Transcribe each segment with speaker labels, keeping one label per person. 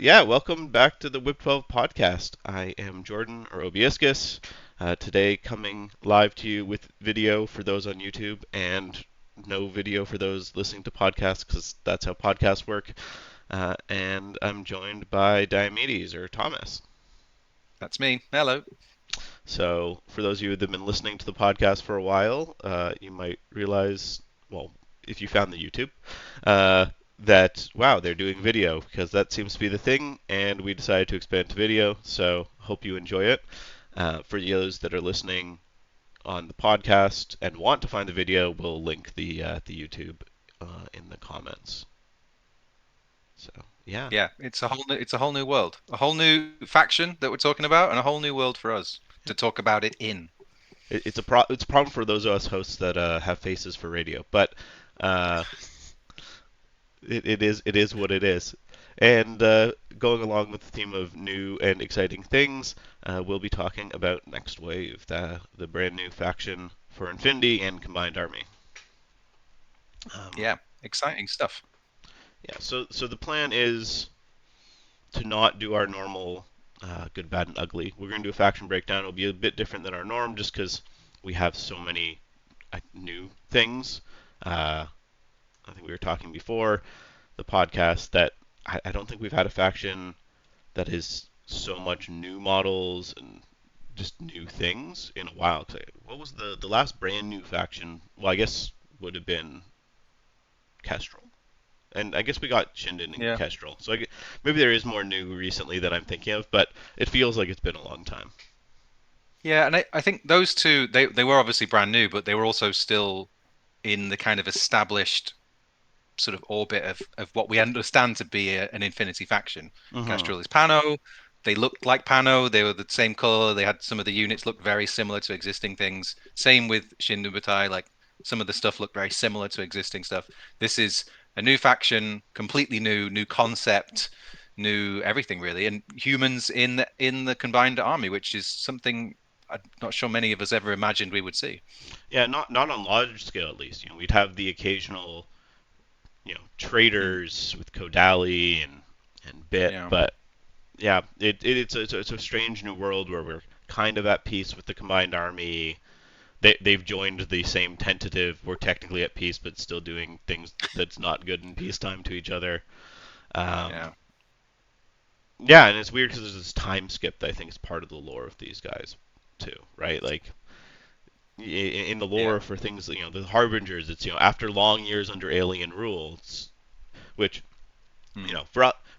Speaker 1: Yeah, welcome back to the Whip 12 podcast. I am Jordan, or Obiescus, today coming live to you with video for those on YouTube and no video for those listening to podcasts because that's how podcasts work. And I'm joined by Diomedes, or Thomas.
Speaker 2: That's me. Hello.
Speaker 1: So, for those of you that have been listening to the podcast for a while, you might realize, well, if you found the YouTube, that wow, they're doing video because that seems to be the thing, and we decided to expand to video. So, hope you enjoy it. For those that are listening on the podcast and want to find the video, we'll link the YouTube in the comments. So, yeah.
Speaker 2: Yeah, it's a whole new world, a whole new faction that we're talking about, and a whole new world for us to talk about it in.
Speaker 1: It's a problem for those of us hosts that have faces for radio, but uh, it is what it is. And going along with the theme of new and exciting things, we'll be talking about Next Wave, the brand new faction for Infinity and Combined Army.
Speaker 2: Yeah, exciting stuff.
Speaker 1: Yeah. So the plan is to not do our normal good, bad, and ugly. We're going to do a faction breakdown. It'll be a bit different than our norm, just because we have so many new things. I think we were talking before the podcast that I don't think we've had a faction that is so much new models and just new things in a while. What was the last brand new faction? Well, I guess would have been Kestrel. And I guess we got Shinden and
Speaker 2: Yeah,
Speaker 1: Kestrel. So maybe there is more new recently that I'm thinking of, but it feels like it's been a long time.
Speaker 2: yeah, and I think those two they were obviously brand new, but they were also still in the kind of established sort of orbit of what we understand to be an Infinity faction.
Speaker 1: Mm-hmm.
Speaker 2: Castrol is Pano. They looked like Pano. They were the same color. They had some of the units looked very similar to existing things. Same with Shindu Butai. Like some of the stuff looked very similar to existing stuff. This is a new faction, completely new concept, new everything really, and humans in the combined army, which is something I'm not sure many of us ever imagined we would see.
Speaker 1: Yeah, not on large scale at least. We'd have the occasional
Speaker 2: Mm,
Speaker 1: traders with Kodali and Bit,
Speaker 2: yeah,
Speaker 1: but yeah, it's a strange new world where we're kind of at peace with the combined army. They've joined the same tentative. We're technically at peace, but still doing things that's not good in peacetime to each other. Um,
Speaker 2: yeah,
Speaker 1: yeah, and it's weird because there's this time skip that I think is part of the lore of these guys too, right? Like in the
Speaker 2: yeah.
Speaker 1: lore for things, the harbingers. It's after long years under alien rule, which
Speaker 2: Mm,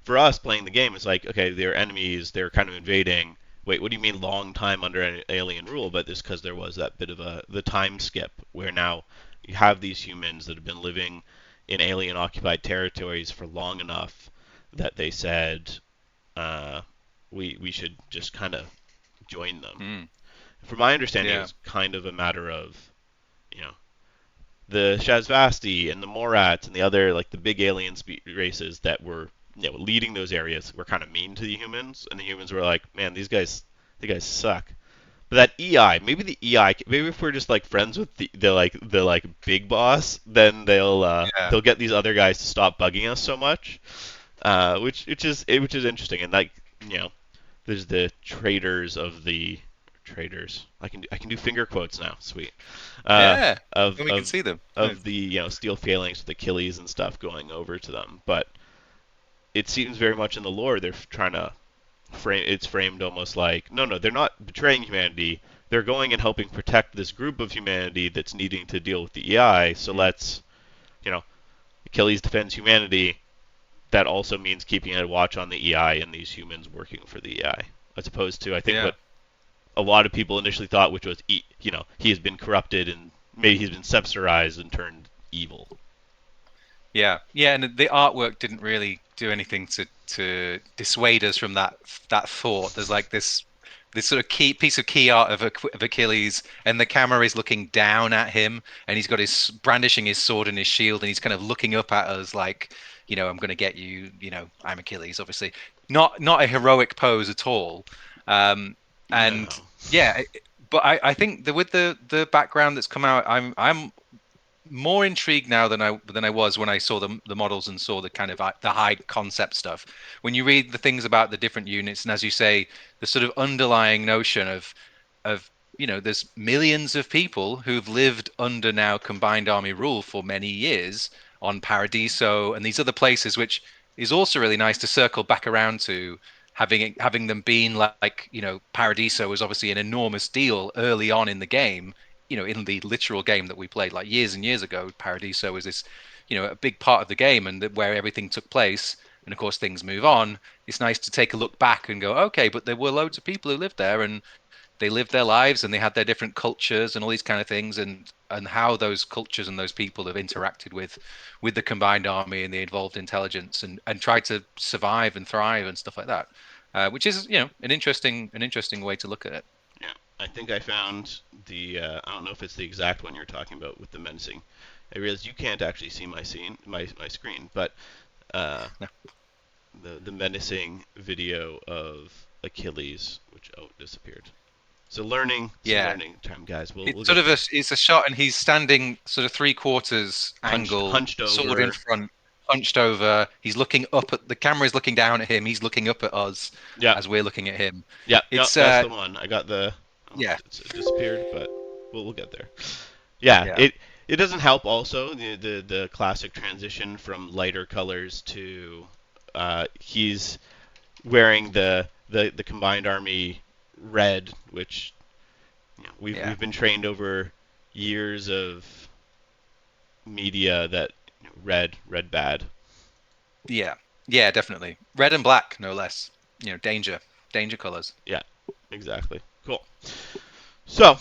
Speaker 1: for us playing the game, it's like, okay, they're enemies, they're kind of invading. Wait, what do you mean long time under an alien rule? But it's because there was that bit of the time skip where now you have these humans that have been living in alien occupied territories for long enough that they said we should just kind of join them.
Speaker 2: mm,
Speaker 1: From my understanding, it
Speaker 2: yeah.
Speaker 1: was kind of a matter of you know the Shazvasti and the Morats and the other like the big alien races that were leading those areas were kind of mean to the humans, and the humans were like, man, these guys suck. But that EI, maybe the EI, maybe if we're just like friends with the big boss, then
Speaker 2: Yeah.
Speaker 1: they'll get these other guys to stop bugging us so much, which is interesting. And like there's the traders of the traders. I can do finger quotes now. Sweet. Uh,
Speaker 2: Yeah.
Speaker 1: of
Speaker 2: And we can
Speaker 1: of
Speaker 2: see them.
Speaker 1: of the steel phalanx with Achilles and stuff going over to them, but it seems very much in the lore they're trying to frame. It's framed almost like no, they're not betraying humanity. They're going and helping protect this group of humanity that's needing to deal with the EI. So
Speaker 2: Mm.
Speaker 1: let's you know Achilles defends humanity. That also means keeping a watch on the EI and these humans working for the EI, as opposed to I think
Speaker 2: Yeah.
Speaker 1: what a lot of people initially thought, which was he has been corrupted and maybe he's been sepsarized and turned evil.
Speaker 2: Yeah, and the artwork didn't really do anything to dissuade us from that thought. There's like this sort of key piece of key art of Achilles, and the camera is looking down at him, and he's got his brandishing his sword and his shield, and he's kind of looking up at us like, I'm going to get you. I'm Achilles, obviously. Not a heroic pose at all. Um, and
Speaker 1: No.
Speaker 2: yeah, but I think that with the background that's come out, I'm more intrigued now than I was when I saw the models and saw the kind of the high concept stuff. When you read the things about the different units, and as you say, the sort of underlying notion of there's millions of people who've lived under now combined army rule for many years on Paradiso and these other places, which is also really nice to circle back around to having them been Paradiso was obviously an enormous deal early on in the game, in the literal game that we played like years and years ago. Paradiso was this, a big part of the game and where everything took place. And of course, things move on. It's nice to take a look back and go, okay, but there were loads of people who lived there, and they lived their lives, and they had their different cultures and all these kind of things, and how those cultures and those people have interacted with the combined army and the involved intelligence, and tried to survive and thrive and stuff like that. Which is, an interesting way to look at it.
Speaker 1: Yeah, I think I found the. I don't know if it's the exact one you're talking about with the menacing. I realized you can't actually see my screen, but uh, the menacing video of Achilles, which disappeared. So learning, some
Speaker 2: Yeah,
Speaker 1: learning time, guys. We'll
Speaker 2: it's sort
Speaker 1: get
Speaker 2: of
Speaker 1: there.
Speaker 2: it's a shot, and he's standing sort of three quarters angle,
Speaker 1: Hunched
Speaker 2: sword in
Speaker 1: over.
Speaker 2: front, hunched over. He's looking up at the camera is looking down at him. He's looking up at us
Speaker 1: Yeah,
Speaker 2: as we're looking at him.
Speaker 1: yeah, yeah.
Speaker 2: It's
Speaker 1: That's the one. I got the. Oh,
Speaker 2: yeah,
Speaker 1: it disappeared, but we'll get there. Yeah,
Speaker 2: yeah,
Speaker 1: it doesn't help also the classic transition from lighter colors to he's wearing the combined army red, which
Speaker 2: yeah,
Speaker 1: we've been trained over years of media that red bad.
Speaker 2: yeah, yeah, definitely. Red and black, no less. Danger colors.
Speaker 1: Yeah, exactly. Cool. So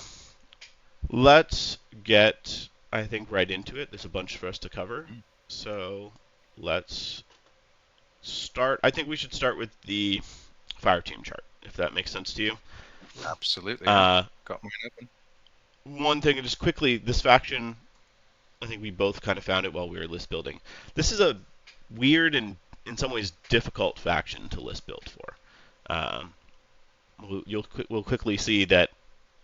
Speaker 1: let's get I think right into it. There's a bunch for us to cover.
Speaker 2: Mm,
Speaker 1: So let's start. I think we should start with the fire team chart, if that makes sense to you.
Speaker 2: absolutely, yeah.
Speaker 1: Uh,
Speaker 2: Got mine open.
Speaker 1: One thing, just quickly, this faction, I think we both kind of found it while we were list building. This is a weird and in some ways difficult faction to list build for. Um, we'll quickly see that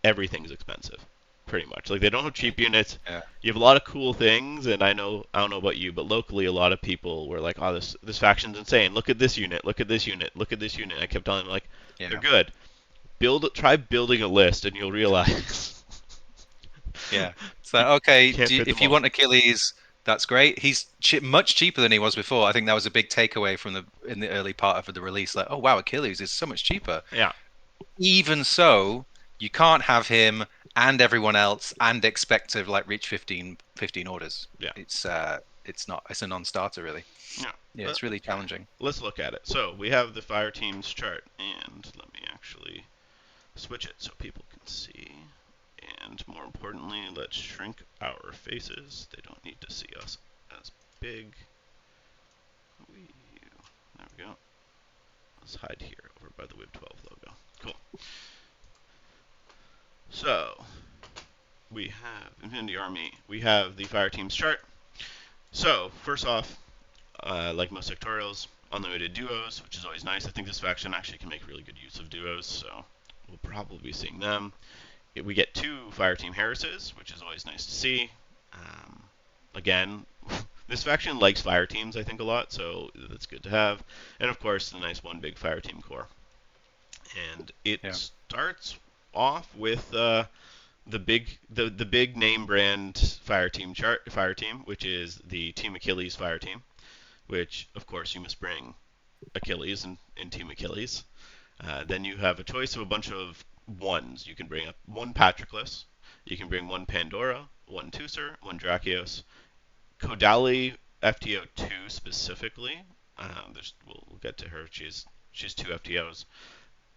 Speaker 1: everything's expensive, pretty much. Like they don't have cheap units.
Speaker 2: Yeah,
Speaker 1: You have a lot of cool things, and I don't know about you, but locally a lot of people were like, "Oh, this faction's insane. Look at this unit. Look at this unit. Look at this unit." I kept telling them like, "They're
Speaker 2: yeah,
Speaker 1: good. Try building a list, and you'll realize
Speaker 2: yeah.
Speaker 1: you
Speaker 2: So okay,
Speaker 1: can't fit them
Speaker 2: if you
Speaker 1: all."
Speaker 2: want Achilles, that's great. He's much cheaper than he was before. I think that was a big takeaway from the early part of the release. Like, oh wow, Achilles is so much cheaper.
Speaker 1: Yeah,
Speaker 2: Even so, you can't have him and everyone else and expect to like reach 15 orders.
Speaker 1: yeah,
Speaker 2: It's a non-starter really.
Speaker 1: yeah.
Speaker 2: Yeah,
Speaker 1: Let,
Speaker 2: it's really challenging.
Speaker 1: let's look at it. So we have the fire team's chart, and let me actually switch it so people can see. And more importantly, let's shrink our faces. They don't need to see us as big. There we go. Let's hide here over by the WIB12 logo. Cool. So we have Infinity Army. We have the fire team's chart. So first off, like most sectorials, unlimited duos, which is always nice. I think this faction actually can make really good use of duos, so we'll probably be seeing them. We get two Fireteam Harrises, which is always nice to see. Again, this faction likes fire teams, I think, a lot, so that's good to have. And of course, the nice one big Fireteam core. And it
Speaker 2: Yeah,
Speaker 1: starts off with the big name brand fire team, which is the Team Achilles fire team. Which of course you must bring Achilles and Team Achilles. Then you have a choice of a bunch of ones. You can bring up one Patroclus, you can bring one Pandora, one Teucer, one Drakios, Kodali FTO2 specifically. We'll get to her. She's two FTOs.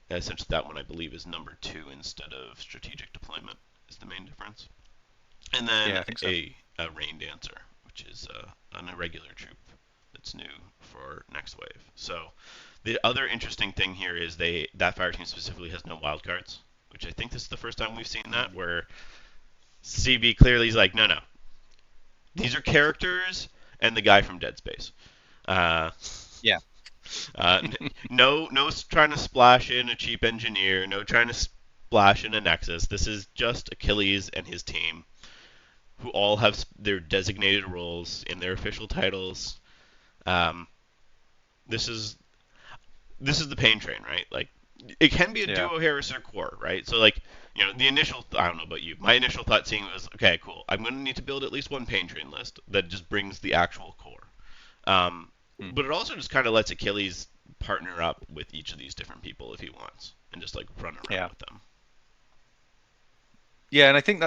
Speaker 1: Essentially, that one I believe is number two instead of strategic deployment is the main difference. And
Speaker 2: yeah,
Speaker 1: then
Speaker 2: I think so.
Speaker 1: a rain dancer, which is an irregular troop that's new for next wave. So the other interesting thing here is that fire team specifically has no wildcards, which I think this is the first time we've seen that, where CB clearly is like, no, no, these are characters and the guy from Dead Space. Uh,
Speaker 2: Yeah.
Speaker 1: uh, no trying to splash in a cheap engineer, no trying to splash in a Nexus. This is just Achilles and his team, who all have their designated roles in their official titles. Um, this is this is the pain train, right? Like, it can be a
Speaker 2: Yeah.
Speaker 1: duo Harris or core, right? So like, the initial, I don't know about you, my initial thought seeing it was, okay, cool, I'm going to need to build at least one pain train list that just brings the actual core. Um,
Speaker 2: Hmm.
Speaker 1: but it also just kind of lets Achilles partner up with each of these different people if he wants, and just like run around
Speaker 2: Yeah.
Speaker 1: with them.
Speaker 2: Yeah, and I think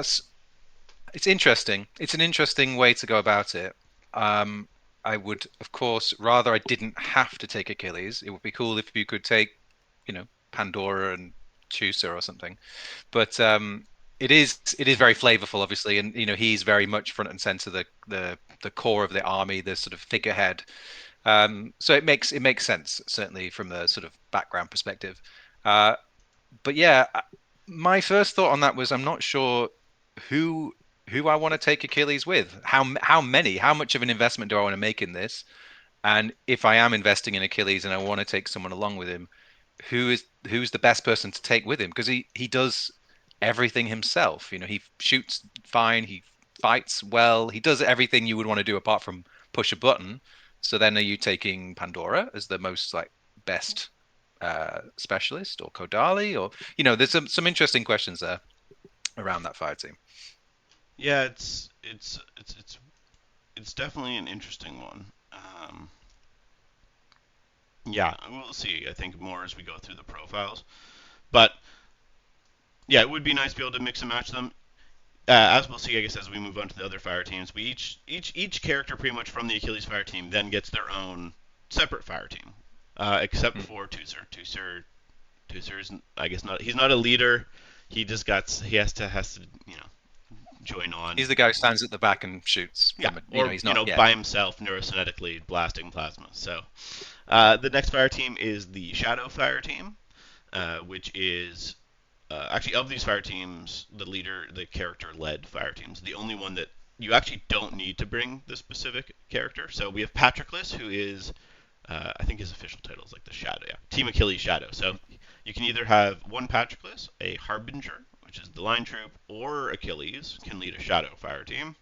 Speaker 2: it's interesting. It's an interesting way to go about it. Um, I would, of course, rather I didn't have to take Achilles. It would be cool if you could take, Pandora and Chusa or something. But it is very flavorful, obviously, and he's very much front and center, the core of the army, the sort of figurehead. So it makes sense, certainly from the sort of background perspective. Uh, but yeah, my first thought on that was I'm not sure who who I want to take Achilles with. How many? How much of an investment do I want to make in this? And if I am investing in Achilles and I want to take someone along with him, who's the best person to take with him? Because he does everything himself. He shoots fine, he fights well, he does everything you would want to do apart from push a button. So then are you taking Pandora as the most like best specialist, or Kodali, or there's some interesting questions there around that fire team.
Speaker 1: Yeah, it's definitely an interesting one. Yeah, we'll see. I think more as we go through the profiles, but yeah, it would be nice to be able to mix and match them. As we'll see, I guess, as we move on to the other fire teams, we each character pretty much from the Achilles fire team then gets their own separate fire team, except
Speaker 2: Hmm.
Speaker 1: for Tusser. Tusser's, I guess, not. He's not a leader. He has to join on.
Speaker 2: He's the guy who stands at the back and shoots
Speaker 1: Yeah,
Speaker 2: from a,
Speaker 1: or
Speaker 2: he's not, yeah.
Speaker 1: by himself, neurokinetically blasting plasma. So the next fire team is the Shadow fire team, which is actually, of these fire teams, the character-led fire teams, the only one that you actually don't need to bring the specific character. So we have Patroclus, who is, I think his official title is like the Shadow, yeah, Team Achilles Shadow. So you can either have one Patroclus, a Harbinger, which is the line troop, or Achilles can lead a Shadow fire team,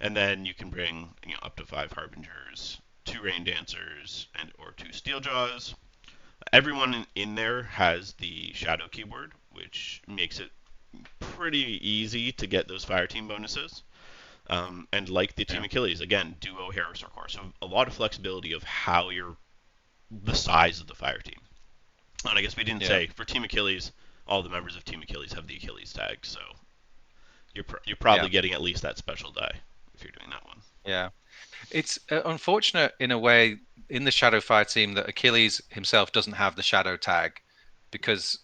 Speaker 1: and then you can bring up to 5 Harbingers, 2 Rain Dancers, and or 2 Steeljaws. Everyone in there has the Shadow keyword, which makes it pretty easy to get those fire team bonuses. And like the Team
Speaker 2: Yeah.
Speaker 1: Achilles, again, duo Harris or core. So a lot of flexibility of how you're the size of the fire team. And I guess we didn't
Speaker 2: Yeah.
Speaker 1: say for Team Achilles, all the members of Team Achilles have the Achilles tag. So you're
Speaker 2: Yeah.
Speaker 1: probably getting at least that special die if you're doing that one.
Speaker 2: Yeah. It's unfortunate in a way in the Shadow Fire team that Achilles himself doesn't have the Shadow tag, because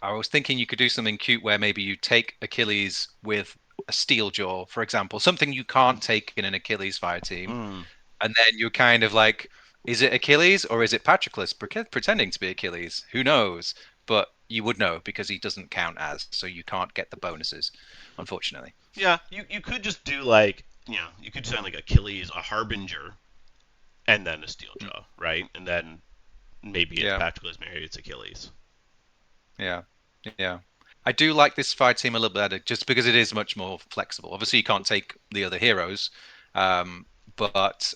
Speaker 2: I was thinking you could do something cute where maybe you take Achilles with a Steel Jaw, for example, something you can't take in an Achilles Fire team,
Speaker 1: Mm.
Speaker 2: and then you're kind of like, is it Achilles or is it Patroclus pretending to be Achilles? Who knows? But you would know because he doesn't count as, so you can't get the bonuses, unfortunately.
Speaker 1: Yeah, you could just do like you could send like Achilles, a Harbinger, and then a
Speaker 2: Mm.
Speaker 1: Steeljaw, right? And then maybe it's
Speaker 2: Yeah.
Speaker 1: Patroclus, maybe it's Achilles.
Speaker 2: Yeah, yeah. I do like this fire team a little better just because it is much more flexible. Obviously, you can't take the other heroes, um, but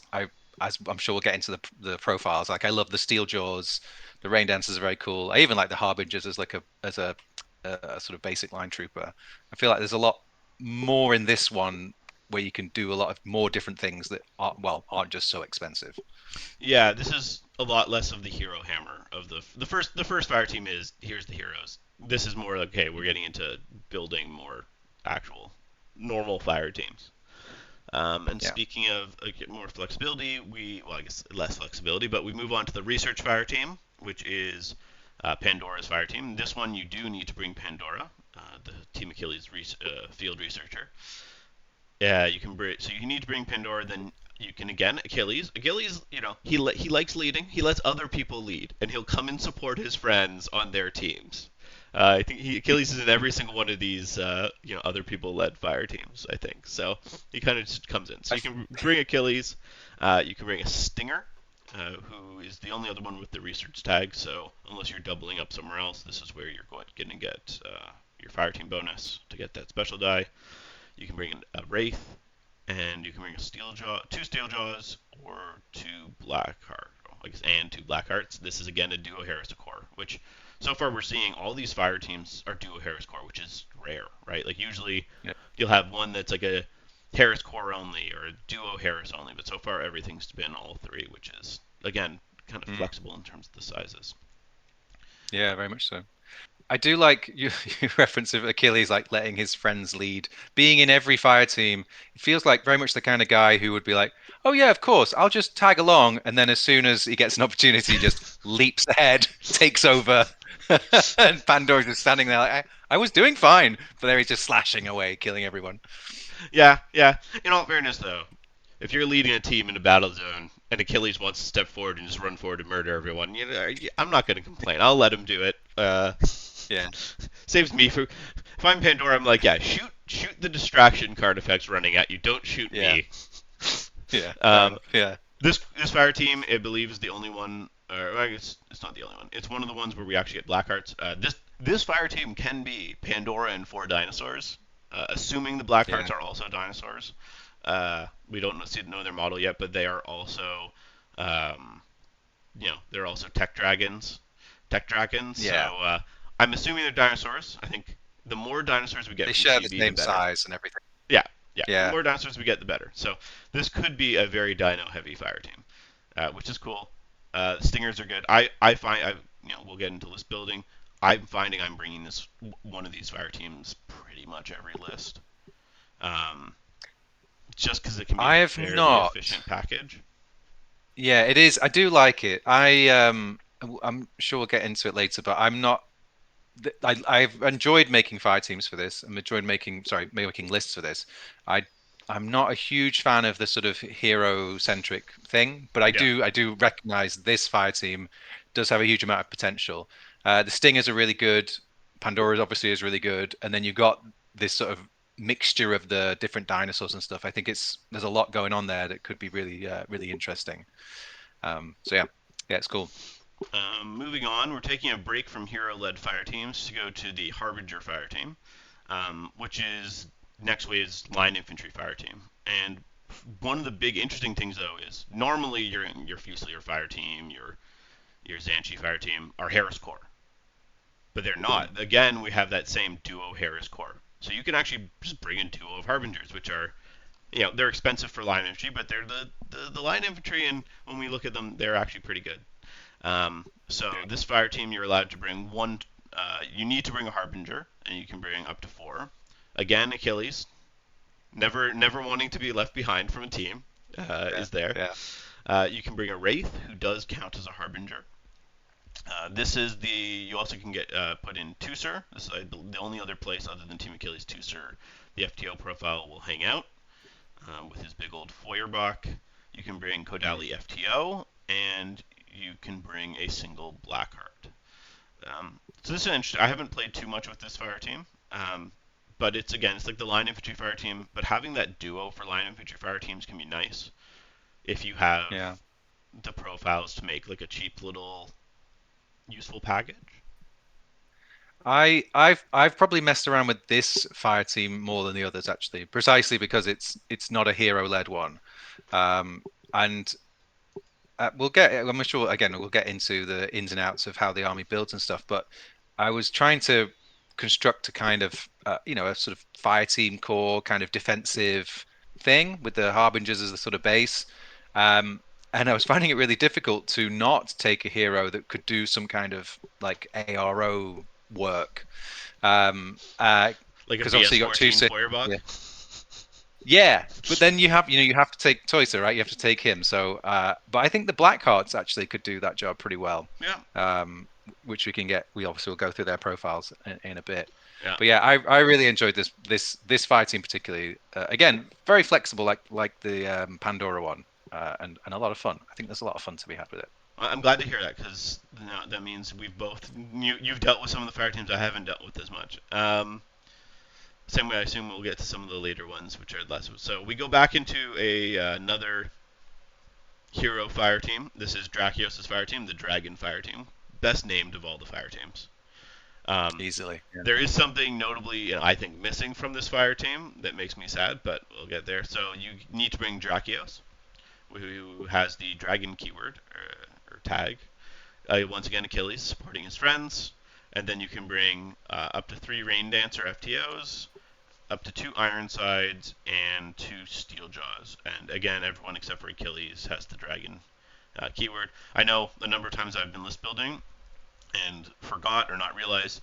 Speaker 2: as I'm sure we'll get into the profiles. Like, I love the Steel Jaws, the Rain Dancers are very cool. I even like the Harbingers as like a sort of basic line trooper. I feel like there's a lot more in this one where you can do a lot of more different things that aren't just so expensive.
Speaker 1: Yeah, this is a lot less of the hero hammer of the first fire team is here's the heroes. This is more like, okay, we're getting into building more actual normal fire teams. And
Speaker 2: Yeah.
Speaker 1: speaking of more flexibility, I guess less flexibility, but we move on to the research fire team, which is Pandora's fire team. This one you do need to bring Pandora, the Team Achilles field researcher. Yeah, you can bring. So you need to bring Pandora. Then you can again Achilles. Achilles, he likes leading. He lets other people lead, and he'll come and support his friends on their teams. I think Achilles is in every single one of these, other people led fire teams. I think so. He kind of just comes in. So
Speaker 2: I
Speaker 1: you
Speaker 2: f-
Speaker 1: can bring Achilles. You can bring a Stinger, who is the only other one with the research tag. So unless you're doubling up somewhere else, this is where you're going to get your fire team bonus to get that special die. You can bring in a Wraith, and you can bring a Steel Jaw, two Steel Jaws, or two Black Heart. I guess, and two Black Hearts. This is again a duo Harris core, which so far we're seeing all these fire teams are duo Harris core, which is rare, right? Like usually
Speaker 2: yeah.
Speaker 1: you'll have one that's like a Harris core only or a duo Harris only, but so far everything's been all three, which is again kind of
Speaker 2: Mm,
Speaker 1: flexible in terms of the sizes.
Speaker 2: yeah, very much so. I do like your reference of Achilles like letting his friends lead. Being in every fire team, it feels like very much the kind of guy who would be like, "Oh yeah, of course, I'll just tag along," and then as soon as he gets an opportunity, he just leaps ahead, takes over, and Pandora's just standing there like, "I was doing fine," but there he's just slashing away, killing everyone.
Speaker 1: Yeah, yeah. In all fairness, though, if you're leading a team in a battle zone and Achilles wants to step forward and just run forward and murder everyone, I'm not going to complain. I'll let him do it.
Speaker 2: Yeah,
Speaker 1: Saves me from. If I'm Pandora, I'm like, yeah, shoot the distraction card effects running at you. Don't shoot
Speaker 2: yeah,
Speaker 1: me.
Speaker 2: yeah. Fair
Speaker 1: Um,
Speaker 2: enough. Yeah,
Speaker 1: this fire team, I believe, is the only one. Or I guess it's not the only one. It's one of the ones where we actually get black hearts. This fire team can be Pandora and four dinosaurs, assuming the black
Speaker 2: yeah,
Speaker 1: hearts are also dinosaurs. We don't know their model yet, but they are also, um, they're also tech dragons. Tech dragons. So
Speaker 2: yeah.
Speaker 1: I'm assuming they're dinosaurs. I think the more dinosaurs we get
Speaker 2: They
Speaker 1: from
Speaker 2: share the
Speaker 1: CB, the
Speaker 2: same
Speaker 1: better.
Speaker 2: size and everything.
Speaker 1: Yeah, yeah. The
Speaker 2: Yeah.
Speaker 1: more dinosaurs we get, the better. So this could be a very dino-heavy fire team, which is cool. Stingers are good. I find we'll get into list building. I'm finding I'm bringing this one of these fire teams pretty much every list, um, just because it can be a
Speaker 2: I have
Speaker 1: fairly
Speaker 2: not.
Speaker 1: efficient package.
Speaker 2: Yeah, it is. I do like it. I'm sure we'll get into it later, but I'm not. I've enjoyed making fire teams for this. I'm enjoyed making lists for this. I I'm not a huge fan of the sort of hero centric thing, but
Speaker 1: Yeah.
Speaker 2: I do recognize this fire team does have a huge amount of potential. The Stingers are really good. Pandora's obviously is really good, and then you've got this sort of mixture of the different dinosaurs and stuff. I think it's there's a lot going on there that could be really interesting. So yeah, yeah, it's cool.
Speaker 1: Moving on, we're taking a break from hero-led fire teams to go to the Harbinger fire team, which is next wave's line infantry fire team. And one of the big interesting things though is normally your Fusilier fire team, your Zhanchi fire team are Harris Corps, but they're
Speaker 2: Mm.
Speaker 1: not. Again, we have that same duo Harris Corps, so you can actually just bring in duo of Harbingers, which are they're expensive for line infantry, but they're the line infantry, and when we look at them, they're actually pretty good. So this fire team, you're allowed to bring one. You need to bring a harbinger, and you can bring up to four. Again, Achilles, never wanting to be left behind from a team,
Speaker 2: Yeah,
Speaker 1: is there.
Speaker 2: yeah,
Speaker 1: You can bring a wraith, who does count as a harbinger. This is the. You also can get put in Tusser. This is the only other place other than Team Achilles Tusser. The FTO profile will hang out with his big old Feuerbach. You can bring
Speaker 2: mm.
Speaker 1: Kodali FTO, and you can bring a single Blackheart. So this is interesting. I haven't played too much with this fire team, but it's like the line infantry fire team. But having that duo for line infantry fire teams can be nice if you have
Speaker 2: Yeah.
Speaker 1: the profiles to make like a cheap little useful package.
Speaker 2: I've probably messed around with this fire team more than the others actually, precisely because it's not a hero-led one. Um, and we'll get I'm sure again we'll get into the ins and outs of how the army builds and stuff, but I was trying to construct a kind of a sort of fire team core kind of defensive thing with the harbingers as the sort of base. Um, and I was finding it really difficult to not take a hero that could do some kind of like ARO work.
Speaker 1: Like a
Speaker 2: Because obviously you got two
Speaker 1: VS14
Speaker 2: si-
Speaker 1: Feuerbach.
Speaker 2: yeah. Yeah, but then you have to take Toyser, right? You have to take him. So, but I think the Blackhearts actually could do that job pretty well.
Speaker 1: Yeah.
Speaker 2: Um, which we can get. We obviously will go through their profiles in a bit.
Speaker 1: Yeah.
Speaker 2: But yeah, I really enjoyed this fire team particularly. Again, very flexible, like the Pandora one, and a lot of fun. I think there's a lot of fun to be had with it.
Speaker 1: I'm glad to hear that because that means we've both you've dealt with some of the fire teams I haven't dealt with as much. Same way, I assume we'll get to some of the later ones, which are less. So we go back into another hero fire team. This is Drakios' fire team, the Dragon fire team, best named of all the fire teams. Um,
Speaker 2: Easily. Yeah.
Speaker 1: there is something notably, I think, missing from this fire team that makes me sad, but we'll get there. So you need to bring Drakios, who has the dragon keyword or tag. Once again, Achilles supporting his friends. And then you can bring up to 3 Rain Dancer FTOs, up to 2 Ironsides, and 2 Steeljaws. And again, everyone except for Achilles has the dragon keyword. I know a number of times I've been list building and forgot or not realized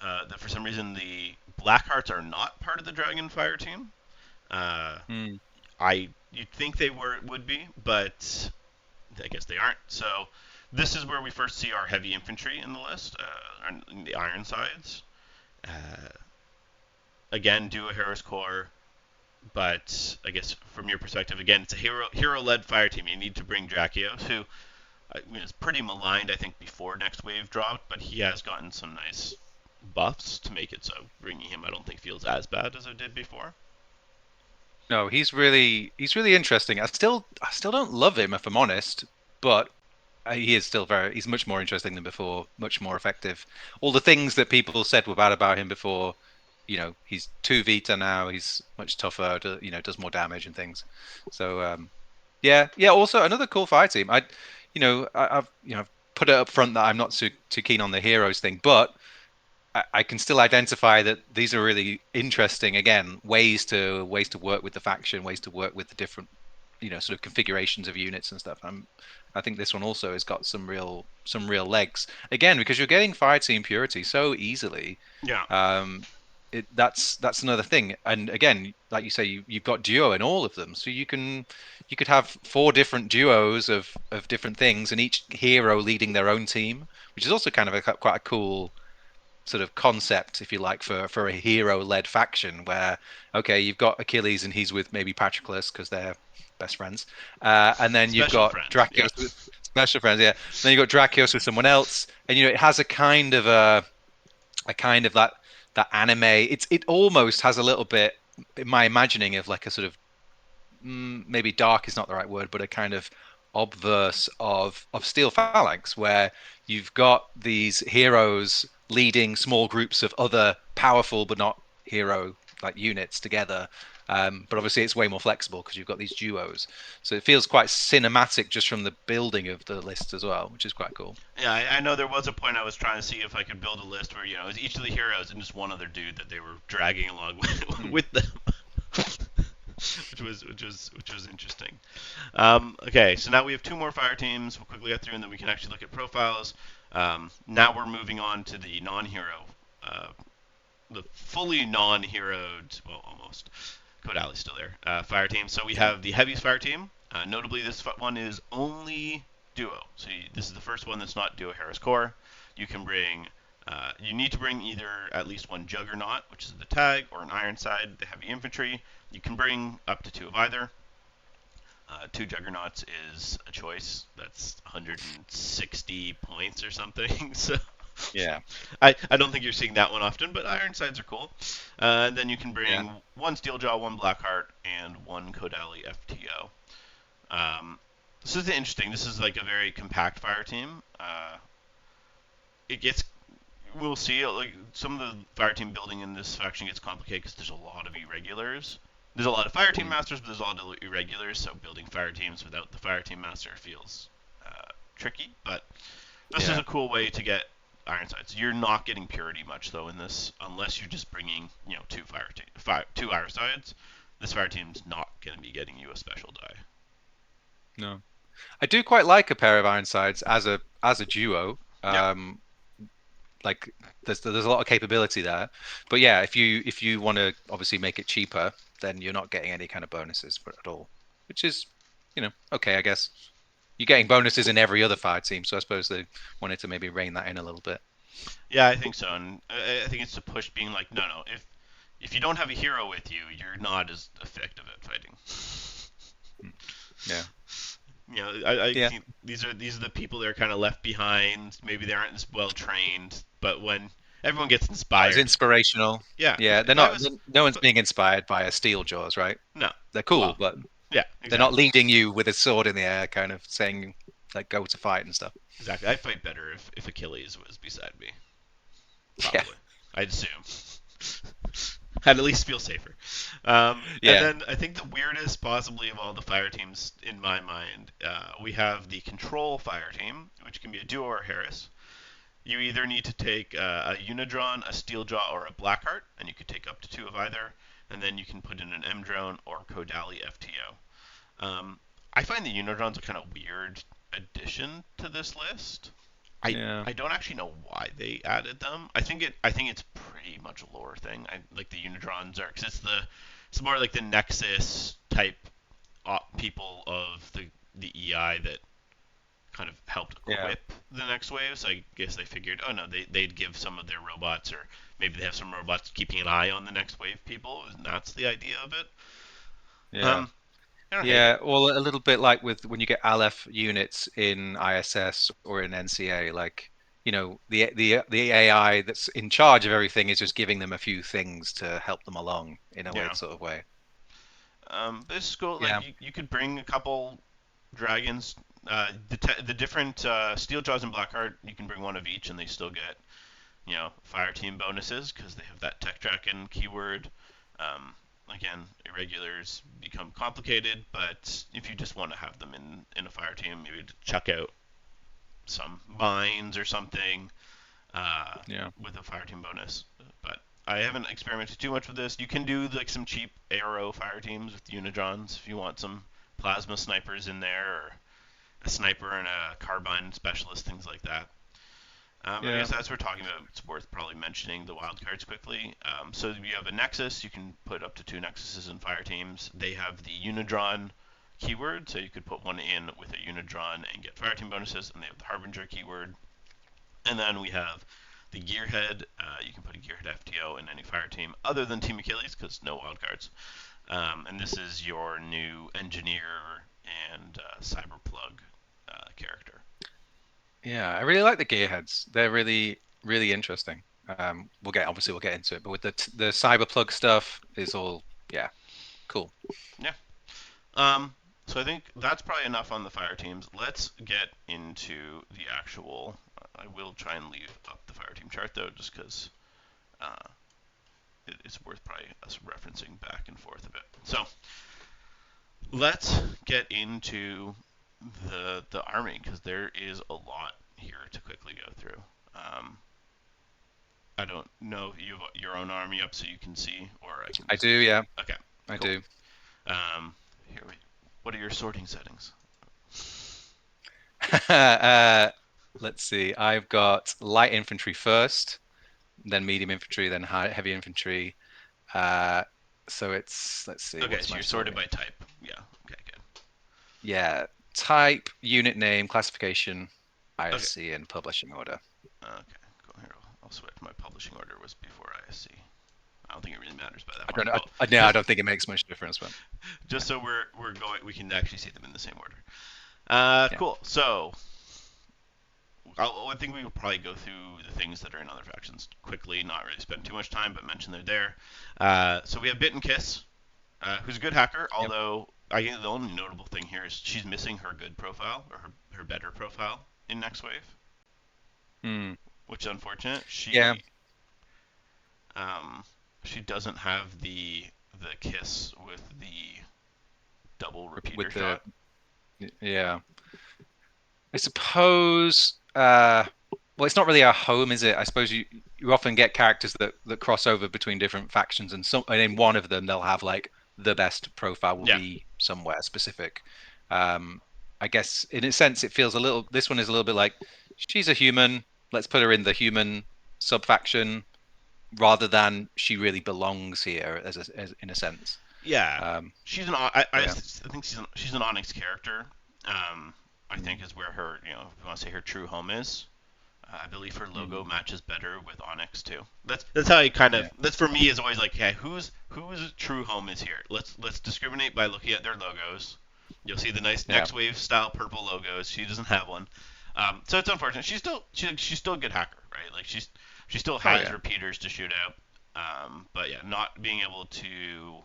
Speaker 1: that for some reason the Blackhearts are not part of the Dragon Fire team. Uh,
Speaker 2: Hmm.
Speaker 1: you'd think they would be, but I guess they aren't. So this is where we first see our heavy infantry in the list, the Ironsides. Uh, again, do a Hero's Core, but I guess from your perspective, again, it's a hero-led fire team. You need to bring Drakios, who is pretty maligned, I think, before Next Wave dropped, but he has gotten some nice buffs to make it so bringing him, I don't think, feels as bad as it did before.
Speaker 2: No, he's really interesting. I still don't love him if I'm honest, but he is still he's much more interesting than before, much more effective. All the things that people said were bad about him before, he's 2 Vita now. He's much tougher. Does more damage and things. So yeah, yeah. Also, another cool fire team. I've put it up front that I'm not too keen on the heroes thing, but I can still identify that these are really interesting. Again, ways to work with the faction, ways to work with the different, sort of configurations of units and stuff. I think this one also has got some real legs. Again, because you're getting fire team purity so easily.
Speaker 1: Yeah.
Speaker 2: Um, that's another thing. And again, like you say, you've got duo in all of them, so you could have 4 different duos of different things, and each hero leading their own team, which is also kind of quite a cool sort of concept, if you like, for a hero-led faction where, okay, you've got Achilles and he's with maybe Patroclus because they're best friends, and then you've
Speaker 1: Special
Speaker 2: got
Speaker 1: friends,
Speaker 2: Drakios with
Speaker 1: yes.
Speaker 2: special friends, yeah. Then you've got Drakios with someone else, and it has a kind of that anime. It almost has a little bit, in my imagining, of like a sort of maybe dark is not the right word, but a kind of obverse of Steel Phalanx, where you've got these heroes leading small groups of other powerful but not hero like units together. But obviously, it's way more flexible because you've got these duos. So it feels quite cinematic just from the building of the list as well, which is quite cool.
Speaker 1: Yeah, I know there was a point I was trying to see if I could build a list where it was each of the heroes and just one other dude that they were dragging along with,
Speaker 2: Mm.
Speaker 1: with them, which was interesting. Okay, so now we have 2 more fire teams. We'll quickly get through, and then we can actually look at profiles. Now we're moving on to the non-hero, uh, the fully non-heroed, well, almost. Code Alley's still there. Fire team. So we have the heaviest fire team. Notably, this one is only duo. So this is the first one that's not duo Harris Core. You can bring. You need to bring either at least 1 Juggernaut, which is the tag, or an Ironside, the heavy infantry. You can bring up to 2 of either. 2 Juggernauts is a choice. That's 160 points or something. So
Speaker 2: Yeah,
Speaker 1: I don't think you're seeing that one often, but Ironsides are cool. And then you can
Speaker 2: yeah.
Speaker 1: bring 1 Steeljaw, 1 Blackheart, and 1 Kodali FTO. This is interesting. This is like a very compact fire team. It gets we'll see. Like some of the fire team building in this faction gets complicated because there's a lot of irregulars. There's a lot of fire team
Speaker 2: Mm.
Speaker 1: masters, but there's a lot of irregulars. So building fire teams without the fire team master feels tricky. But this is
Speaker 2: Yeah.
Speaker 1: a cool way to get Ironsides. You're not getting purity much though in this, unless you're just bringing 2 Ironsides. This fire team's not going to be getting you a special die.
Speaker 2: No, I do quite like a pair of Ironsides as a duo.
Speaker 1: Yeah,
Speaker 2: Like there's a lot of capability there, but yeah, if you want to obviously make it cheaper, then you're not getting any kind of bonuses for it at all, which is okay, I guess. You're getting bonuses in every other fire team, so I suppose they wanted to maybe rein that in a little bit.
Speaker 1: Yeah, I think so, and I think it's to push being like, no, no, if you don't have a hero with you, you're not as effective at fighting.
Speaker 2: Mm. Yeah.
Speaker 1: You know, I
Speaker 2: Yeah.
Speaker 1: think these are the people that are kind of left behind. Maybe they aren't as well trained, but when everyone gets
Speaker 2: Not as
Speaker 1: inspired,
Speaker 2: inspirational.
Speaker 1: yeah.
Speaker 2: Yeah, they're
Speaker 1: If I
Speaker 2: not.
Speaker 1: was,
Speaker 2: No
Speaker 1: if
Speaker 2: one's being inspired by a steel jaws, right?
Speaker 1: no,
Speaker 2: They're cool,
Speaker 1: well,
Speaker 2: but
Speaker 1: yeah,
Speaker 2: they're not
Speaker 1: exactly,
Speaker 2: leading you with a sword in the air, kind of saying like go to fight and stuff.
Speaker 1: exactly. I'd fight better if Achilles was beside me,
Speaker 2: Yeah.
Speaker 1: probably. I'd assume. I'd at least feel safer. And
Speaker 2: Yeah.
Speaker 1: then I think the weirdest, possibly, of all the fire teams in my mind, we have the control fire team, which can be a duo or Harris. You either need to take a Unidron, a Steeljaw, or a Blackheart, and you could take up to two of either. And then you can put in an M drone or Kodali FTO. I find the Unidrons a kind of weird addition to this list. I
Speaker 2: Yeah.
Speaker 1: I don't actually know why they added them. I think it's pretty much a lore thing. I like the Unidrons are because it's more like the Nexus type people of the EI that kind of helped
Speaker 2: Yeah.
Speaker 1: equip the next wave. So I guess they figured, oh no, they'd give some of their robots, or maybe they have some robots keeping an eye on the next wave people, and that's the idea of it.
Speaker 2: Yeah.
Speaker 1: Um, I don't hate it.
Speaker 2: Yeah, well, a little bit like with when you get Aleph units in ISS or in NCA, like the AI that's in charge of everything is just giving them a few things to help them along in a weird
Speaker 1: Yeah.
Speaker 2: sort of way.
Speaker 1: This is cool. Like
Speaker 2: Yeah,
Speaker 1: you could bring a couple dragons. The different steel jaws and blackheart, you can bring one of each, and they still get fire team bonuses because they have that tech dragon keyword. Again, irregulars become complicated, but if you just want to have them in a fire team, maybe to chuck out some mines or something uh,
Speaker 2: yeah,
Speaker 1: with a fire team bonus. But I haven't experimented too much with this. You can do like some cheap arrow fire teams with Unidrons if you want some plasma snipers in there, or a sniper and a carbine specialist, things like that. I
Speaker 2: yeah,
Speaker 1: guess as we're talking about, it's worth probably mentioning the wildcards quickly. So you have a Nexus. You can put up to two Nexuses in fire teams. They have the Unidron keyword, so you could put one in with a Unidron and get fire team bonuses, and they have the Harbinger keyword. And then we have the Gearhead. You can put a Gearhead FTO in any fire team other than Team Achilles because no wildcards. And this is your new Engineer and Cyberplug character.
Speaker 2: yeah. I really like the gearheads. They're really, really interesting. We'll get into it, but with the cyber plug stuff is all, yeah, cool.
Speaker 1: Yeah. So I think that's probably enough on the fire teams. Let's get into the actual. I will try and leave up the fire team chart though, just because uh, it's worth probably us referencing back and forth a bit. So let's get into the army because there is a lot here to quickly go through. Um, I don't know if you have your own army up so you can see, or I can
Speaker 2: I
Speaker 1: just.
Speaker 2: do, yeah,
Speaker 1: Okay,
Speaker 2: I
Speaker 1: cool.
Speaker 2: do.
Speaker 1: Here we. What are your sorting settings?
Speaker 2: uh, let's see. I've got light infantry first, then medium infantry, then heavy infantry. Uh, so it's let's see,
Speaker 1: Okay,
Speaker 2: what's
Speaker 1: so
Speaker 2: my
Speaker 1: you're sorted
Speaker 2: sorting?
Speaker 1: by type. Yeah. Okay, good.
Speaker 2: Yeah, type, unit name, classification,
Speaker 1: Okay.
Speaker 2: ISC, and publishing order.
Speaker 1: Okay. Cool. Here, I'll switch. My publishing order was before ISC. I don't think it really matters by that
Speaker 2: I
Speaker 1: far.
Speaker 2: don't know.
Speaker 1: Cool.
Speaker 2: No, I
Speaker 1: Just
Speaker 2: don't think it makes much difference, but
Speaker 1: just so we're going, we can actually see them in the same order.
Speaker 2: yeah,
Speaker 1: Cool. So I think we will probably go through the things that are in other factions quickly, not really spend too much time, but mention they're there. So we have Bit and Kiss, who's a good hacker,
Speaker 2: yep.
Speaker 1: although I think the only notable thing here is she's missing her good profile or her better profile in Next Wave,
Speaker 2: Hmm.
Speaker 1: which is unfortunate.
Speaker 2: Yeah,
Speaker 1: Um, she doesn't have the kiss with the double repeater
Speaker 2: with the
Speaker 1: shot.
Speaker 2: yeah. I suppose. Well, it's not really a home, is it? I suppose you often get characters that cross over between different factions, and in one of them they'll have like the best profile will
Speaker 1: Yeah,
Speaker 2: be somewhere specific. Um, I guess in a sense it feels a little. This one is a little bit like she's a human. Let's put her in the human sub faction rather than she really belongs here as in a sense.
Speaker 1: yeah.
Speaker 2: Um,
Speaker 1: She's an I
Speaker 2: yeah.
Speaker 1: think she's an Onyx character. I
Speaker 2: Mm.
Speaker 1: think is where her if you want to say her true home is. I believe her logo
Speaker 2: Mm.
Speaker 1: matches better with Onyx too. That's how I kind
Speaker 2: Yeah.
Speaker 1: of that's for me is always like, okay, whose true home is here? Let's discriminate by looking at their logos. You'll see the nice
Speaker 2: Yeah.
Speaker 1: Next Wave style purple logos. She doesn't have one, so it's unfortunate. She's still a good hacker, right? Like she still
Speaker 2: Oh
Speaker 1: has
Speaker 2: yeah.
Speaker 1: repeaters to shoot out. But yeah, not being able to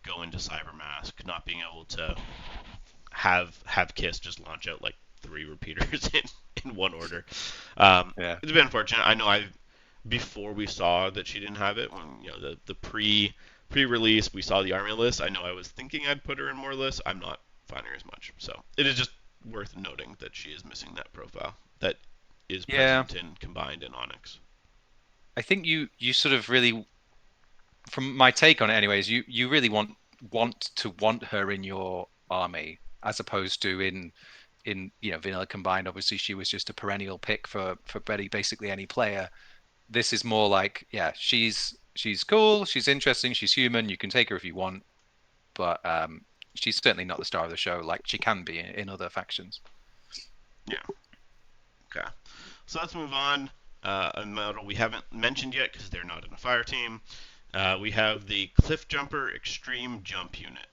Speaker 1: go into Cybermask, not being able to have Kiss just launch out like three repeaters in one order.
Speaker 2: Yeah.
Speaker 1: It's been unfortunate. I know I before we saw that she didn't have it when the pre-release we saw the army list. I know I was thinking I'd put her in more lists. I'm not finding her as much. So it is just worth noting that she is missing that profile that is
Speaker 2: Yeah.
Speaker 1: present in combined in Onyx.
Speaker 2: I think you sort of really, from my take on it, anyways, you really want her in your army as opposed to in vanilla combined. Obviously, she was just a perennial pick for basically any player. This is more like, yeah, she's cool, she's interesting, she's human. You can take her if you want, but she's certainly not the star of the show like she can be in other factions.
Speaker 1: Yeah. Okay. So let's move on. A model we haven't mentioned yet because they're not in a fire team. We have the Cliff Jumper Extreme Jump Unit.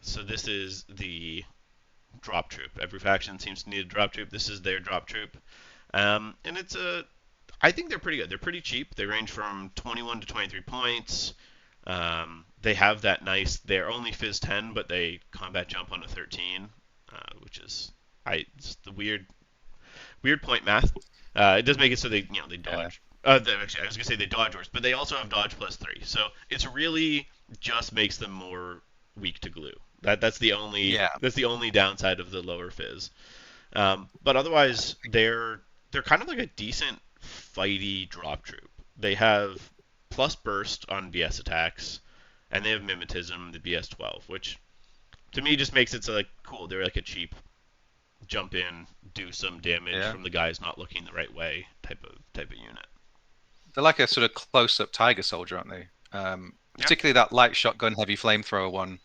Speaker 1: So this is the drop troop. Every faction seems to need a drop troop. This is their drop troop, and it's a. I think they're pretty good. They're pretty cheap. They range from 21 to 23 points. They have that nice. They're only Fizz 10, but they combat jump on a 13, which is it's the weird point math. It does make it so they
Speaker 2: Yeah,
Speaker 1: dodge. Actually, I was gonna say they dodge worse, but they also have dodge +3. So it's really just makes them more weak to glue.
Speaker 2: yeah,
Speaker 1: That's the only downside of the lower fizz. But otherwise, they're kind of like a decent fighty drop troop. They have plus burst on BS attacks, and they have mimetism, the BS 12, which to me just makes it so like cool. They're like a cheap jump in, do some damage
Speaker 2: yeah.
Speaker 1: from the guys not looking the right way type of unit.
Speaker 2: They're like a sort of close-up Tiger Soldier, aren't they?
Speaker 1: Yeah,
Speaker 2: Particularly that light shotgun, heavy flamethrower one.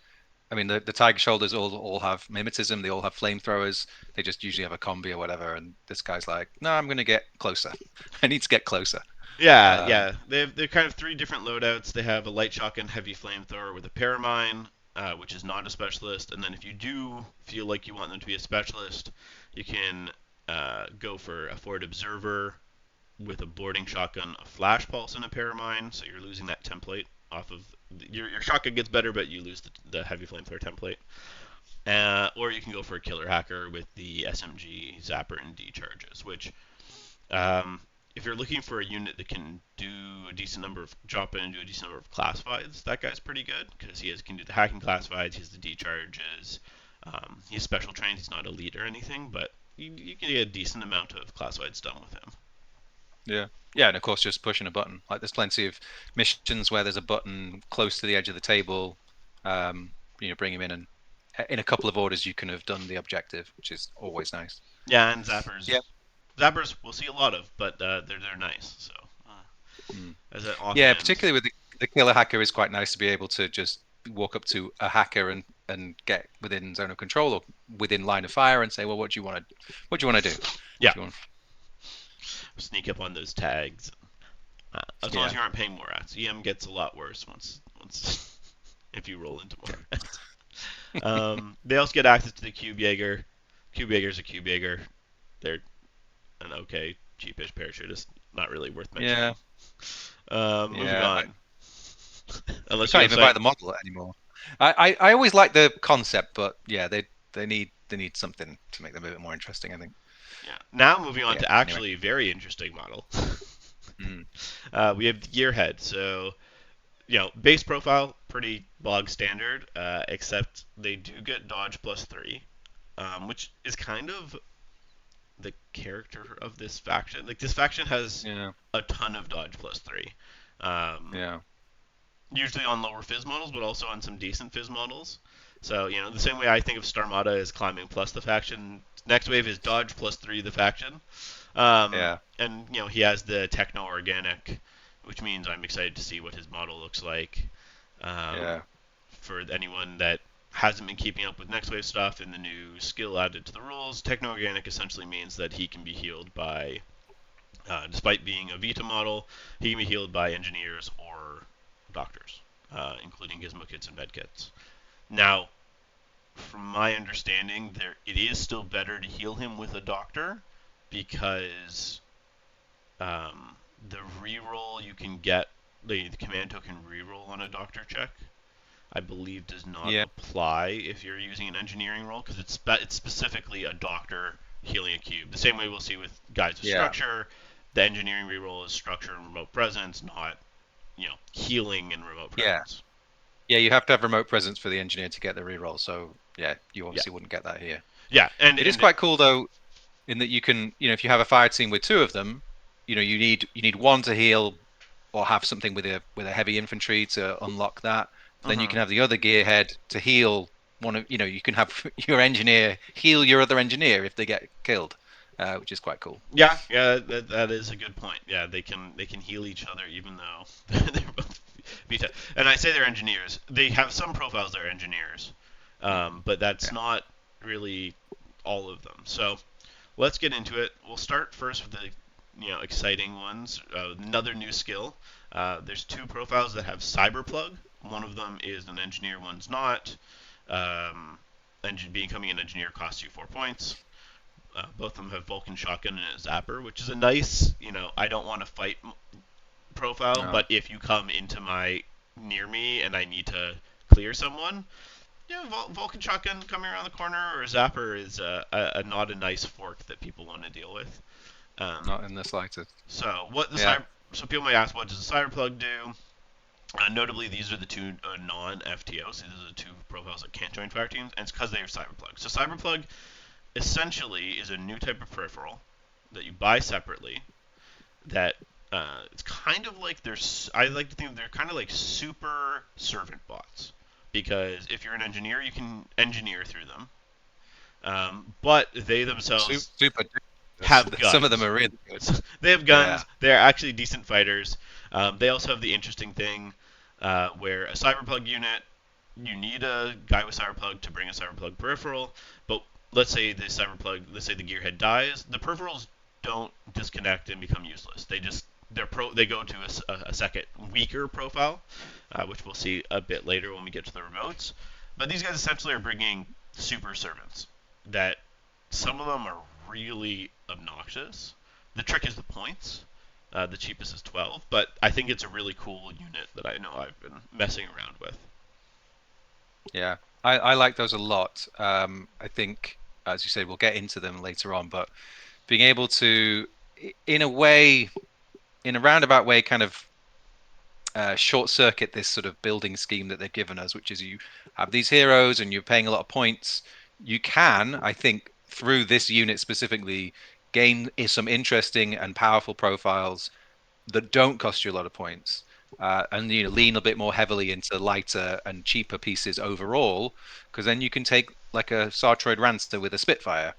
Speaker 2: I mean, the Tiger Shoulders all have mimetism. They all have flamethrowers. They just usually have a combi or whatever. And this guy's like, no, I'm going to get closer. I need to get closer.
Speaker 1: yeah. They're kind of three different loadouts. They have a light shotgun, heavy flamethrower with a paramine, which is not a specialist. And then if you do feel like you want them to be a specialist, you can go for a forward observer with a boarding shotgun, a flash pulse, and a paramine. So you're losing that template off of your shotgun gets better, but you lose the heavy flamethrower template. Or you can go for a killer hacker with the SMG, Zapper, and D charges, which um, if you're looking for a unit that can do a decent number of drop in and do a decent number of classifieds, that guy's pretty good because can do the hacking classifieds, he has the D charges, he's special trained, he's not elite or anything, but you can get a decent amount of classifieds done with him.
Speaker 2: Yeah. Yeah, and of course, just pushing a button. Like there's plenty of missions where there's a button close to the edge of the table. Bring him in, and in a couple of orders you can have done the objective, which is always nice.
Speaker 1: Yeah, and
Speaker 2: Yeah.
Speaker 1: zappers we'll see a lot of, but they're nice. So
Speaker 2: Mm.
Speaker 1: as an off
Speaker 2: Yeah,
Speaker 1: ends,
Speaker 2: particularly with the killer hacker is quite nice to be able to just walk up to a hacker and get within zone of control or within line of fire and say, well, what do you want to do?
Speaker 1: yeah,
Speaker 2: Do you want,
Speaker 1: sneak up on those tags. As long as
Speaker 2: yeah.
Speaker 1: you aren't paying more ads, EM gets a lot worse once if you roll into more ads. They also get access to the Cube Jaeger. Cube Jaeger's a Cube Jaeger. They're an okay, cheapish parachutist. Not really worth mentioning.
Speaker 2: Yeah,
Speaker 1: Moving
Speaker 2: yeah.
Speaker 1: on.
Speaker 2: You
Speaker 1: Unless you
Speaker 2: can't
Speaker 1: have
Speaker 2: even buy
Speaker 1: something.
Speaker 2: the model anymore. I always like the concept, but yeah, they need something to make them a bit more interesting, I think.
Speaker 1: Yeah. Now moving
Speaker 2: But
Speaker 1: on
Speaker 2: yeah,
Speaker 1: to
Speaker 2: anyway.
Speaker 1: actually a very interesting model.
Speaker 2: Mm,
Speaker 1: We have the Gearhead. So base profile pretty bog standard, except they do get dodge +3, which is kind of the character of this faction. Like this faction has
Speaker 2: yeah,
Speaker 1: a ton of dodge +3. Um,
Speaker 2: yeah,
Speaker 1: Usually on lower fizz models, but also on some decent fizz models. So the same way I think of Starmada as climbing plus the faction, next wave is dodge +3 the faction.
Speaker 2: yeah,
Speaker 1: And he has the techno organic, which means I'm excited to see what his model looks like. Um,
Speaker 2: yeah,
Speaker 1: for anyone that hasn't been keeping up with next wave stuff and the new skill added to the rules, techno organic essentially means that he can be healed by Despite being a Vita model, he can be healed by engineers or doctors, including gizmo kits and med kits. Now, from my understanding, it is still better to heal him with a doctor because the reroll you can get, the command token reroll on a doctor check, I believe does not
Speaker 2: Yeah.
Speaker 1: apply if you're using an engineering roll because it's specifically a doctor healing a cube. The same way we'll see with guys with
Speaker 2: Yeah.
Speaker 1: structure, the engineering reroll is structure and remote presence, not healing and remote
Speaker 2: Yeah.
Speaker 1: presence.
Speaker 2: Yeah, you have to have remote presence for the engineer to get the reroll. So yeah, you
Speaker 1: Yeah,
Speaker 2: obviously wouldn't get that here.
Speaker 1: yeah, and
Speaker 2: It is
Speaker 1: and
Speaker 2: quite cool though, in that you can, if you have a fire team with two of them, you need one to heal or have something with a heavy infantry to unlock that. Then you
Speaker 1: mhm.
Speaker 2: can have the other gearhead to heal one of, you can have your engineer heal your other engineer if they get killed, which is quite cool.
Speaker 1: Yeah, that is a good point. Yeah, they can heal each other even though they're both Vita. And I say they're engineers. They have some profiles that are engineers, but that's
Speaker 2: Yeah.
Speaker 1: not really all of them. So let's get into it. We'll start first with the exciting ones. Another new skill. There's two profiles that have cyberplug. One of them is an engineer, one's not. Um, Becoming an engineer costs you 4 points. Both of them have Vulcan shotgun and a zapper, which is a nice, I don't want to fight profile.
Speaker 2: No,
Speaker 1: But if you come into my near me and I need to clear someone, Vulcan shotgun coming around the corner or zapper is not a nice fork that people want to deal with. Um,
Speaker 2: not in the slightest.
Speaker 1: so what the
Speaker 2: Yeah.
Speaker 1: cyber so people may ask, what does the cyber plug do? Notably, these are the two non-FTOs. These are the two profiles that can't join fire teams, and it's because they are cyberplug. So cyberplug essentially is a new type of peripheral that you buy separately. That it's kind of like there's. I like to think they're kind of like super servant bots because if you're an engineer, you can engineer through them. But they themselves
Speaker 2: Super.
Speaker 1: have
Speaker 2: Some of them
Speaker 1: guns.
Speaker 2: are really good.
Speaker 1: They have
Speaker 2: Yeah.
Speaker 1: guns. They're actually decent fighters. They also have the interesting thing where a cyberplug unit, you need a guy with cyberplug to bring a cyberplug peripheral. But let's say the gearhead dies, the peripherals don't disconnect and become useless. They go to a second weaker profile, which we'll see a bit later when we get to the remotes. But these guys essentially are bringing super servants that some of them are really obnoxious. The trick is the points. The cheapest is 12, but I think it's a really cool unit that I know I've been messing around with.
Speaker 2: Yeah. I like those a lot. I think, as you said, we'll get into them later on, but being able to, in a way, in a roundabout way, kind of short circuit this sort of building scheme that they've given us, which is you have these heroes and you're paying a lot of points. You can, I think, through this unit specifically, gain some interesting and powerful profiles that don't cost you a lot of points, and lean a bit more heavily into lighter and cheaper pieces overall, because then you can take like a Sartroid Rancer with a Spitfire.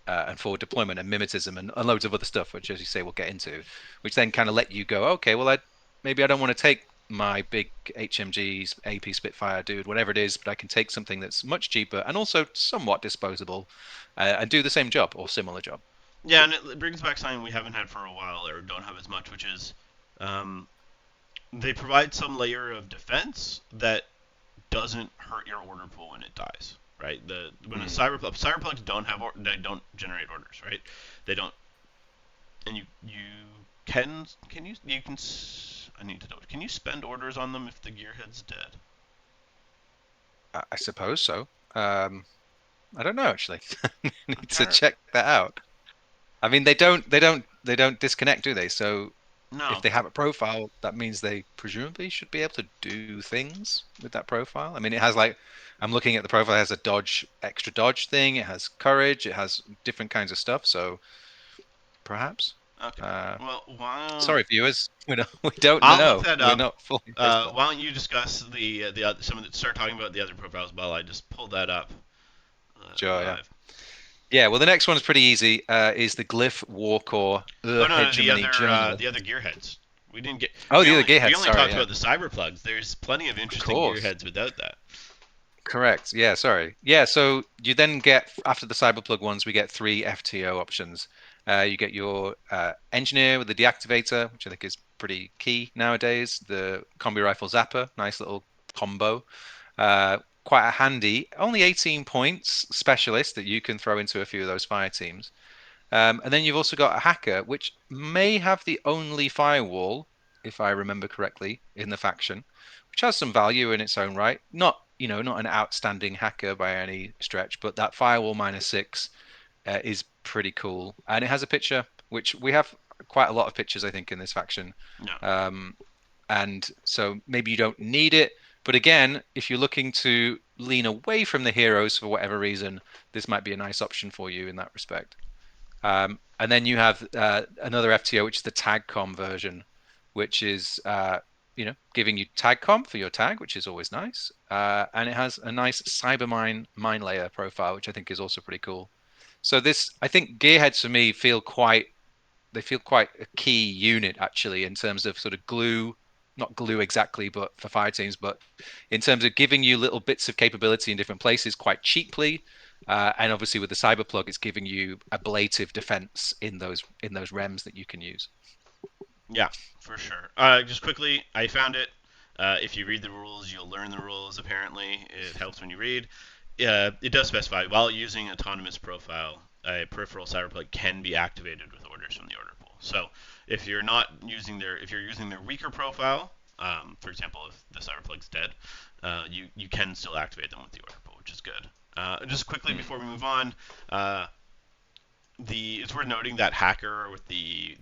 Speaker 2: And forward deployment and mimetism and loads of other stuff, which, as you say, we'll get into, which then kind of let you go, okay, well, maybe I don't want to take my big HMGs, AP Spitfire, dude, whatever it is, but I can take something that's much cheaper and also somewhat disposable, and do the same job or similar job.
Speaker 1: Yeah, and it brings back something we haven't had for a while or don't have as much, which is um, they provide some layer of defense that doesn't hurt your order pool when it dies. Right? When a
Speaker 2: Mm.
Speaker 1: cyberplugs don't they don't generate orders. Right? They don't, and you can I need to know. Can you spend orders on them if the gearhead's dead?
Speaker 2: I suppose so. I don't know actually.
Speaker 1: I'm
Speaker 2: Need to
Speaker 1: trying to.
Speaker 2: check that out. I mean, they don't disconnect, do they? So if
Speaker 1: No.
Speaker 2: they have a profile, that means they presumably should be able to do things with that profile. I mean, it has like, I'm looking at the profile, it has a dodge, extra dodge thing, it has courage, it has different kinds of stuff. So perhaps.
Speaker 1: Okay.
Speaker 2: Uh,
Speaker 1: Well, why don't
Speaker 2: Sorry, viewers, we don't
Speaker 1: I'll look
Speaker 2: know.
Speaker 1: that
Speaker 2: We're
Speaker 1: up.
Speaker 2: not fully versed on.
Speaker 1: Why don't you discuss the other, start talking about the other profiles while I just pull that up
Speaker 2: Sure, yeah.
Speaker 1: live.
Speaker 2: Yeah, well, the next one is pretty easy. Is the Glyph Warcore
Speaker 1: Oh no,
Speaker 2: Hegemony
Speaker 1: the
Speaker 2: Journalist.
Speaker 1: other gearheads. We didn't get.
Speaker 2: Oh,
Speaker 1: We
Speaker 2: the other
Speaker 1: only we
Speaker 2: gearhead.
Speaker 1: only
Speaker 2: Sorry,
Speaker 1: talked
Speaker 2: yeah.
Speaker 1: about the cyber plugs. There's plenty of
Speaker 2: Of
Speaker 1: interesting
Speaker 2: course.
Speaker 1: gearheads without that.
Speaker 2: Correct. Yeah, sorry. Yeah, so you then get, after the Cyberplug ones, we get three FTO options. You get your engineer with the deactivator, which I think is pretty key nowadays. The combi rifle zapper, nice little combo. Quite a handy, only 18 points specialist that you can throw into a few of those fire teams. And then you've also got a hacker, which may have the only firewall, if I remember correctly, in the faction, which has some value in its own right. Not, not an outstanding hacker by any stretch, but that firewall -6 is pretty cool, and it has a picture, which we have quite a lot of pictures, I think, in this faction.
Speaker 1: No.
Speaker 2: Um, and so maybe you don't need it, but again, if you're looking to lean away from the heroes for whatever reason, this might be a nice option for you in that respect. And then you have another FTO, which is the TagCom version, which is giving you TagCom for your tag, which is always nice. And it has a nice Cybermine mine layer profile, which I think is also pretty cool. So this, I think, gearheads for me feel quite a key unit actually in terms of sort of glue, not glue exactly, but for fire teams, but in terms of giving you little bits of capability in different places quite cheaply. And obviously with the cyber plug, it's giving you ablative defense in those rems that you can use.
Speaker 1: Yeah, for sure. Just quickly, I found it. If you read the rules, you'll learn the rules. Apparently, it helps when you read. It does specify while using autonomous profile, a peripheral cyberplug can be activated with orders from the order pool. So if you're using their weaker profile, for example, if the cyberplug's dead, you can still activate them with the order pool, which is good. Just quickly
Speaker 2: Hmm.
Speaker 1: before we move on, it's worth noting that hacker with the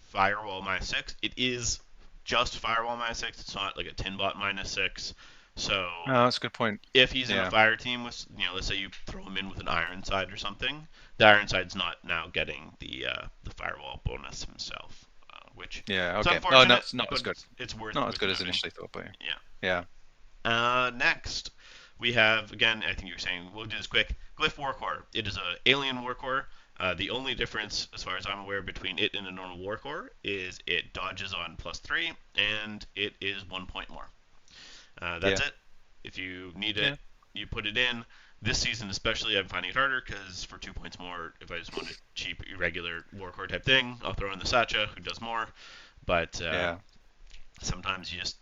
Speaker 1: firewall -6, it is just firewall -6. It's not like a tinbot -6. So
Speaker 2: Oh, that's a good point.
Speaker 1: if he's in a
Speaker 2: Yeah,
Speaker 1: fire team with, let's say you throw him in with an iron side or something, the iron side's not now getting the firewall bonus himself, which
Speaker 2: yeah,
Speaker 1: it's
Speaker 2: okay. Oh, no,
Speaker 1: unfortunate,
Speaker 2: it's not as
Speaker 1: but
Speaker 2: good.
Speaker 1: it's
Speaker 2: Not as
Speaker 1: worth
Speaker 2: good as
Speaker 1: noting.
Speaker 2: initially thought, but
Speaker 1: Yeah.
Speaker 2: yeah,
Speaker 1: Next, we have, again, I think you were saying, we'll do this quick, Glyph Warcore. It is an alien Warcore. The only difference, as far as I'm aware, between it and a normal Warcore is it dodges on +3, and it is 1 point more. That's
Speaker 2: yeah,
Speaker 1: it. If you need it,
Speaker 2: yeah,
Speaker 1: you put it in. This season especially, I'm finding it harder because for 2 points more, if I just want a cheap, irregular Warcore type thing, I'll throw in the Sacha, who does more. But
Speaker 2: yeah.
Speaker 1: sometimes you just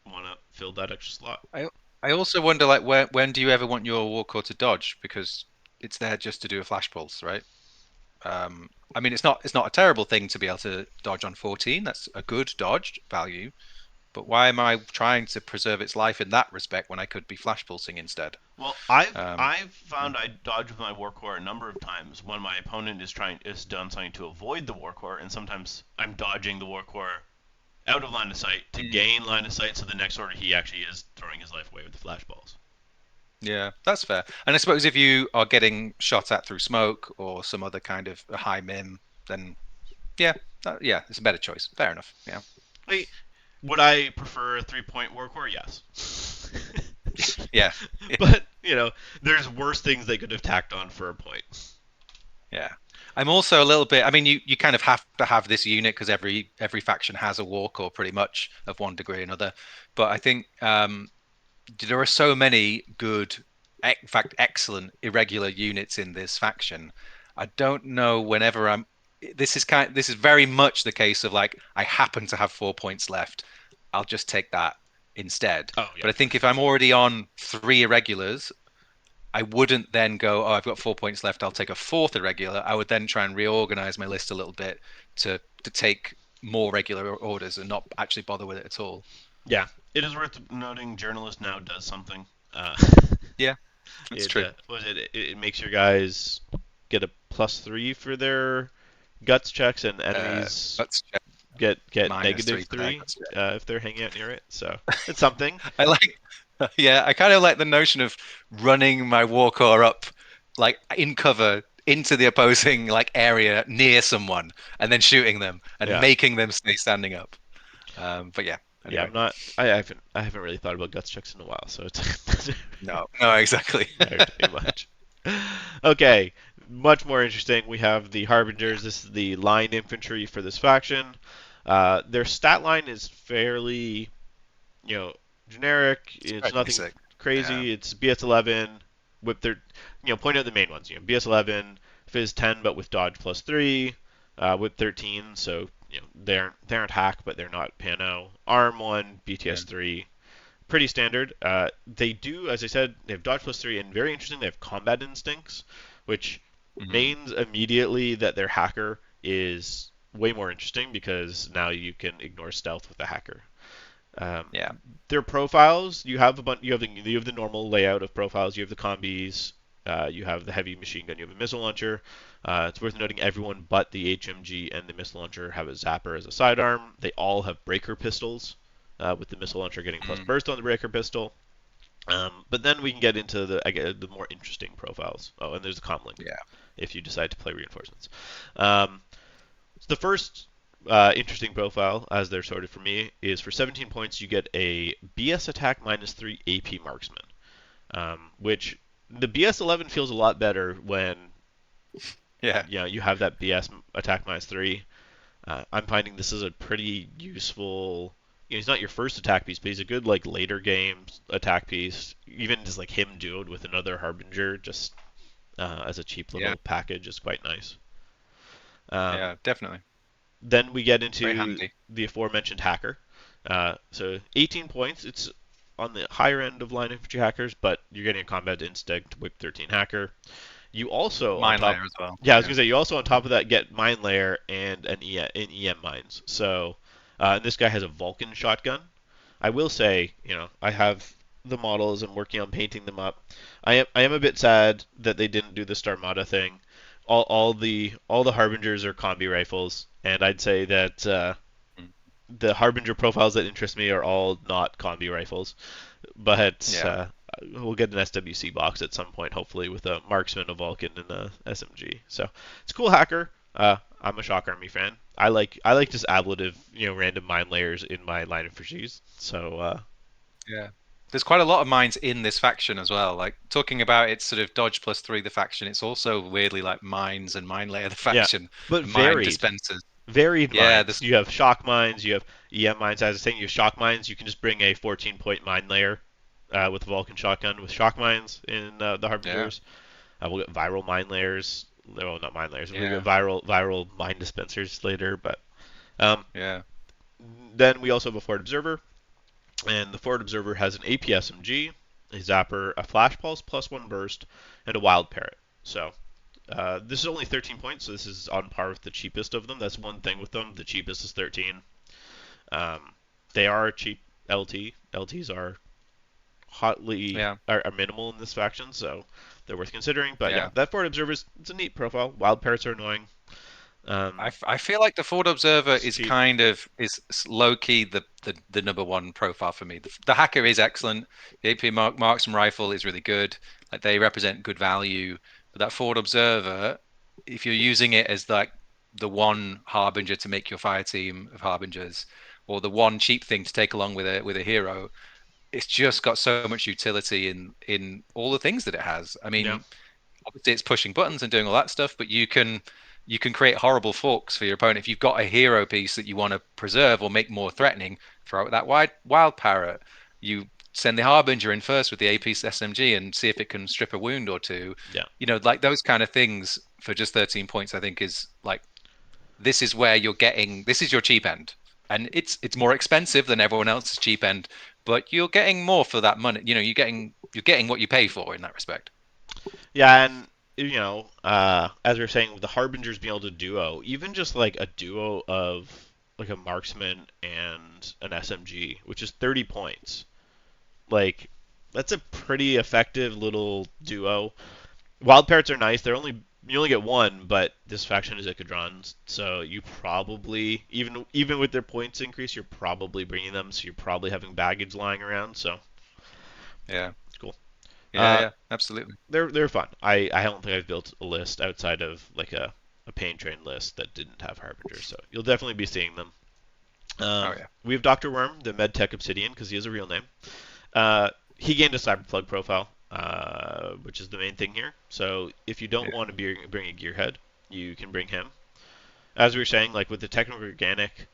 Speaker 1: want to fill that extra slot.
Speaker 2: I I also wonder, like, when do you ever want your Warcore to dodge? Because it's there just to do a flash pulse, right? I mean, it's not a terrible thing to be able to dodge on 14. That's a good dodge value. But why am I trying to preserve its life in that respect when I could be flash pulsing instead?
Speaker 1: Well, I've
Speaker 2: Um,
Speaker 1: I've
Speaker 2: yeah.
Speaker 1: found I dodge with my Warcore a number of times when my opponent is done something to avoid the Warcore, and sometimes I'm dodging the Warcore out of line of sight to
Speaker 2: Mm.
Speaker 1: gain line of sight, so the next order he actually is throwing his life away with the flashballs.
Speaker 2: Yeah, that's fair. And I suppose if you are getting shot at through smoke or some other kind of a high mim, then yeah, yeah, it's a better choice. Fair enough. Yeah,
Speaker 1: Wait, would I prefer a 3 point Warcore? Yes.
Speaker 2: yeah,
Speaker 1: But, there's worse things they could have tacked on for a point.
Speaker 2: yeah. I'm also a little bit. I mean, you kind of have to have this unit because every faction has a war core pretty much of one degree or another. But I think there are so many good, in fact, excellent irregular units in this faction. I don't know. Whenever I'm, this is very much the case of like I happen to have 4 points left. I'll just take that instead.
Speaker 1: Oh,
Speaker 2: But
Speaker 1: yeah,
Speaker 2: I
Speaker 1: for
Speaker 2: think if
Speaker 1: sure.
Speaker 2: I'm already on three irregulars, I wouldn't then go, oh, I've got 4 points left. I'll take a fourth irregular. I would then try and reorganize my list a little bit to take more regular orders and not actually bother with it at all.
Speaker 1: Yeah, it is worth noting Journalist now does something. Uh,
Speaker 2: Yeah, that's
Speaker 1: it
Speaker 2: true.
Speaker 1: it makes your guys get a +3 for their guts checks, and enemies
Speaker 2: That's
Speaker 1: get
Speaker 2: -3 for that.
Speaker 1: -3 if they're hanging out near it. So it's something.
Speaker 2: I like, yeah, I kind of like the notion of running my warcore up like in cover into the opposing like area near someone and then shooting them and
Speaker 1: Yeah,
Speaker 2: making them stay standing up. But yeah,
Speaker 1: yeah.
Speaker 2: anyway,
Speaker 1: I'm not. I haven't really thought about guts checks in a while, so it doesn't
Speaker 2: no, no, exactly.
Speaker 1: matter too much. Okay, much more interesting. We have the Harbingers. This is the line infantry for this faction. Their stat line is fairly, you know, generic.
Speaker 2: It's
Speaker 1: It's
Speaker 2: very
Speaker 1: nothing
Speaker 2: basic. Yeah,
Speaker 1: crazy. It's BS11. With their, point out the main ones. BS11. Fizz 10, but with dodge plus 3. With 13, so they aren't hack, but they're not Pano. Arm 1,
Speaker 2: Yeah.
Speaker 1: BTS 3. Pretty standard. They do, as I said, they have dodge plus 3, and very interesting, they have combat instincts, which
Speaker 2: Hmm.
Speaker 1: means immediately that their hacker is way more interesting because now you can ignore stealth with the hacker. Um,
Speaker 2: Yeah.
Speaker 1: their profiles, you have a bunch. You have the normal layout of profiles. You have the combis. You have the heavy machine gun. You have a missile launcher. It's worth noting everyone but the HMG and the missile launcher have a zapper as a sidearm. They all have breaker pistols, with the missile launcher getting plus
Speaker 2: Mm.
Speaker 1: burst on the breaker pistol. But then we can get into the more interesting profiles. Oh, and there's the comlink
Speaker 2: Yeah.
Speaker 1: if you decide to play reinforcements. So the first interesting profile, as they're sorted for me, is for 17 points you get a BS attack minus 3 AP marksman, which the BS 11 feels a lot better when
Speaker 2: Yeah.
Speaker 1: you have that BS attack minus 3. I'm finding this is a pretty useful. He's not your first attack piece, but he's a good like later game attack piece. Even just like him duoed with another harbinger, just as a cheap
Speaker 2: Yeah.
Speaker 1: little package, is quite nice. Um,
Speaker 2: Yeah. Definitely.
Speaker 1: Then we get
Speaker 2: Very
Speaker 1: into
Speaker 2: handy.
Speaker 1: the aforementioned hacker. So 18 points. It's on the higher end of line infantry hackers, but you're getting a combat instinct whip 13 hacker. You also on
Speaker 2: Mine
Speaker 1: top,
Speaker 2: layer as well.
Speaker 1: yeah, I was
Speaker 2: Yeah.
Speaker 1: gonna say you also on top of that get mine layer and an EM mines. So and this guy has a Vulcan shotgun. I will say, I have the models. I'm working on painting them up. I am a bit sad that they didn't do the Starmada thing. All the Harbingers are combi rifles, and I'd say that
Speaker 2: Mm.
Speaker 1: the Harbinger profiles that interest me are all not combi rifles. But
Speaker 2: Yeah.
Speaker 1: we'll get an SWC box at some point, hopefully, with a marksman, a Vulcan, and a SMG. So it's a cool hacker. I'm a Shock Army fan. I like just ablative, random mine layers in my line of infantries. So
Speaker 2: Yeah. There's quite a lot of mines in this faction as well. Like talking about its sort of dodge plus 3, the faction, it's also weirdly like mines and mine layer, the
Speaker 1: yeah,
Speaker 2: faction,
Speaker 1: but
Speaker 2: and mine
Speaker 1: varied.
Speaker 2: dispensers.
Speaker 1: Varied
Speaker 2: Yeah,
Speaker 1: mines.
Speaker 2: this
Speaker 1: You have shock mines. You have EM mines. As I was saying, you have shock mines. You can just bring a 14-point mine layer with a Vulcan shotgun with shock mines in the
Speaker 2: yeah,
Speaker 1: Harbingers. We'll get viral mine layers. No, not mine layers. We'll get
Speaker 2: yeah,
Speaker 1: viral mine dispensers later. But um,
Speaker 2: yeah,
Speaker 1: then we also have a Forward Observer, and the Forward Observer has an AP SMG, a Zapper, a Flash Pulse plus one burst, and a Wild Parrot. So this is only 13 points, so this is on par with the cheapest of them. That's one thing with them. The cheapest is 13. Um, they are cheap LT. LTs are hotly
Speaker 2: yeah,
Speaker 1: are minimal in this faction, so they're worth considering. But yeah,
Speaker 2: yeah.
Speaker 1: that Forward Observer it's a neat profile. Wild Parrots are annoying.
Speaker 2: I feel like the Ford Observer
Speaker 1: It's
Speaker 2: is
Speaker 1: cheap.
Speaker 2: kind of is low key the number one profile for me. The hacker is excellent. The AP marksman rifle is really good. Like they represent good value. But that Ford Observer, if you're using it as like the one harbinger to make your fire team of harbingers, or the one cheap thing to take along with a hero, it's just got so much utility in all the things that it has. I
Speaker 1: Yeah,
Speaker 2: mean, obviously it's pushing buttons and doing all that stuff, but you can create horrible forks for your opponent if you've got a hero piece that you want to preserve or make more threatening. Throw out that wild parrot. You send the harbinger in first with the AP SMG and see if it can strip a wound or two.
Speaker 1: yeah.
Speaker 2: Like those kind of things for just 13 points. I think is like this is where you're getting. This is your cheap end, and it's more expensive than everyone else's cheap end, but you're getting more for that money. You're getting what you pay for in that respect.
Speaker 1: Yeah, and as we are saying, with the Harbingers being able to duo, even just like a duo of like a marksman and an SMG, which is 30 points, like that's a pretty effective little duo. Wild Parrots are nice. You only get one, but this faction is Icadrons, so you probably even with their points increase, you're probably bringing them. So you're probably having baggage lying around. So
Speaker 2: Yeah,
Speaker 1: it's cool.
Speaker 2: yeah,
Speaker 1: Uh,
Speaker 2: yeah, absolutely.
Speaker 1: they're fun. I don't think I've built a list outside of like a pain train list that didn't have Harbingers, so you'll definitely be seeing them.
Speaker 2: Oh yeah,
Speaker 1: We have Doctor Worm, the MedTech Obsidian, because he has a real name. He gained a Cyberplug profile, which is the main thing here. So if you don't
Speaker 2: yeah,
Speaker 1: want to bring a Gearhead, you can bring him. As we were saying, like with the Technical Organic,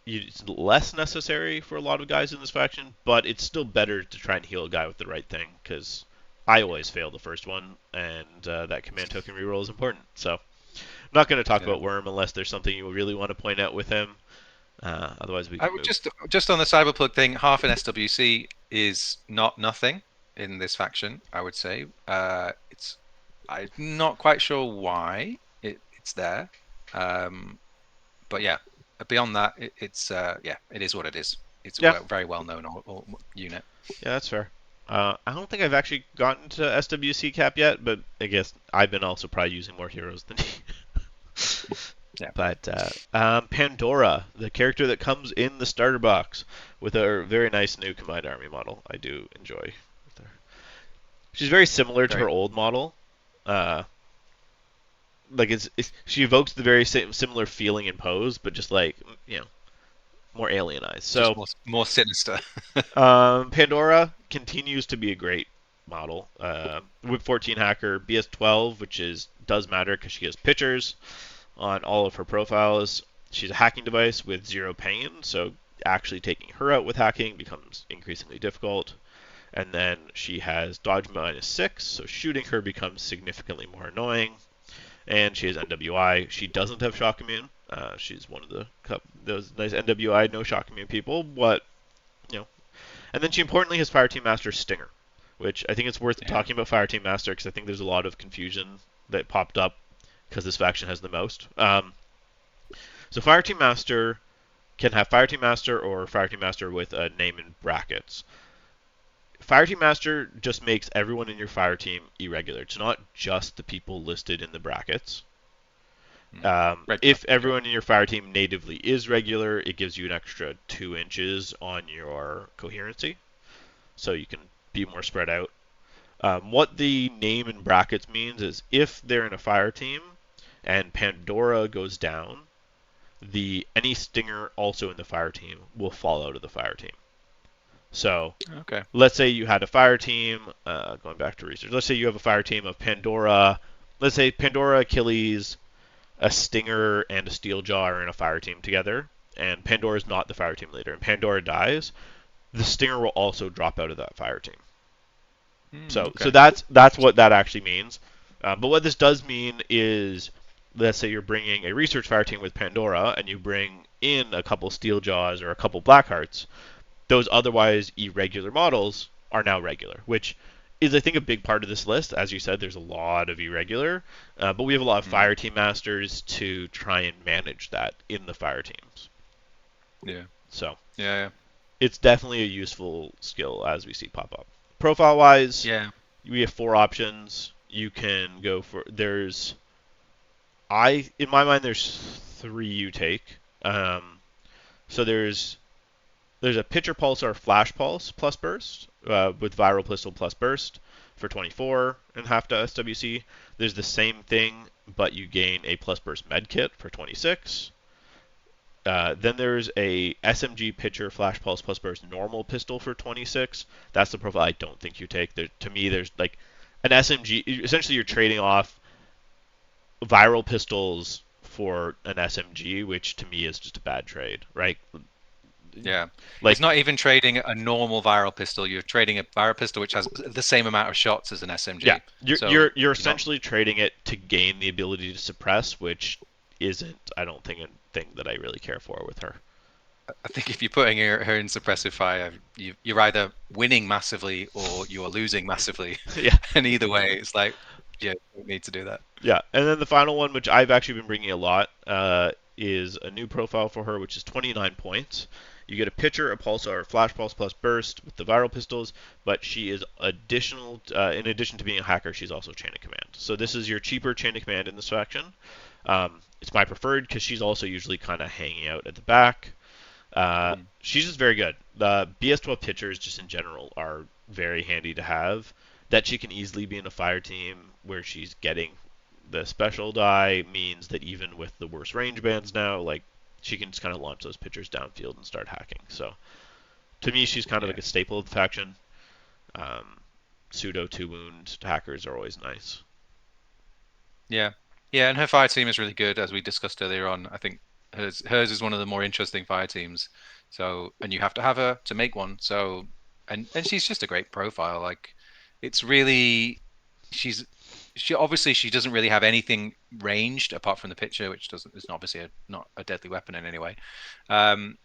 Speaker 1: it's less necessary for a lot of guys in this faction, but it's still better to try and heal a guy with the right thing because I always fail the first one, and that command token reroll is important. So I'm not going to talk
Speaker 2: Yeah.
Speaker 1: about Worm unless there's something you really want to point out with him. Otherwise, we
Speaker 2: I
Speaker 1: can
Speaker 2: would
Speaker 1: move.
Speaker 2: just on the Cyberplug thing, half an SWC is not nothing in this faction, I would say. It's I'm not quite sure why it's there. Um, but yeah, beyond that, it's yeah, it is what it is. It's a
Speaker 1: Yeah,
Speaker 2: very well known unit.
Speaker 1: yeah, that's fair. I don't think I've actually gotten to SWC cap yet, but I guess I've been also probably using more heroes than he.
Speaker 2: Yeah,
Speaker 1: But Pandora, the character that comes in the starter box with a very nice new combined army model, I do enjoy. She's very similar to
Speaker 2: very
Speaker 1: her old model. Uh, like she evokes the very same similar feeling and pose, but just like more alienized.
Speaker 2: just
Speaker 1: So
Speaker 2: more sinister.
Speaker 1: Pandora continues to be a great model. Whip 14 hacker, BS12, which does matter because she has pictures on all of her profiles. She's a hacking device with 0 pain, so actually taking her out with hacking becomes increasingly difficult. And then she has dodge -6, so shooting her becomes significantly more annoying. And she has NWI. She doesn't have shock immune. She's one of those nice NWI no shock immune people, but you know. And then she importantly has Fireteam Master Stinger, which I think it's worth
Speaker 2: Yeah.
Speaker 1: talking about Fireteam Master because I think there's a lot of confusion that popped up because this faction has the most. So Fireteam Master can have Fireteam Master or Fireteam Master with a name in brackets. Fireteam Master just makes everyone in your fire team irregular. It's not just the people listed in the brackets.
Speaker 2: Red
Speaker 1: If
Speaker 2: flag.
Speaker 1: everyone in your fire team natively is regular, it gives you an extra 2 inches on your coherency, so you can be more spread out. What the name in brackets means is if they're in a fire team and Pandora goes down, the any stinger also in the fire team will fall out of the fire team. So
Speaker 2: Okay.
Speaker 1: let's say you had a fire team, going back to research, let's say you have a fire team of Pandora, let's say Pandora, Achilles, a Stinger, and a Steeljaw are in a fire team together, and Pandora is not the fire team leader, and Pandora dies, the Stinger will also drop out of that fire team. So
Speaker 2: Okay.
Speaker 1: that's what that actually means. But what this does mean is, let's say you're bringing a research fire team with Pandora, and you bring in a couple Steeljaws or a couple Blackhearts, those otherwise irregular models are now regular, which is, I think, a big part of this list. As you said, there's a lot of irregular, but we have a lot of
Speaker 2: Mm.
Speaker 1: fire team masters to try and manage that in the fire teams.
Speaker 2: Yeah.
Speaker 1: So
Speaker 2: Yeah.
Speaker 1: it's definitely a useful skill as we see pop up. Profile wise,
Speaker 2: Yeah.
Speaker 1: we have 4 options. You can go for in my mind there's 3 you take. So there's a Pitcher Pulse or Flash Pulse plus burst with Viral Pistol plus burst for 24 and half to SWC. There's the same thing, but you gain a plus burst med kit for 26. Then there's a SMG Pitcher Flash Pulse plus burst normal pistol for 26. That's the profile I don't think you take. To me, there's like an SMG. Essentially, you're trading off viral pistols for an SMG, which to me is just a bad trade, right?
Speaker 2: Yeah. It's
Speaker 1: Like,
Speaker 2: not even trading a normal viral pistol. You're trading a viral pistol which has the same amount of shots as an
Speaker 1: yeah,
Speaker 2: SMG.
Speaker 1: you're
Speaker 2: So
Speaker 1: you're you're
Speaker 2: you're not.
Speaker 1: essentially trading it to gain the ability to suppress, which isn't, I don't think, a thing that I really care for with her.
Speaker 2: I think if you're putting her in suppressive fire, you're either winning massively or you are losing massively.
Speaker 1: Yeah,
Speaker 2: And either way, it's like, yeah, you don't need to do that.
Speaker 1: yeah. And then the final one, which I've actually been bringing a lot, is a new profile for her, which is 29 points. You get a pitcher, a pulsar, flash pulse plus burst with the viral pistols, but she is additional. In addition to being a hacker, she's also chain of command. So this is your cheaper chain of command in this faction. It's my preferred because she's also usually kind of hanging out at the back.
Speaker 2: Mm.
Speaker 1: She's just very good. The BS12 pitchers, just in general, are very handy to have. That she can easily be in a fire team where she's getting the special die means that even with the worst range bands now, like she can just kind of launch those pitchers downfield and start hacking. So to me, she's kind of
Speaker 2: Yeah.
Speaker 1: like a staple of the faction. Um, Pseudo 2 wound hackers are always nice.
Speaker 2: Yeah. Yeah, and her fire team is really good, as we discussed earlier on. I think hers is one of the more interesting fire teams. So, and you have to have her to make one. So, and she's just a great profile. Like, it's really she's she obviously she doesn't really have anything ranged apart from the pitcher, which doesn't is obviously not a deadly weapon in any way. Um,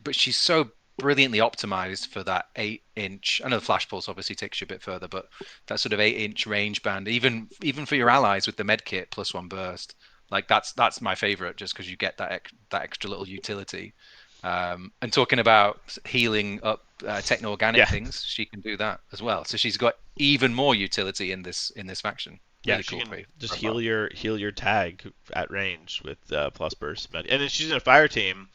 Speaker 2: but she's so brilliantly optimized for that 8 inch. I know the flash pulse obviously takes you a bit further, but that sort of 8 inch range band, even for your allies with the med kit +1 burst, like that's my favorite, just because you get that extra little utility. And talking about healing up techno organic
Speaker 1: Yeah,
Speaker 2: things, she can do that as well. So she's got even more utility in this faction.
Speaker 1: yeah,
Speaker 2: Really
Speaker 1: she
Speaker 2: cool
Speaker 1: can just
Speaker 2: profile.
Speaker 1: heal your tag at range with plus burst and then she's in a fire team.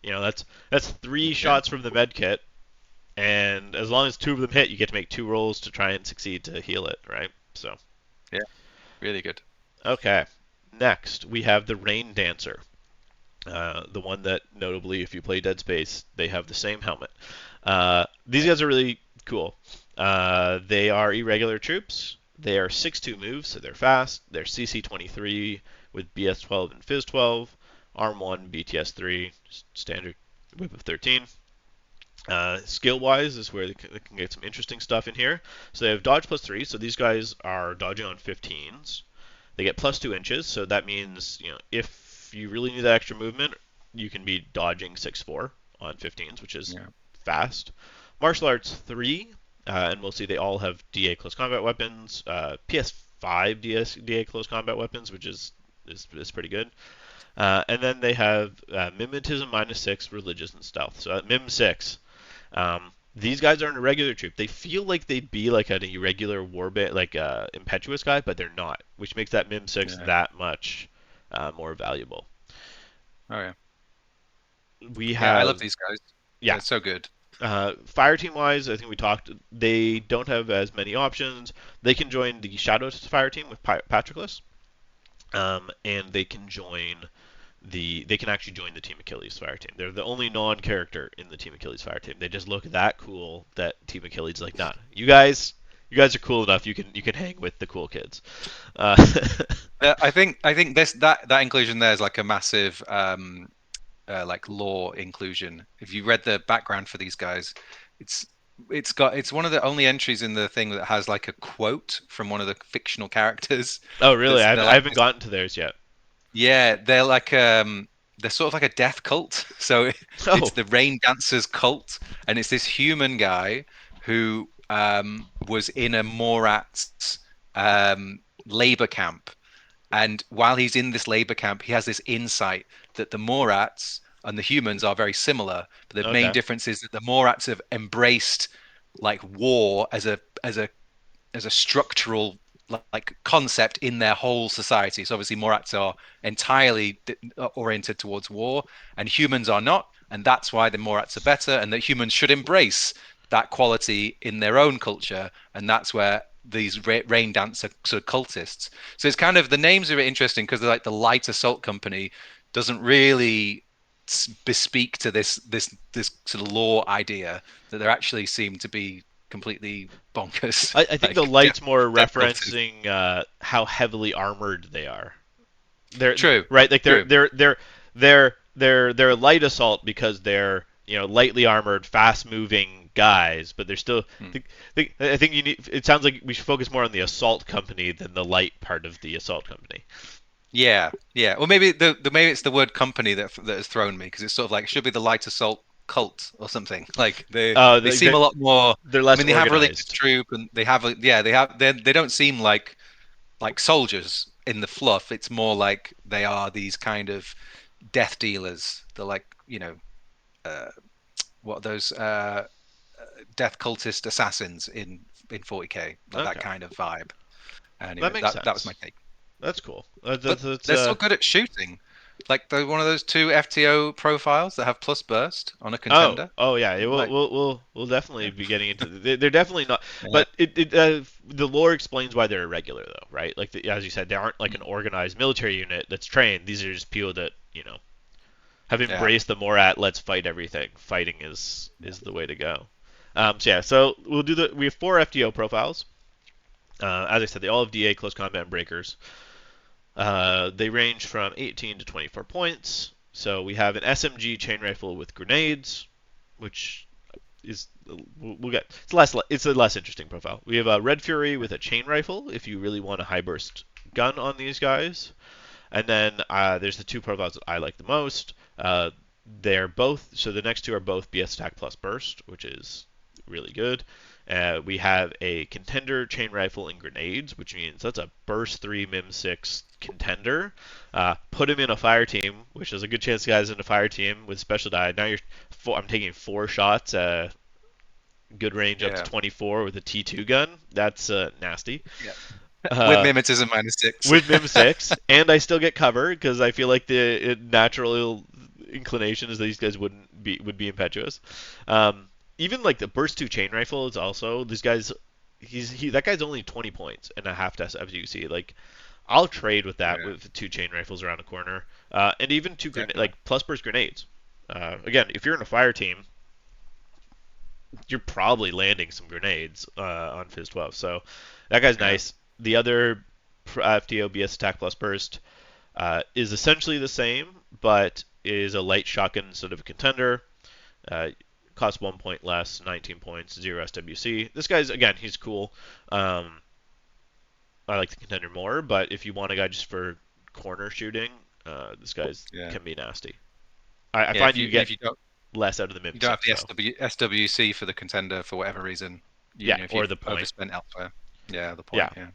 Speaker 1: You know, that's three
Speaker 2: Yeah,
Speaker 1: shots from the med kit, and as long as two of them hit, you get to make two rolls to try and succeed to heal it, right? So,
Speaker 2: yeah, really good.
Speaker 1: okay. Next, we have the Rain Dancer. The one that, notably, if you play Dead Space, they have the same helmet. These guys are really cool. They are irregular troops. They are 6-2 moves, so they're fast. They're CC 23 with BS 12 and Fizz 12. Arm 1, BTS 3, standard whip of 13. Skill wise is where they can get some interesting stuff in here. So they have dodge +3, so these guys are dodging on 15s. They get +2 inches, so that means, you know, if you really need that extra movement, you can be dodging 6-4 on 15s, which is
Speaker 2: Yeah,
Speaker 1: fast. Martial arts 3, and we'll see they all have DA close combat weapons. PS5 DA close combat weapons, which is pretty good. And then they have mimetism -6, religious and stealth. So at Mim 6, these guys aren't a regular troop. They feel like they'd be like an irregular warband, like a impetuous guy, but they're not, which makes that Mim 6
Speaker 2: yeah.
Speaker 1: that much more valuable.
Speaker 2: Oh yeah.
Speaker 1: We
Speaker 2: Yeah, I love
Speaker 1: have,
Speaker 2: these guys.
Speaker 1: yeah,
Speaker 2: They're so good.
Speaker 1: fire team wise, I think we talked. They don't have as many options. They can join the Shadow fire team with Patroclus, and they can join they can actually join the Team Achilles fire team. They're the only non-character in the Team Achilles fire team. They just look that cool that Team Achilles is like, nah, you guys are cool enough. You can hang with the cool kids. Uh,
Speaker 2: I think this that inclusion there is like a massive like lore inclusion. If you read the background for these guys, it's it's one of the only entries in the thing that has like a quote from one of the fictional characters.
Speaker 1: oh, really?
Speaker 2: They're
Speaker 1: I
Speaker 2: like
Speaker 1: haven't gotten to theirs yet.
Speaker 2: yeah, they're sort of like a death cult. So it's
Speaker 1: Oh,
Speaker 2: the Rain Dancers cult, and it's this human guy who was in a Morat's labor camp. And while he's in this labor camp, he has this insight that the Morats and the humans are very similar. But the main
Speaker 1: okay,
Speaker 2: difference is that the Morats have embraced like war as a structural like concept in their whole society. So obviously Morats are entirely oriented towards war, and humans are not, and that's why the Morats are better, and that humans should embrace that quality in their own culture, and that's where these rain dancer sort of cultists. So it's kind of the names are interesting because they're like the Light Assault Company doesn't really bespeak to this sort of lore idea that they actually seem to be completely bonkers,
Speaker 1: I think the
Speaker 2: like
Speaker 1: light's more
Speaker 2: death cultists.
Speaker 1: referencing how heavily armored they are. They're
Speaker 2: True,
Speaker 1: right, like
Speaker 2: true.
Speaker 1: they're light assault because they're, you know, lightly armored, fast moving guys, but they're still.
Speaker 2: Hmm.
Speaker 1: I think you need. It sounds like we should focus more on the assault company than the light part of the assault company.
Speaker 2: Yeah, yeah. Or maybe the maybe it's the word company that has thrown me because it's sort of like it should be the light assault cult or something. Like they seem a lot more.
Speaker 1: They're
Speaker 2: I
Speaker 1: less
Speaker 2: mean, they have really good
Speaker 1: organized.
Speaker 2: troop and they have yeah they don't seem like soldiers in the fluff. It's more like they are these kind of death dealers. They're like uh, what are those death cultist assassins in 40K, like that
Speaker 1: Okay,
Speaker 2: kind of vibe.
Speaker 1: that
Speaker 2: Anyway,
Speaker 1: makes
Speaker 2: that was my
Speaker 1: sense.
Speaker 2: take.
Speaker 1: That's cool.
Speaker 2: But they're so good at shooting. Like they're one of those two FTO profiles that have plus burst on a contender.
Speaker 1: Oh yeah,
Speaker 2: Like
Speaker 1: we'll definitely
Speaker 2: yeah,
Speaker 1: be getting into. They're definitely not,
Speaker 2: yeah,
Speaker 1: but the lore explains why they're irregular though, right? Like as you said, they aren't like an organized military unit that's trained. These are just people that, you know, have
Speaker 2: yeah,
Speaker 1: embraced the Morat. Let's fight everything. Fighting
Speaker 2: yeah.
Speaker 1: is the way to go. So yeah, so we'll do the. We have four FTO profiles. As I said, they all have DA close combat and breakers. They range from 18 to 24 points. So we have an SMG chain rifle with grenades, which is we'll get it's a less interesting profile. We have a Red Fury with a chain rifle if you really want a high burst gun on these guys. And then there's the two profiles that I like the most. They're both so the next two are both BS attack plus burst, which is really good. We have a contender chain rifle and grenades, which means that's a burst 3 mim 6 contender. Put him in a fire team, which is a good chance the guy's in a fire team with special die. Now I'm taking 4 shots, good range up to
Speaker 2: Yeah.
Speaker 1: 24 with a T2 gun. That's nasty.
Speaker 2: Yeah. With
Speaker 1: Uh,
Speaker 2: mimetism -6.
Speaker 1: with Mim 6, and I still get cover because I feel like the natural inclination is that these guys would be impetuous. Um, Even like the burst 2 chain rifle is also these guys. That guy's only 20 points and a half to FUC. Like I'll trade with that
Speaker 2: Yeah.
Speaker 1: with 2 chain rifles around the corner, and even
Speaker 2: Definitely.
Speaker 1: like plus burst grenades. Again, if you're in a fire team, you're probably landing some grenades on Fizz 12. So that guy's
Speaker 2: Yeah.
Speaker 1: nice. The other FTO BS attack plus burst is essentially the same, but is a light shotgun instead of a contender. Uh, Costs 1 point less, 19 points, 0 SWC. This guy's, again, he's cool. Um, I like the contender more, but if you want a guy just for corner shooting, this guy's
Speaker 2: Yeah.
Speaker 1: can be nasty. I
Speaker 2: Yeah.
Speaker 1: find you
Speaker 2: If
Speaker 1: get
Speaker 2: you don't
Speaker 1: less out of the
Speaker 2: you
Speaker 1: MIM
Speaker 2: don't have
Speaker 1: 6,
Speaker 2: the
Speaker 1: though.
Speaker 2: SWC for the contender for whatever reason,
Speaker 1: Yeah,
Speaker 2: if
Speaker 1: or
Speaker 2: you've
Speaker 1: the point.
Speaker 2: overspent elsewhere. Yeah. The
Speaker 1: Yeah.
Speaker 2: point. Yeah.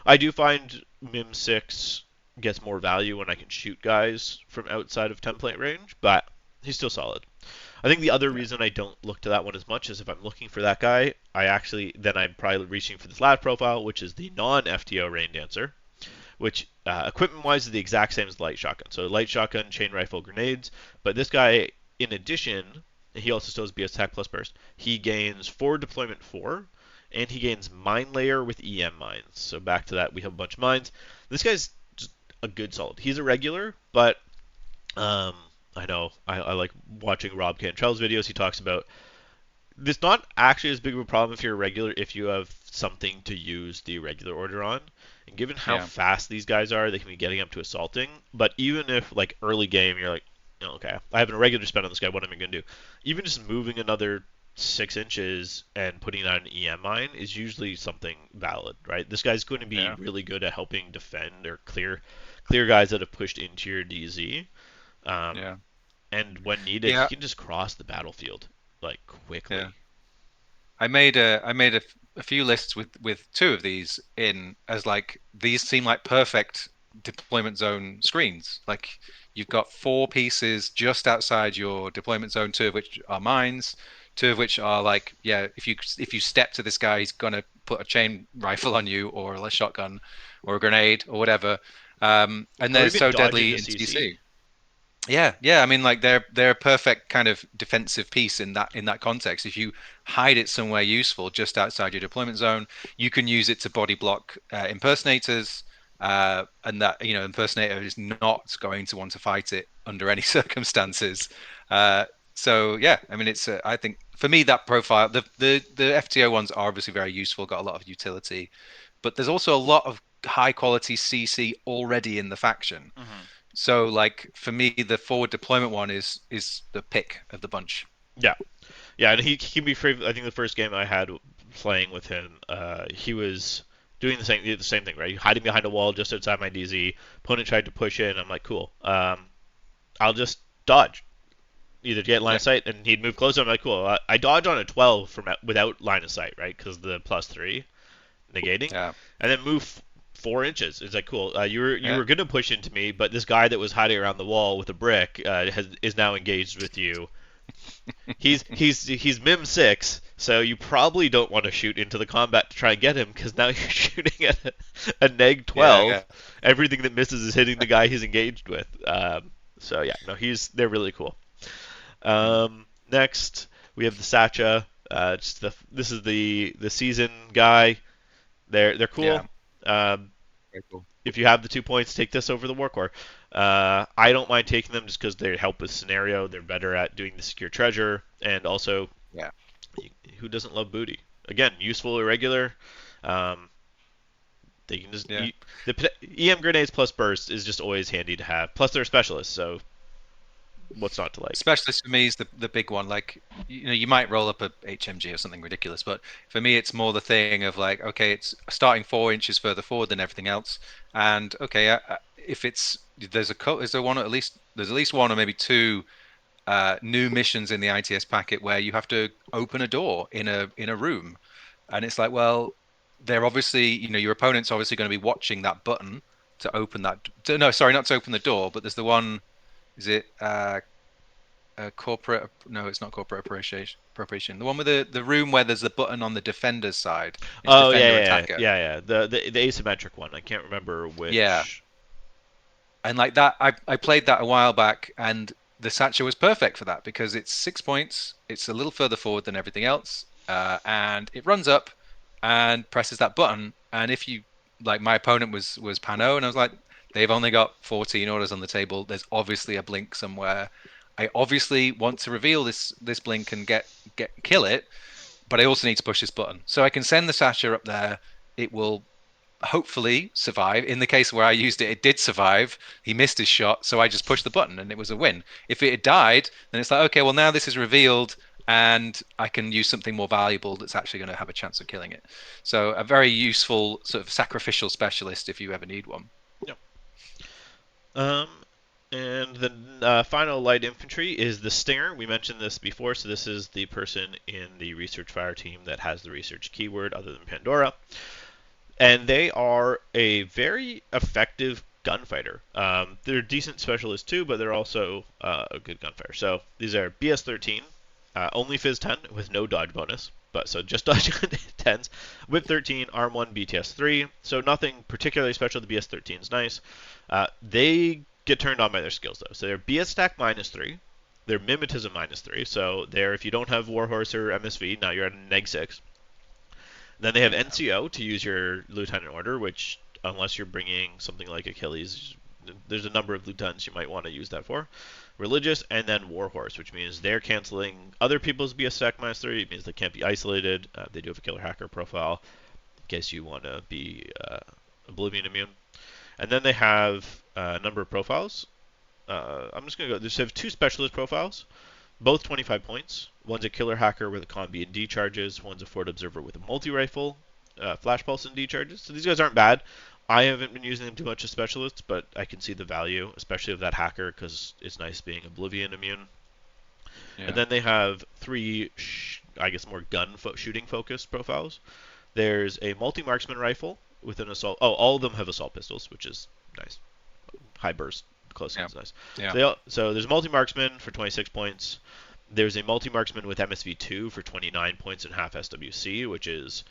Speaker 1: I do find MIM 6 gets more value when I can shoot guys from outside of template range, but he's still solid. I think the other
Speaker 2: Yeah.
Speaker 1: reason I don't look to that one as much is if I'm looking for that guy, I'm probably reaching for this last profile, which is the non-FTO Rain Dancer, which equipment-wise is the exact same as light shotgun. So light shotgun, chain rifle, grenades, but this guy, in addition, he also still has BS attack plus burst. He gains 4 deployment 4, and he gains mine layer with EM mines. So back to that, we have a bunch of mines. This guy's just a good solid. He's a regular, but um, I know I like watching Rob Cantrell's videos. He talks about it's not actually as big of a problem if you're a regular if you have something to use the regular order on. And given how
Speaker 2: Yeah.
Speaker 1: fast these guys are, they can be getting up to assaulting. But even if like early game you're like, oh, okay, I have a regular spend on this guy. What am I gonna do? Even just moving another 6 inches and putting out an EM mine is usually something valid, right? This guy's going to be
Speaker 2: Yeah.
Speaker 1: really good at helping defend or clear guys that have pushed into your DZ. Um,
Speaker 2: Yeah.
Speaker 1: and when needed, he
Speaker 2: Yeah.
Speaker 1: can just cross the battlefield like
Speaker 2: Yeah.
Speaker 1: quickly.
Speaker 2: I made a few lists with two of these in as like these seem like perfect deployment zone screens. Like you've got 4 pieces just outside your deployment zone, 2 of which are mines, 2 of which are like, yeah, if you step to this guy, he's gonna put a chain rifle on you or a shotgun or a grenade or whatever. And
Speaker 1: Or
Speaker 2: they're
Speaker 1: even
Speaker 2: so
Speaker 1: dodging
Speaker 2: deadly
Speaker 1: the
Speaker 2: in
Speaker 1: CC.
Speaker 2: TBC. Yeah, yeah. I mean, like they're a perfect kind of defensive piece in that context. If you hide it somewhere useful, just outside your deployment zone, you can use it to body block impersonators, and that impersonator is not going to want to fight it under any circumstances. Uh, so yeah, I mean, I think for me that profile, the FTO ones are obviously very useful, got a lot of utility, but there's also a lot of high quality CC already in the faction.
Speaker 1: Hmm.
Speaker 2: So like for me, the forward deployment one is the pick of the bunch.
Speaker 1: Yeah, yeah, and he can be free. I think the first game I had playing with him, he was doing the same thing, right? Hiding behind a wall just outside my DZ. Opponent tried to push in. I'm like, cool. I'll just dodge. Either get line
Speaker 2: Yeah,
Speaker 1: of sight, and he'd move closer. I'm like, cool. I dodge on a 12 without line of sight, right? Because the +3 negating,
Speaker 2: yeah,
Speaker 1: and then move 4 inches. It's like cool. You
Speaker 2: yeah,
Speaker 1: were gonna push into me, but this guy that was hiding around the wall with a brick is now engaged with you. He's Mim 6, so you probably don't want to shoot into the combat to try and get him because now you're shooting at a neg
Speaker 2: yeah,
Speaker 1: 12.
Speaker 2: yeah,
Speaker 1: Everything that misses is hitting the guy he's engaged with. So yeah, no, they're really cool.
Speaker 2: mm,
Speaker 1: Next we have the Sacha. This is the season guy. They're
Speaker 2: yeah.
Speaker 1: cool. Um,
Speaker 2: Very cool.
Speaker 1: if you have the 2 points, take this over the Warcore. I don't mind taking them just because they help with scenario. They're better at doing the secure treasure, and also,
Speaker 2: Yeah,
Speaker 1: who doesn't love booty? Again, useful irregular. Um, they can just
Speaker 2: yeah,
Speaker 1: the EM grenades plus burst is just always handy to have. Plus they're specialists, so What's not to like?
Speaker 2: Specialist for me is the big one. Like, you might roll up a HMG or something ridiculous, but for me, it's more the thing of like, okay, it's starting 4 inches further forward than everything else, and okay, if it's is there one, there's at least one or maybe two new missions in the ITS packet where you have to open a door in a room, and it's like, well, they're obviously, your opponent's obviously going to be watching that button to open that. No, sorry, not to open the door, but there's the one. Is it corporate? No, it's not corporate appropriation. The one with the room where there's the button on the defender's side. It's
Speaker 1: Oh
Speaker 2: defender
Speaker 1: yeah,
Speaker 2: attacker.
Speaker 1: yeah. The asymmetric one. I can't remember
Speaker 2: Yeah,
Speaker 1: which.
Speaker 2: and like that, I played that a while back, and the Satcher was perfect for that because it's 6 points. It's a little further forward than everything else, and it runs up and presses that button. And if you like, my opponent was Pano, and I was like, they've only got 14 orders on the table. There's obviously a blink somewhere. I obviously want to reveal this blink and get kill it, but I also need to push this button. So I can send the Satcher up there. It will hopefully survive. In the case where I used it, it did survive. He missed his shot, so I just pushed the button and it was a win. If it had died, then it's like, okay, well, now this is revealed and I can use something more valuable that's actually going to have a chance of killing it. So a very useful sort of sacrificial specialist if you ever need one.
Speaker 1: Yep. Um, and the final light infantry is the Stinger. We mentioned this before, so this is the person in the research fire team that has the research keyword other than Pandora. And they are a very effective gunfighter. They're decent specialists too, but they're also a good gunfighter. So these are BS-13, only Phys 10 with no dodge bonus, but so just dodge 10s. Whip 13, Arm 1, BTS 3. So nothing particularly special. The BS-13 is nice. They get turned on by their skills though. So they're BS stack -3. They're mimetism -3. So they're, if you don't have Warhorse or MSV, now you're at a -6. Then they have
Speaker 2: Yeah.
Speaker 1: NCO to use your lieutenant order, which unless you're bringing something like Achilles, there's a number of lieutenants you might want to use that for. Religious, and then Warhorse, which means they're canceling other people's BS stack -3. It means they can't be isolated. They do have a killer hacker profile in case you want to be Oblivion immune. And then they have a number of profiles. I'm just going to go. They have two specialist profiles, both 25 points. One's a killer hacker with a con B and D charges. One's a Fort Observer with a multi-rifle, flash pulse and D charges. So these guys aren't bad. I haven't been using them too much as specialists, but I can see the value, especially of that hacker, because it's nice being Oblivion immune. And
Speaker 2: Yeah.
Speaker 1: then they have three, I guess, more shooting focused profiles. There's a multi-marksman rifle with an assault. Oh, all of them have assault pistols, which is nice. High burst, close
Speaker 2: Yeah.
Speaker 1: is nice.
Speaker 2: Yeah.
Speaker 1: So there's a multi-marksman for 26 points. There's a multi-marksman with MSV2 for 29 points and half SWC, which is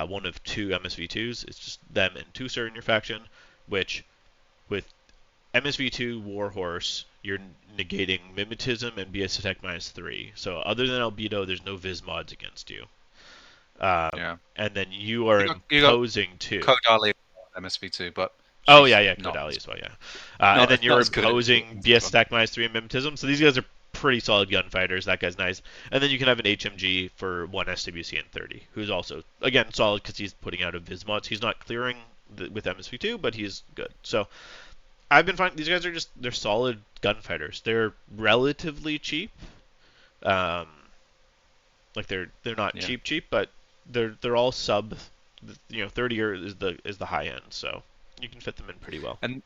Speaker 1: one of two MSV2s. It's just them and Tusser in your faction, which with MSV2 Warhorse, you're negating Mimetism and BS attack -3. So other than Albedo, there's no Viz mods against you.
Speaker 2: Yeah.
Speaker 1: And then you are
Speaker 2: You got
Speaker 1: imposing two.
Speaker 2: Kodali MSV2, but
Speaker 1: Oh yeah,
Speaker 2: she's
Speaker 1: yeah,
Speaker 2: not
Speaker 1: Kodali as well, yeah. And then
Speaker 2: not
Speaker 1: you're
Speaker 2: as good at
Speaker 1: imposing
Speaker 2: this
Speaker 1: BS
Speaker 2: one.
Speaker 1: stack -3 and Mimetism. So these guys are pretty solid gunfighters. That guy's nice. And then you can have an HMG for 1 SWC and 30, who's also again solid because he's putting out a Vismods. He's not clearing with MSV2, but he's good. So I've been finding these guys are they're solid gunfighters. They're relatively cheap. Um, like they're not
Speaker 2: Yeah.
Speaker 1: cheap, but they're all sub, 30 is the high end. So you can fit them in pretty well.
Speaker 2: And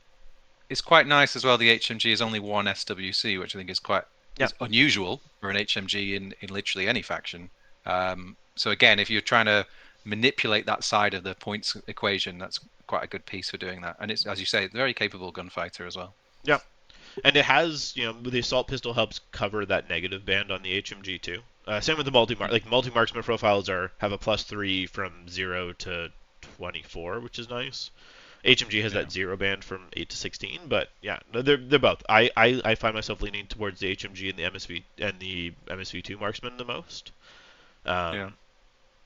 Speaker 2: it's quite nice as well. The HMG is only one SWC, which I think is quite
Speaker 1: Yeah.
Speaker 2: is unusual for an HMG in literally any faction. So again, if you're trying to manipulate that side of the points equation, that's quite a good piece for doing that. And it's, as you say, very capable gunfighter as well.
Speaker 1: Yeah. And it has, the assault pistol helps cover that negative band on the HMG too. Same with the multi marksman profiles have a +3 from 0 to 24, which is nice. HMG has
Speaker 2: Yeah.
Speaker 1: that 0 band from 8 to 16, but yeah, no, they're both. I find myself leaning towards the HMG and the MSV2 marksman the most. Um,
Speaker 2: Yeah.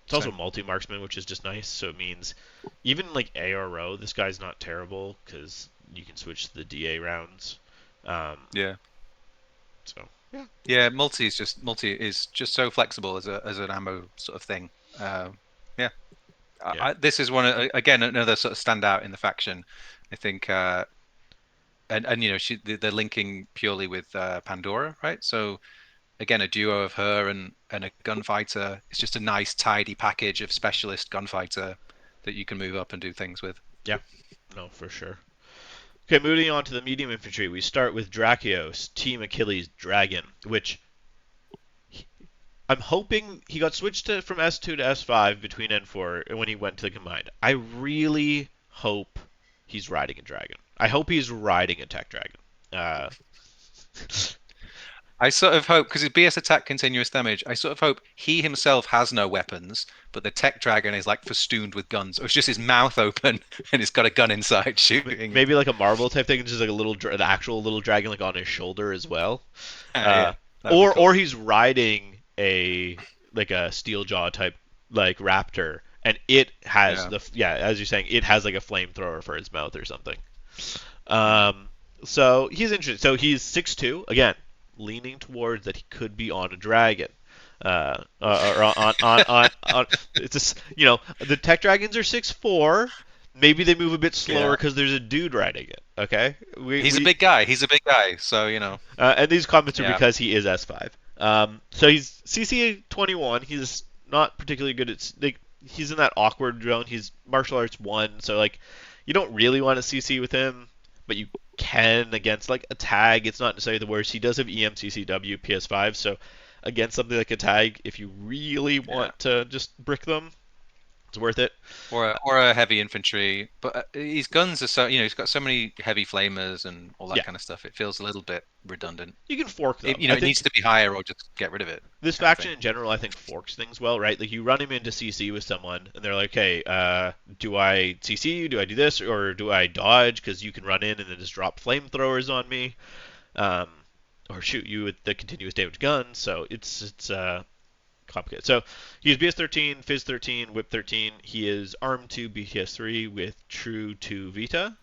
Speaker 1: it's also
Speaker 2: Same.
Speaker 1: multi marksman, which is just nice. So it means even like ARO, this guy's not terrible because you can switch to the DA rounds. Um,
Speaker 2: Yeah.
Speaker 1: so yeah,
Speaker 2: Yeah. Multi is just so flexible as an ammo sort of thing. Yeah.
Speaker 1: yeah,
Speaker 2: This is one again, another sort of standout in the faction. I think and they're linking purely with Pandora, right? So again, a duo of her and a gunfighter. It's just a nice, tidy package of specialist gunfighter that you can move up and do things with.
Speaker 1: Yeah, no, for sure. Okay, moving on to the medium infantry, we start with Drakios, Team Achilles Dragon, which I'm hoping he got switched from S2 to S5 between N4 when he went to the combined. I really hope he's riding a dragon. I hope he's riding a tech dragon. Uh,
Speaker 2: I sort of hope, because his BS attack continuous damage, I sort of hope he himself has no weapons, but the tech dragon is like festooned with guns. Or it's just his mouth open and it's got a gun inside shooting.
Speaker 1: maybe like a Marvel type thing, just like a little, an actual little dragon like on his shoulder as well. Uh,
Speaker 2: Yeah, that would be cool.
Speaker 1: or he's riding a like a steel jaw type like raptor, and it has
Speaker 2: Yeah.
Speaker 1: as you're saying, it has like a flamethrower for its mouth or something.
Speaker 2: Mm.
Speaker 1: Um, so he's interesting. So he's 6'2", again, leaning towards that he could be on a dragon. Or on it's just, the tech dragons are 6'4". Maybe they move a bit slower
Speaker 2: Yeah.
Speaker 1: because there's a dude riding it. Okay, we
Speaker 2: He's a
Speaker 1: we
Speaker 2: big guy. He's a big guy. So,
Speaker 1: and these comments are
Speaker 2: yeah.
Speaker 1: because he is S5. So he's CC 21. He's not particularly good at like, he's in that awkward zone. He's martial arts 1, so like you don't really want to CC with him, but you can against like a tag. It's not necessarily the worst. He does have EMCCW PS5, so against something like a tag, if you really
Speaker 2: Yeah.
Speaker 1: want to just brick them, it's worth it.
Speaker 2: Or a heavy infantry. But his guns are so, he's got so many heavy flamers and all that
Speaker 1: Yeah,
Speaker 2: kind of stuff. It feels a little bit redundant.
Speaker 1: you can fork
Speaker 2: It,
Speaker 1: them.
Speaker 2: you know,
Speaker 1: I
Speaker 2: it needs
Speaker 1: think
Speaker 2: to be higher or just get rid of it
Speaker 1: this
Speaker 2: kind of
Speaker 1: faction
Speaker 2: thing.
Speaker 1: in general, I think, forks things well, right? Like you run him into CC with someone, and they're like, "Hey, do I CC you? Do I do this, or do I dodge? Because you can run in and then just drop flamethrowers on me, um, or shoot you with the continuous damage gun." So it's complicated. So he's BS 13, Fizz 13, Whip 13. He is Arm 2 BTS 3 with True 2 Vita,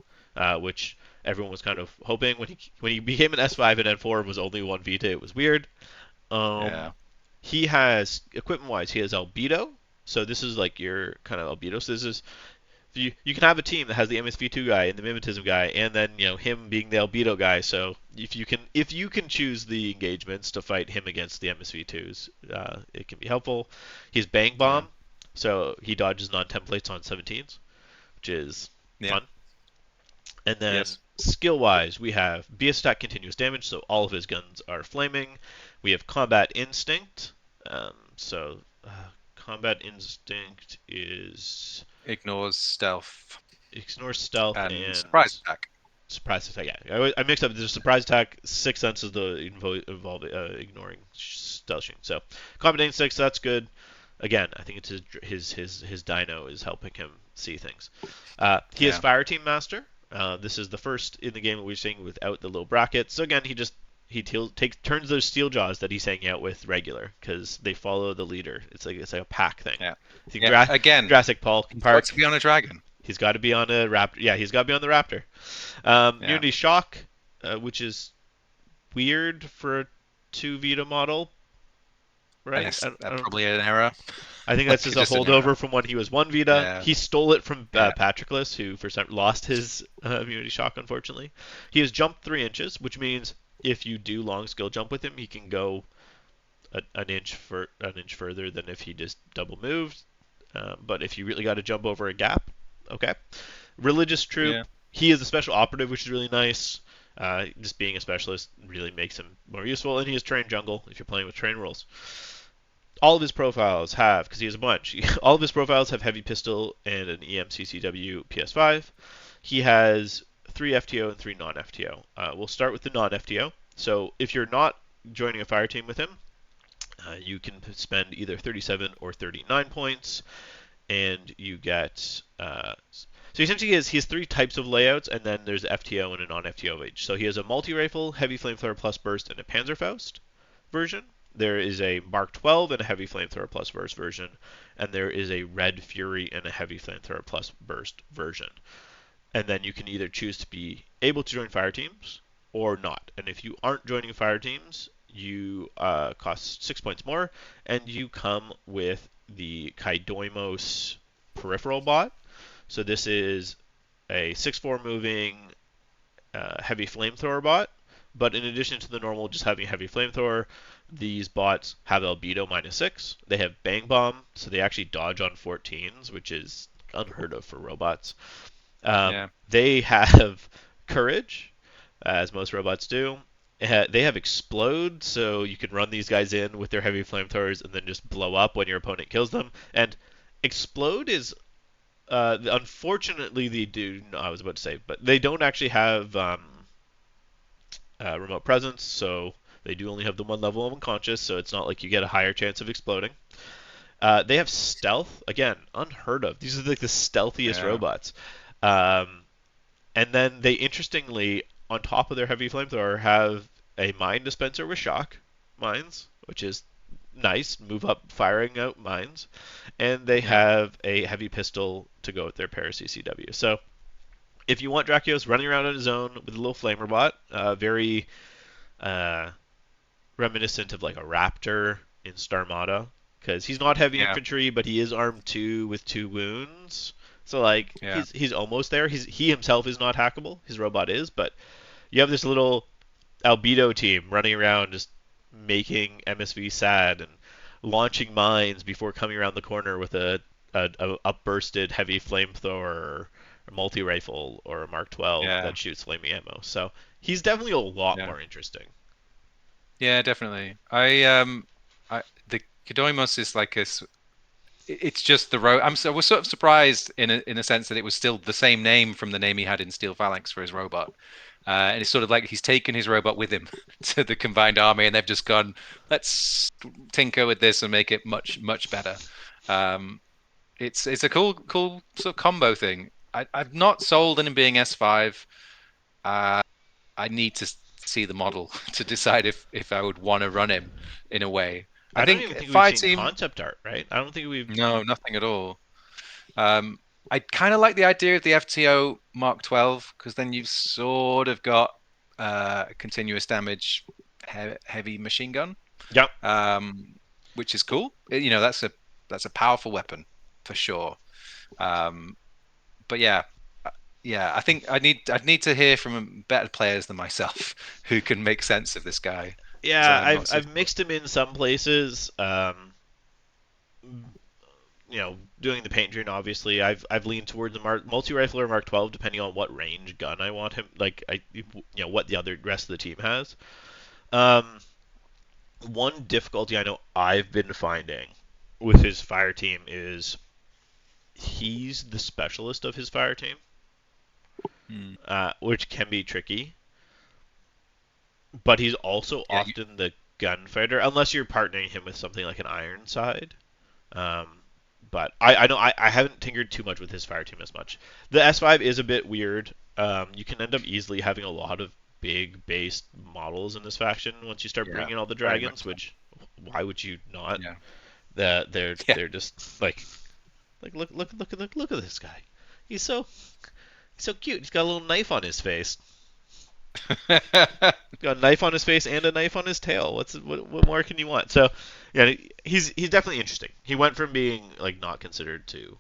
Speaker 1: which everyone was kind of hoping when he became an S5 and N4 was only one Vita. It was weird.
Speaker 2: Yeah.
Speaker 1: He has equipment wise, he has albedo. So this is like your kind of albedo. So this is you can have a team that has the MSV2 guy and the mimetism guy, and then him being the albedo guy. So if you can choose the engagements to fight him against the MSV2s, it can be helpful. He's bang
Speaker 2: Yeah.
Speaker 1: bomb, so he dodges non-templates on 17s, which is
Speaker 2: Yeah.
Speaker 1: fun. And then
Speaker 2: Yes.
Speaker 1: skill wise, we have BS attack continuous damage, so all of his guns are flaming. We have combat instinct. Combat instinct is
Speaker 2: Ignores stealth
Speaker 1: ignores stealth
Speaker 2: and
Speaker 1: and
Speaker 2: surprise attack.
Speaker 1: surprise attack. Yeah, I mixed up. There's surprise attack, sixth sense is the involved ignoring stealth shooting. So combat instinct, so that's good. Again, I think it's his dino is helping him see things. He is
Speaker 2: Yeah.
Speaker 1: Fire Team Master. This is the first in the game that we're seeing without the little brackets. So again, he turns those steel jaws that he's hanging out with regular because they follow the leader. It's like a pack thing.
Speaker 2: Yeah.
Speaker 1: I think
Speaker 2: Yeah. Again,
Speaker 1: Jurassic
Speaker 2: he's got
Speaker 1: Park.
Speaker 2: to be on a dragon.
Speaker 1: He's got to be on a raptor. Yeah, he's got to be on the raptor.
Speaker 2: Yeah.
Speaker 1: Unity Shock, which is weird for a 2 Vita model,
Speaker 2: And
Speaker 1: right?
Speaker 2: it's probably an error.
Speaker 1: I think that's
Speaker 2: Like
Speaker 1: just a
Speaker 2: just an error.
Speaker 1: holdover from when he was 1 Vita.
Speaker 2: Yeah.
Speaker 1: He stole it from
Speaker 2: Yeah.
Speaker 1: Patroclus, who for some lost his Unity Shock, unfortunately. He has jumped 3 inches, which means if you do long skill jump with him, he can go an inch further than if he just double moved. But if you really got to jump over a gap, okay. Religious Troop,
Speaker 2: Yeah.
Speaker 1: he is a special operative, which is really nice. Just being a specialist really makes him more useful, and he is train jungle if you're playing with train rules. All of his profiles have, because he has a bunch, all of his profiles have heavy pistol and an EMCCW PS5. He has 3 FTO and 3 non-FTO. We'll start with the non-FTO. So if you're not joining a fire team with him, you can spend either 37 or 39 points, and you get. So essentially, he has 3 types of layouts, and then there's FTO and a non-FTO each. So he has a multi-rifle, heavy flamethrower plus burst, and a Panzerfaust version. There is a Mark 12 and a heavy flamethrower plus burst version, and there is a Red Fury and a heavy flamethrower plus burst version. And then you can either choose to be able to join fire teams or not. And if you aren't joining fire teams, you cost 6 points more, and you come with the Kaidoimos peripheral bot. So this is a 6'4" moving heavy flamethrower bot. But in addition to the normal just having a heavy flamethrower, these bots have albedo -6. They have bang bomb, so they actually dodge on 14s, which is unheard of for robots.
Speaker 2: Yeah.
Speaker 1: They have courage, as most robots do. They have explode, so you can run these guys in with their heavy flamethrowers and then just blow up when your opponent kills them. And explode is unfortunately they do. No, I was about to say, but they don't actually have remote presence, so they do only have the one level of unconscious. So it's not like you get a higher chance of exploding. They have stealth again, unheard of. These are like the stealthiest
Speaker 2: Yeah.
Speaker 1: robots. Um, and then they interestingly, on top of their heavy flamethrower, have a mine dispenser with shock mines, which is nice. Move up firing out mines. And they
Speaker 2: Yeah.
Speaker 1: have a heavy pistol to go with their para CCW. So if you want Drakios running around on his own with a little flamer bot, very uh, reminiscent of like a Raptor in Starmada, because he's not heavy
Speaker 2: Yeah.
Speaker 1: infantry, but he is armed 2 with 2 wounds. So like
Speaker 2: Yeah.
Speaker 1: he's almost there. He himself is not hackable. His robot is, but you have this little albedo team running around just making MSV sad and launching mines before coming around the corner with a upbursted heavy flamethrower or a multi rifle or a Mark 12
Speaker 2: Yeah.
Speaker 1: that shoots flaming ammo. So he's definitely a lot
Speaker 2: Yeah.
Speaker 1: more interesting.
Speaker 2: Yeah, definitely. I the Kidoimos is like it's just the road. I was sort of surprised in a sense that it was still the same name from the name he had in Steel Phalanx for his robot. And it's sort of like he's taken his robot with him to the combined army, and they've just gone, let's tinker with this and make it much better. Um, it's a cool sort of combo thing. I've not sold on him being S5. Uh, I need to see the model to decide if I would want to run him in a way. I
Speaker 1: I don't
Speaker 2: think
Speaker 1: even think we've
Speaker 2: fire
Speaker 1: seen
Speaker 2: team,
Speaker 1: concept art, right? I don't think we've.
Speaker 2: no, nothing at all. Um, I kind of like the idea of the FTO Mark 12 because then you've sort of got continuous damage heavy machine gun,
Speaker 1: Yep.
Speaker 2: um, which is cool. You know, that's a powerful weapon for sure. Um, but yeah, yeah, I think I'd need to hear from better players than myself who can make sense of this guy because
Speaker 1: Yeah,
Speaker 2: I'm
Speaker 1: I've
Speaker 2: not so
Speaker 1: I've
Speaker 2: sure.
Speaker 1: mixed him in some places. Doing the paint drain, obviously, I've leaned towards the multi rifle or Mark 12, depending on what range gun I want him. Like what the other rest of the team has. Um, One difficulty I know I've been finding with his fire team is he's the specialist of his fire team,
Speaker 2: Hmm.
Speaker 1: which can be tricky. But he's also
Speaker 2: Yeah,
Speaker 1: often the gunfighter, unless you're partnering him with something like an Ironside. Um, but I know I haven't tinkered too much with his fire team as much. The S5 is a bit weird. You can end up easily having a lot of big based models in this faction once you start
Speaker 2: yeah,
Speaker 1: bringing in all the
Speaker 2: very much
Speaker 1: dragons.
Speaker 2: so.
Speaker 1: Which why would you not?
Speaker 2: Yeah, yeah.
Speaker 1: They're just like look at this guy. He's so cute. He's got a little knife on his face. Got a knife on his face and a knife on his tail. What more can you want? So, yeah, he's definitely interesting. He went from being like not considered to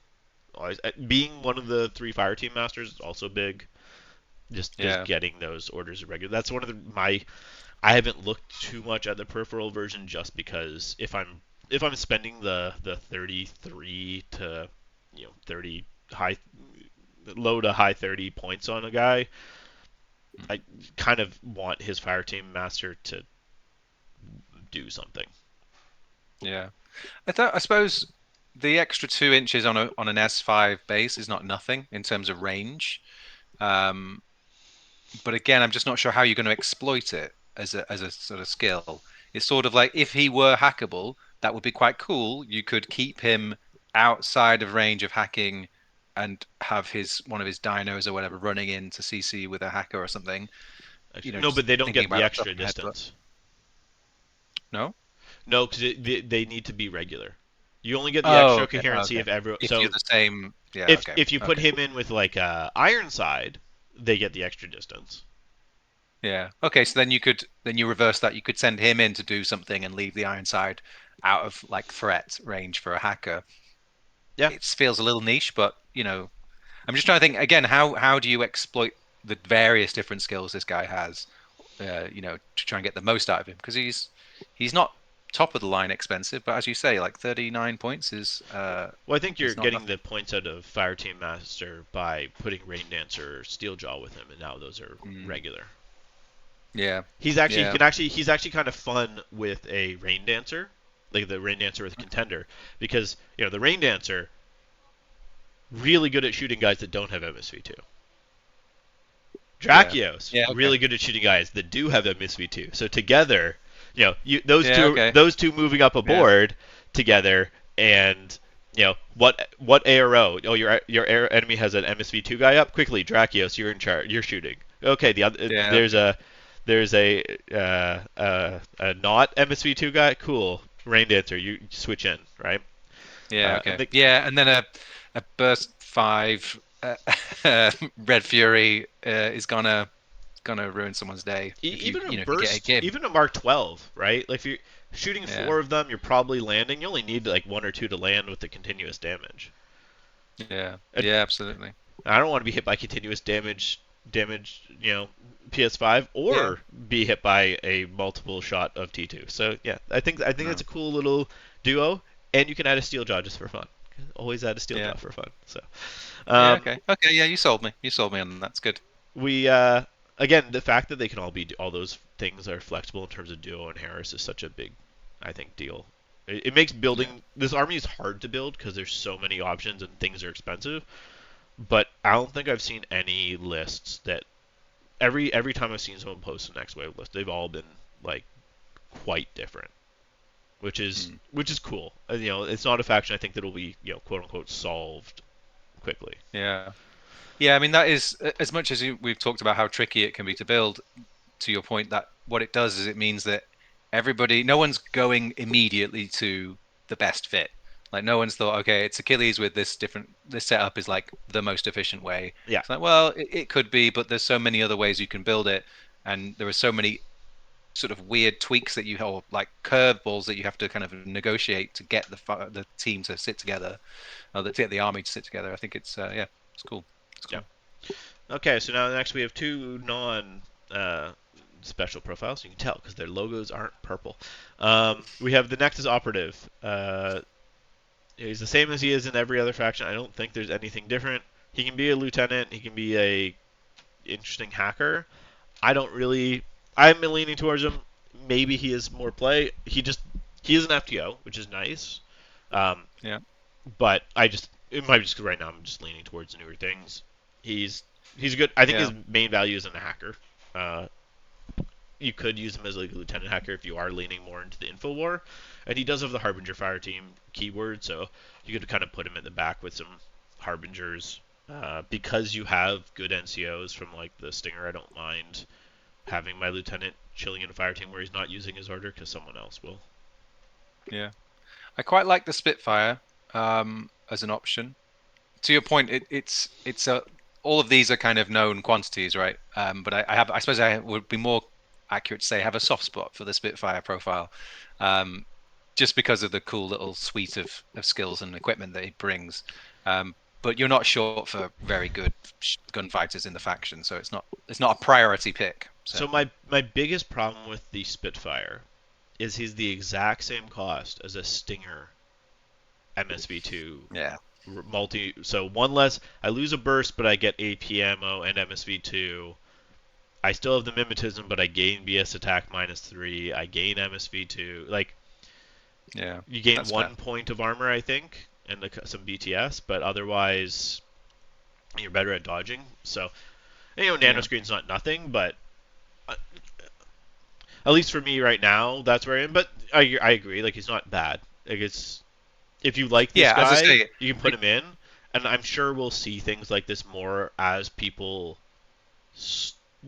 Speaker 1: always being one of the 3 fire team masters is also big. Just
Speaker 2: Yeah.
Speaker 1: getting those orders regular. That's one of my. I haven't looked too much at the peripheral version just because if I'm spending the 33 to 30 high low to high 30 points on a guy, I kind of want his fire team master to do something.
Speaker 2: Yeah. I suppose the extra 2 inches on an S5 base is not nothing in terms of range. Um, but again, I'm just not sure how you're going to exploit it as a sort of skill. It's sort of like if he were hackable, that would be quite cool. You could keep him outside of range of hacking and have his one of his dinos or whatever running in to CC with a hacker or something. You
Speaker 1: Actually,
Speaker 2: know,
Speaker 1: no,
Speaker 2: just
Speaker 1: but they don't
Speaker 2: thinking
Speaker 1: get the
Speaker 2: about it off the top
Speaker 1: extra
Speaker 2: of my head. But
Speaker 1: distance.
Speaker 2: no.
Speaker 1: No, because they need to be regular. You only get the
Speaker 2: Oh,
Speaker 1: extra
Speaker 2: okay. Oh,
Speaker 1: coherency
Speaker 2: okay.
Speaker 1: if everyone.
Speaker 2: If you're
Speaker 1: So
Speaker 2: the same, yeah.
Speaker 1: if
Speaker 2: Okay.
Speaker 1: if you put
Speaker 2: Okay.
Speaker 1: him in with like Ironside, they get the extra distance.
Speaker 2: Yeah. Okay. So then you reverse that. You could send him in to do something and leave the Ironside out of like threat range for a hacker.
Speaker 1: Yeah.
Speaker 2: It feels a little niche, but I'm just trying to think again. How do you exploit the various different skills this guy has, to try and get the most out of him, because he's not top of the line expensive, but as you say, like 39 points
Speaker 1: Well, I think you're
Speaker 2: is not
Speaker 1: getting
Speaker 2: nothing.
Speaker 1: the points out of Fireteam Master by putting Rain Dancer or Steeljaw with him, and now those are
Speaker 2: Mm,
Speaker 1: regular.
Speaker 2: yeah,
Speaker 1: He
Speaker 2: yeah,
Speaker 1: can actually he's actually kind of fun with a Rain Dancer, like the Rain Dancer with a contender, because the Rain Dancer really good at shooting guys that don't have MSV2.
Speaker 2: yeah,
Speaker 1: Drakios
Speaker 2: yeah. Okay,
Speaker 1: really good at shooting guys that do have MSV2. So together, those
Speaker 2: yeah,
Speaker 1: two
Speaker 2: okay,
Speaker 1: moving up a
Speaker 2: yeah,
Speaker 1: board together, and what ARO? Oh, your enemy has an MSV2 guy up. Quickly, Drakios, you're in charge. You're shooting. Okay, the other
Speaker 2: yeah, okay,
Speaker 1: there's a not MSV2 guy. Cool. Rain Dancer, you switch in, right?
Speaker 2: yeah,
Speaker 1: And
Speaker 2: okay, yeah, and then a burst five Red Fury is gonna ruin someone's day if
Speaker 1: even a
Speaker 2: if you get a
Speaker 1: burst,
Speaker 2: game.
Speaker 1: even a Mark 12, right? Like if you're shooting
Speaker 2: Yeah,
Speaker 1: four of them, you're probably landing. You only need like one or two to land with the continuous damage.
Speaker 2: yeah,
Speaker 1: And
Speaker 2: yeah, absolutely.
Speaker 1: I don't want to be hit by continuous damage, PS5,
Speaker 2: Yeah,
Speaker 1: or be hit by a multiple shot of T2. So yeah, I think that's
Speaker 2: no,
Speaker 1: a cool little duo, and you can add a steel jaw just for fun. Always add a steel
Speaker 2: yeah,
Speaker 1: jaw for fun. So
Speaker 2: yeah,
Speaker 1: um,
Speaker 2: okay, okay, yeah, you sold me. You sold me on that. That's good.
Speaker 1: we again, the fact that they can all those things are flexible in terms of duo and Harris is such a big, I think, deal. It makes
Speaker 2: Yeah,
Speaker 1: building this army is hard to build because there's so many options and things are expensive. But I don't think I've seen any lists that every time I've seen someone post the next wave list, they've all been like quite different,
Speaker 2: mm,
Speaker 1: which is cool. It's not a faction I think that'll be quote unquote solved quickly.
Speaker 2: yeah. Yeah, I mean that is as much as we've talked about how tricky it can be to build. To your point, that what it does is it means that no one's going immediately to the best fit. Like no one's thought, okay, it's Achilles with this setup is like the most efficient way.
Speaker 1: Yeah,
Speaker 2: It's like, well, it could be, but there's so many other ways you can build it, and there are so many sort of weird tweaks that or like curveballs that you have to kind of negotiate to get the team to sit together, or to get the army to sit together. I think yeah, it's cool. It's
Speaker 1: yeah.
Speaker 2: cool.
Speaker 1: Okay, so now next we have two non special profiles. You can tell because their logos aren't purple. We have the Nexus Operative. He's the same as he is in every other faction. I don't think there's anything different. He can be a lieutenant. He can be a interesting hacker. I don't really. I'm leaning towards him. Maybe he is more play. He is an FTO, which is nice. Um,
Speaker 2: Yeah,
Speaker 1: but it might be just 'cause right now I'm just leaning towards newer things. He's he's good. I think his
Speaker 2: yeah,
Speaker 1: main value isn't a hacker. Uh, you could use him as like a lieutenant hacker if you are leaning more into the info war, and he does have the Harbinger Fire Team keyword, so you could kind of put him in the back with some Harbingers. Because you have good NCOs from like the Stinger, I don't mind having my lieutenant chilling in a fire team where he's not using his order because someone else will.
Speaker 2: yeah. I quite like the Spitfire as an option. To your point, it's a all of these are kind of known quantities, right? But I suppose I would be more accurate to say I have a soft spot for the Spitfire profile, um, just because of the cool little suite of skills and equipment that he brings. But you're not short for very good gunfighters in the faction, so it's not a priority pick. So
Speaker 1: So my biggest problem with the Spitfire is he's the exact same cost as a Stinger MSV2
Speaker 2: yeah,
Speaker 1: multi. So one less. I lose a burst, but I get AP ammo and MSV2. I still have the mimetism, but I gain BS attack -3. I gain MSV2. Like
Speaker 2: yeah,
Speaker 1: you gain
Speaker 2: that's fair.
Speaker 1: 1 point of armor, I think, and some BTS, but otherwise you're better at dodging. So
Speaker 2: Yeah,
Speaker 1: nanoscreen's not nothing, but uh, at least for me right now, that's where I am. But I agree. Like he's not bad. Like it's if you like this
Speaker 2: yeah. As I
Speaker 1: guy,
Speaker 2: say,
Speaker 1: you can put him in, and I'm sure we'll see things like this more as people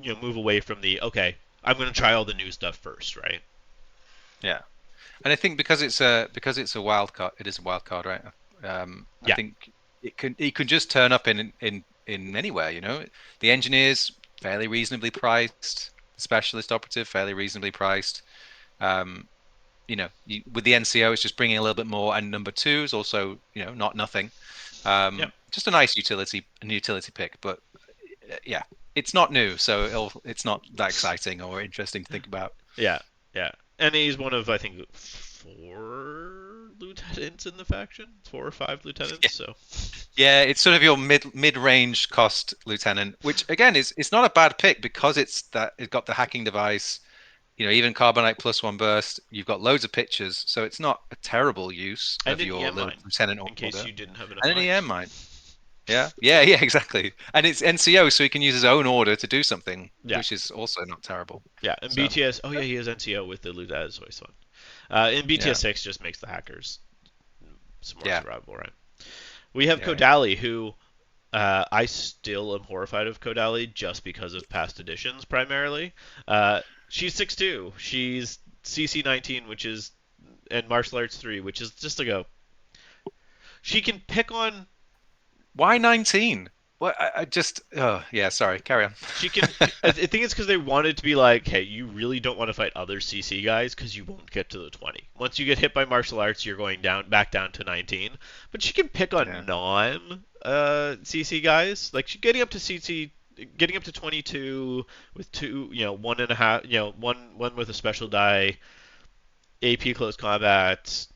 Speaker 1: move away from the okay. I'm going to try all the new stuff first, right?
Speaker 2: yeah. And I think because it's a wild card, it is a wild card, right? I
Speaker 1: Yeah,
Speaker 2: think it could just turn up in anywhere. The engineers fairly reasonably priced, the specialist operative fairly reasonably priced. Um, with the NCO, it's just bringing a little bit more, and number two is also not nothing.
Speaker 1: yeah.
Speaker 2: Just a nice utility pick, but yeah, it's not new, so it's not that exciting or interesting to think about.
Speaker 1: Yeah, yeah. And he's one of, I think, four lieutenants in the faction, 4 or 5 lieutenants. So
Speaker 2: Yeah, it's sort of your mid-range cost lieutenant, which again is it's not a bad pick because it's got the hacking device, even carbonite plus one burst. You've got loads of pitches, so it's not a terrible use
Speaker 1: and
Speaker 2: of
Speaker 1: an
Speaker 2: your
Speaker 1: EM mine,
Speaker 2: lieutenant
Speaker 1: in case
Speaker 2: order.
Speaker 1: you didn't have enough
Speaker 2: And an
Speaker 1: mines.
Speaker 2: EM mine. Yeah, yeah, yeah, exactly. And it's NCO, so he can use his own order to do something,
Speaker 1: Yeah,
Speaker 2: which is also not terrible.
Speaker 1: yeah. And
Speaker 2: So
Speaker 1: BTS, oh yeah, he has NCO with the loot. That is always fun. And
Speaker 2: yeah,
Speaker 1: BTS 6 just makes the hackers some more
Speaker 2: yeah,
Speaker 1: survivable, right? We have
Speaker 2: yeah, yeah.
Speaker 1: Kodali, who I still am horrified of Kodali just because of past editions, primarily. She's 6'2". She's CC 19, which is and martial arts 3, which is just like a she can pick on
Speaker 2: Why 19? What I just oh yeah, sorry, carry on.
Speaker 1: she can. I think it's because they wanted to be like, hey, you really don't want to fight other CC guys because you won't get to the 20. Once you get hit by martial arts, you're going back down to 19. But she can pick
Speaker 2: Yeah,
Speaker 1: on non CC guys. Like she's getting up to CC, getting up to 22 with two, one and a half, one with a special die, AP close combat.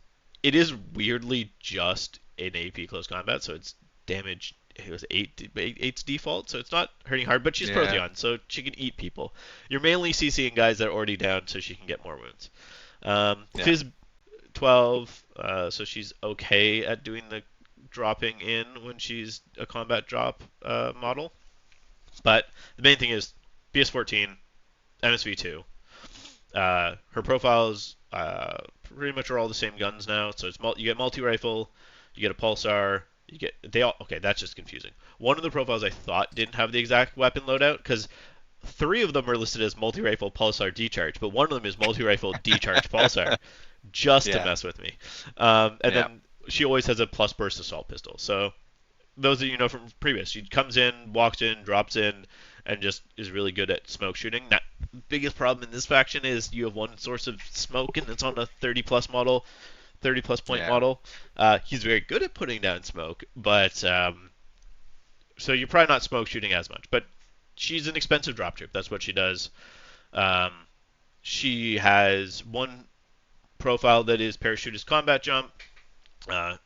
Speaker 1: It is weirdly just an AP close combat, so it's damage. It was eight's default, so it's not hurting hard. But she's
Speaker 2: yeah,
Speaker 1: Proteon, so she can eat people. You're mainly CCing guys that are already down, so she can get more wounds.
Speaker 2: yeah,
Speaker 1: Fizz 12, so she's okay at doing the dropping in when she's a combat drop model. But the main thing is BS14, MSV2. Her profiles pretty much are all the same guns now. So you get multi rifle, you get a pulsar, you get they all okay. That's just confusing. One of the profiles I thought didn't have the exact weapon loadout because three of them are listed as multi rifle pulsar decharge, but one of them is multi rifle decharge pulsar, just to
Speaker 2: yeah,
Speaker 1: mess with me. And
Speaker 2: yeah,
Speaker 1: then she always has a plus burst assault pistol. So those that you know from previous. She comes in, walks in, drops in, and just is really good at smoke shooting. That biggest problem in this faction is you have one source of smoke, and it's on a 30 plus model, 30 plus point
Speaker 2: yeah,
Speaker 1: model. He's very good at putting down smoke, but so you're probably not smoke shooting as much. But she's an expensive drop troop. That's what she does. Um, she has one profile that is parachutist combat jump.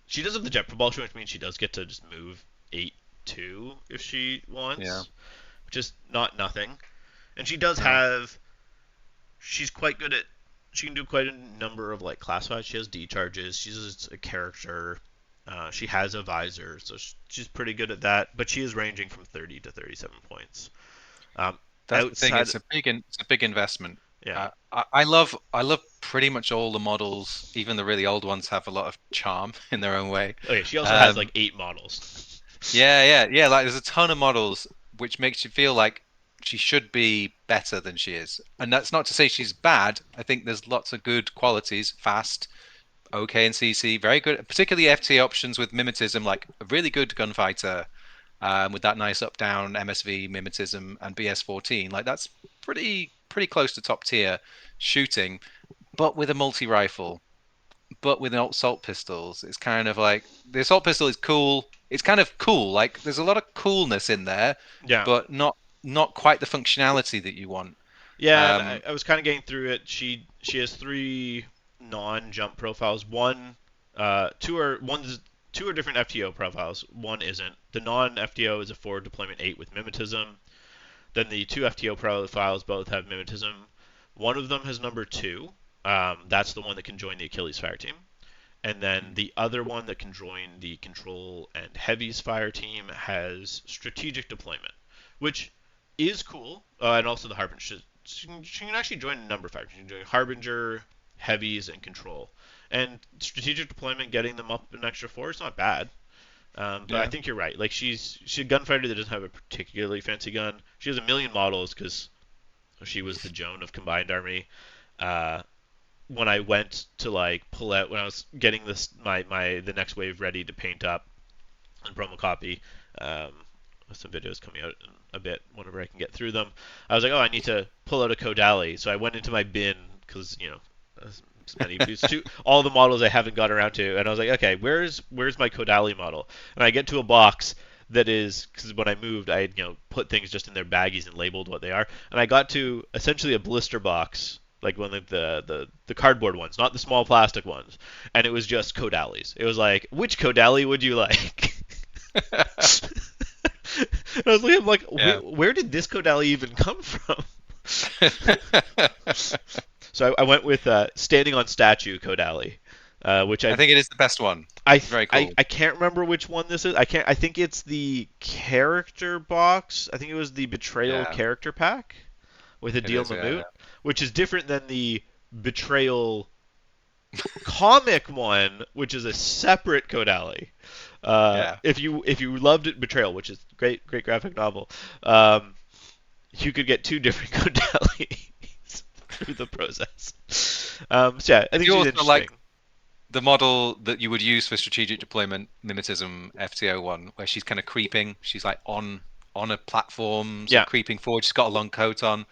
Speaker 1: She does have the jet propulsion, which means she does get to just move 8-2 if she
Speaker 2: yeah,
Speaker 1: wants, which is not nothing. And she does
Speaker 2: no,
Speaker 1: have. She's quite good at. She can do quite a number of like class 5. She has D charges. She's a character. She has a visor, so she's pretty good at that. But she is ranging from 30 to 37 points. Um,
Speaker 2: that's the thing.
Speaker 1: outside,
Speaker 2: It's a big investment.
Speaker 1: yeah.
Speaker 2: I love pretty much all the models, even the really old ones have a lot of charm in their own way.
Speaker 1: Okay, she also has like
Speaker 2: Um,
Speaker 1: 8 models.
Speaker 2: yeah, yeah, yeah. Like there's a ton of models, which makes you feel like she should be better than she is. And that's not to say she's bad. I think there's lots of good qualities. Fast, okay in CC, very good, particularly FT options with mimetism, like a really good gunfighter with that nice up down MSV mimetism and BS14. Like that's pretty close to top tier shooting, but with a multi rifle, but with assault pistols. It's kind of like the assault pistol is cool. It's kind of cool. Like there's a lot of coolness in there,
Speaker 1: Yeah.
Speaker 2: but not quite the functionality that you want.
Speaker 1: Yeah, and I,
Speaker 2: Um,
Speaker 1: I was kind of getting through it. She has three non-jump profiles. Two are different FTO profiles. One isn't. The non-FTO is a forward deployment 8 with mimetism. Then the two FTO profiles both have mimetism. One of them has number 2. That's the one that can join the Achilles fire team. And then the other one that can join the control and heavies fire team has strategic deployment, which is cool. And also the harbinger. She can actually join a number of fire. She can join harbinger, heavies, and control. And strategic deployment, getting them up an extra 4 is not bad. But I
Speaker 2: yeah,
Speaker 1: think you're right. Like she's a gunfighter that doesn't have a particularly fancy gun. She has a million models because she was the Joan of Combined Army. Uh, when I went to like pull out when I was getting this my the next wave ready to paint up and promo copy, um, with some videos coming out in a bit whenever I can get through them. I was like, oh, I need to pull out a Kodali, so I went into my bin because as many all the models I haven't got around to, and I was like, okay, where's my Kodali model? And I get to a box that is because when I moved, I put things just in their baggies and labeled what they are, and I got to essentially a blister box. Like one of the cardboard ones, not the small plastic ones, and it was just Codallies. It was like, which Codalli would you like? And I was looking, I'm like,
Speaker 2: Yeah.
Speaker 1: where did this Codalli even come from? So I went with standing on statue Codalli, which
Speaker 2: I think it is the best one.
Speaker 1: I
Speaker 2: It's very
Speaker 1: I
Speaker 2: cool.
Speaker 1: I can't remember which one this is. I can't. I think it's the character box. I think it was the Betrayal
Speaker 2: Yeah,
Speaker 1: character pack with
Speaker 2: it
Speaker 1: Adil
Speaker 2: is.
Speaker 1: Mamut,
Speaker 2: Yeah,
Speaker 1: which is different than the Betrayal comic one, which is a separate Codalli.
Speaker 2: yeah.
Speaker 1: If you loved Betrayal, which is great graphic novel, um, you could get two different Codallis through the process. So yeah, I
Speaker 2: I
Speaker 1: think
Speaker 2: do
Speaker 1: she's
Speaker 2: also
Speaker 1: interesting.
Speaker 2: like the model that you would use for strategic deployment mimetism FTO one, where she's kind of creeping. She's like on a platform, sort
Speaker 1: Yeah,
Speaker 2: of creeping forward. She's got a long coat on.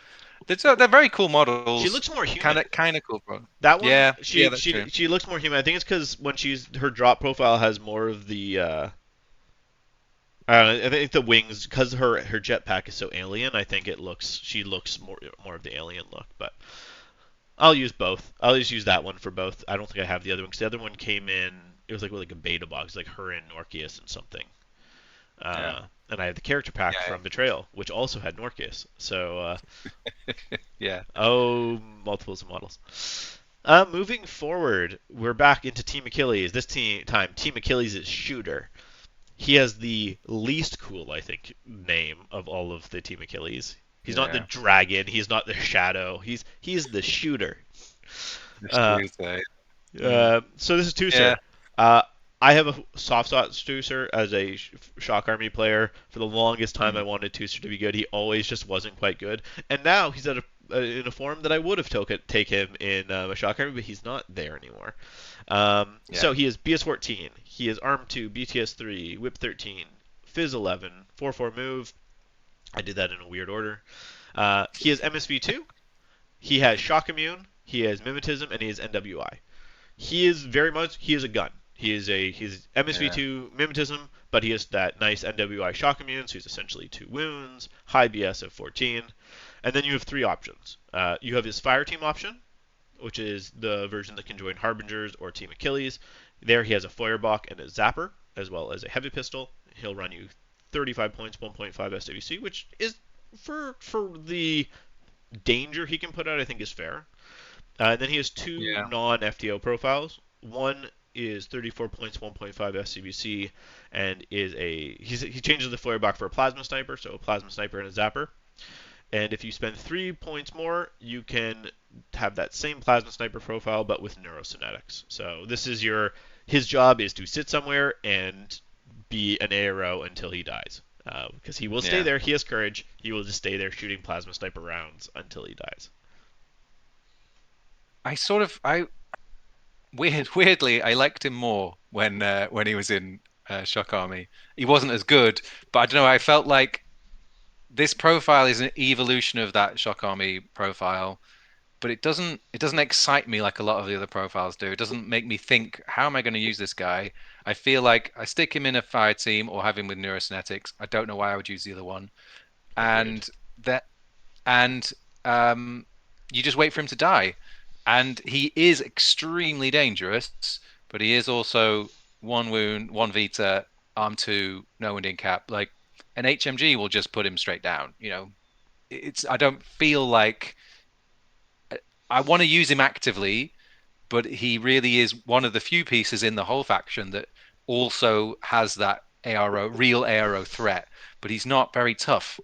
Speaker 2: They're very cool
Speaker 1: she
Speaker 2: models.
Speaker 1: looks more
Speaker 2: Kind
Speaker 1: human.
Speaker 2: of kind of cool, bro.
Speaker 1: That one,
Speaker 2: Yeah, yeah, that's true.
Speaker 1: she looks more human. I think it's because when she's her drop profile has more of the. I don't know, I think the wings, because her jetpack is so alien. I think she looks more of the alien look. But I'll use both. I'll just use that one for both. I don't think I have the other one because the other one came in. It was like a beta box, like her and Norkius and something.
Speaker 2: Yeah,
Speaker 1: And I have the character pack
Speaker 2: yeah,
Speaker 1: from Betrayal, which also had Norkius. So
Speaker 2: yeah,
Speaker 1: oh, multiples of models. Moving forward, we're back into Team Achilles. Time, Team Achilles is Shooter. He has the least cool, I think, name of all of the Team Achilles. He's not the
Speaker 2: yeah.
Speaker 1: dragon. He's not the shadow. He's the shooter.
Speaker 2: The
Speaker 1: Uh,
Speaker 2: shoes, mm,
Speaker 1: so this is Tucer.
Speaker 2: yeah,
Speaker 1: Uh, I have a soft spot Tucer as a Shock Army player. For the longest time, I
Speaker 2: mm,
Speaker 1: wanted Tucer to be good. He always just wasn't quite good. And now he's in a form that I would have take him in a Shock Army, but he's not there anymore.
Speaker 2: yeah,
Speaker 1: So he is BS14. He is Arm 2, BTS 3, Whip 13, Fizz 11, 4/4 move. I did that in a weird order. He has MSV 2. He has Shock Immune. He has Mimetism, and he has NWI. He is a gun. He's
Speaker 2: yeah,
Speaker 1: MSV2 Mimetism, but he has that nice NWI Shock Immune, so he's essentially 2 wounds, high BS of 14. And then you have three options. You have his Fire Team option, which is the version that can join Harbingers or Team Achilles. There he has a Feuerbach and a Zapper, as well as a Heavy Pistol. He'll run you 35 points, 1.5 SWC, which is for the danger he can put out, I think is fair. And then he has two
Speaker 2: yeah,
Speaker 1: non-FTO profiles. One is 34 points, 1.5 SCVC, and he changes the Feuerbach for a Plasma Sniper, so a Plasma Sniper and a Zapper. And if you spend 3 points more, you can have that same Plasma Sniper profile, but with Neurocynetics. So his job is to sit somewhere and be an ARO until he dies. Because he will stay
Speaker 2: yeah.
Speaker 1: there. He has courage. He will just stay there shooting Plasma Sniper rounds until he dies.
Speaker 2: I weirdly, I liked him more when he was in Shock Army. He wasn't as good, but I don't know. I felt like this profile is an evolution of that Shock Army profile, but it doesn't excite me like a lot of the other profiles do. It doesn't make me think, how am I going to use this guy? I feel like I stick him in a fire team or have him with neurosynetics. I don't know why I would use the other one,
Speaker 1: Agreed.
Speaker 2: and that and you just wait for him to die. And he is extremely dangerous, but he is also 1 wound, 1 Vita, arm 2, no wound in cap. Like an HMG will just put him straight down. I don't feel like I want to use him actively, but he really is one of the few pieces in the whole faction that also has that real ARO threat, but he's not very tough.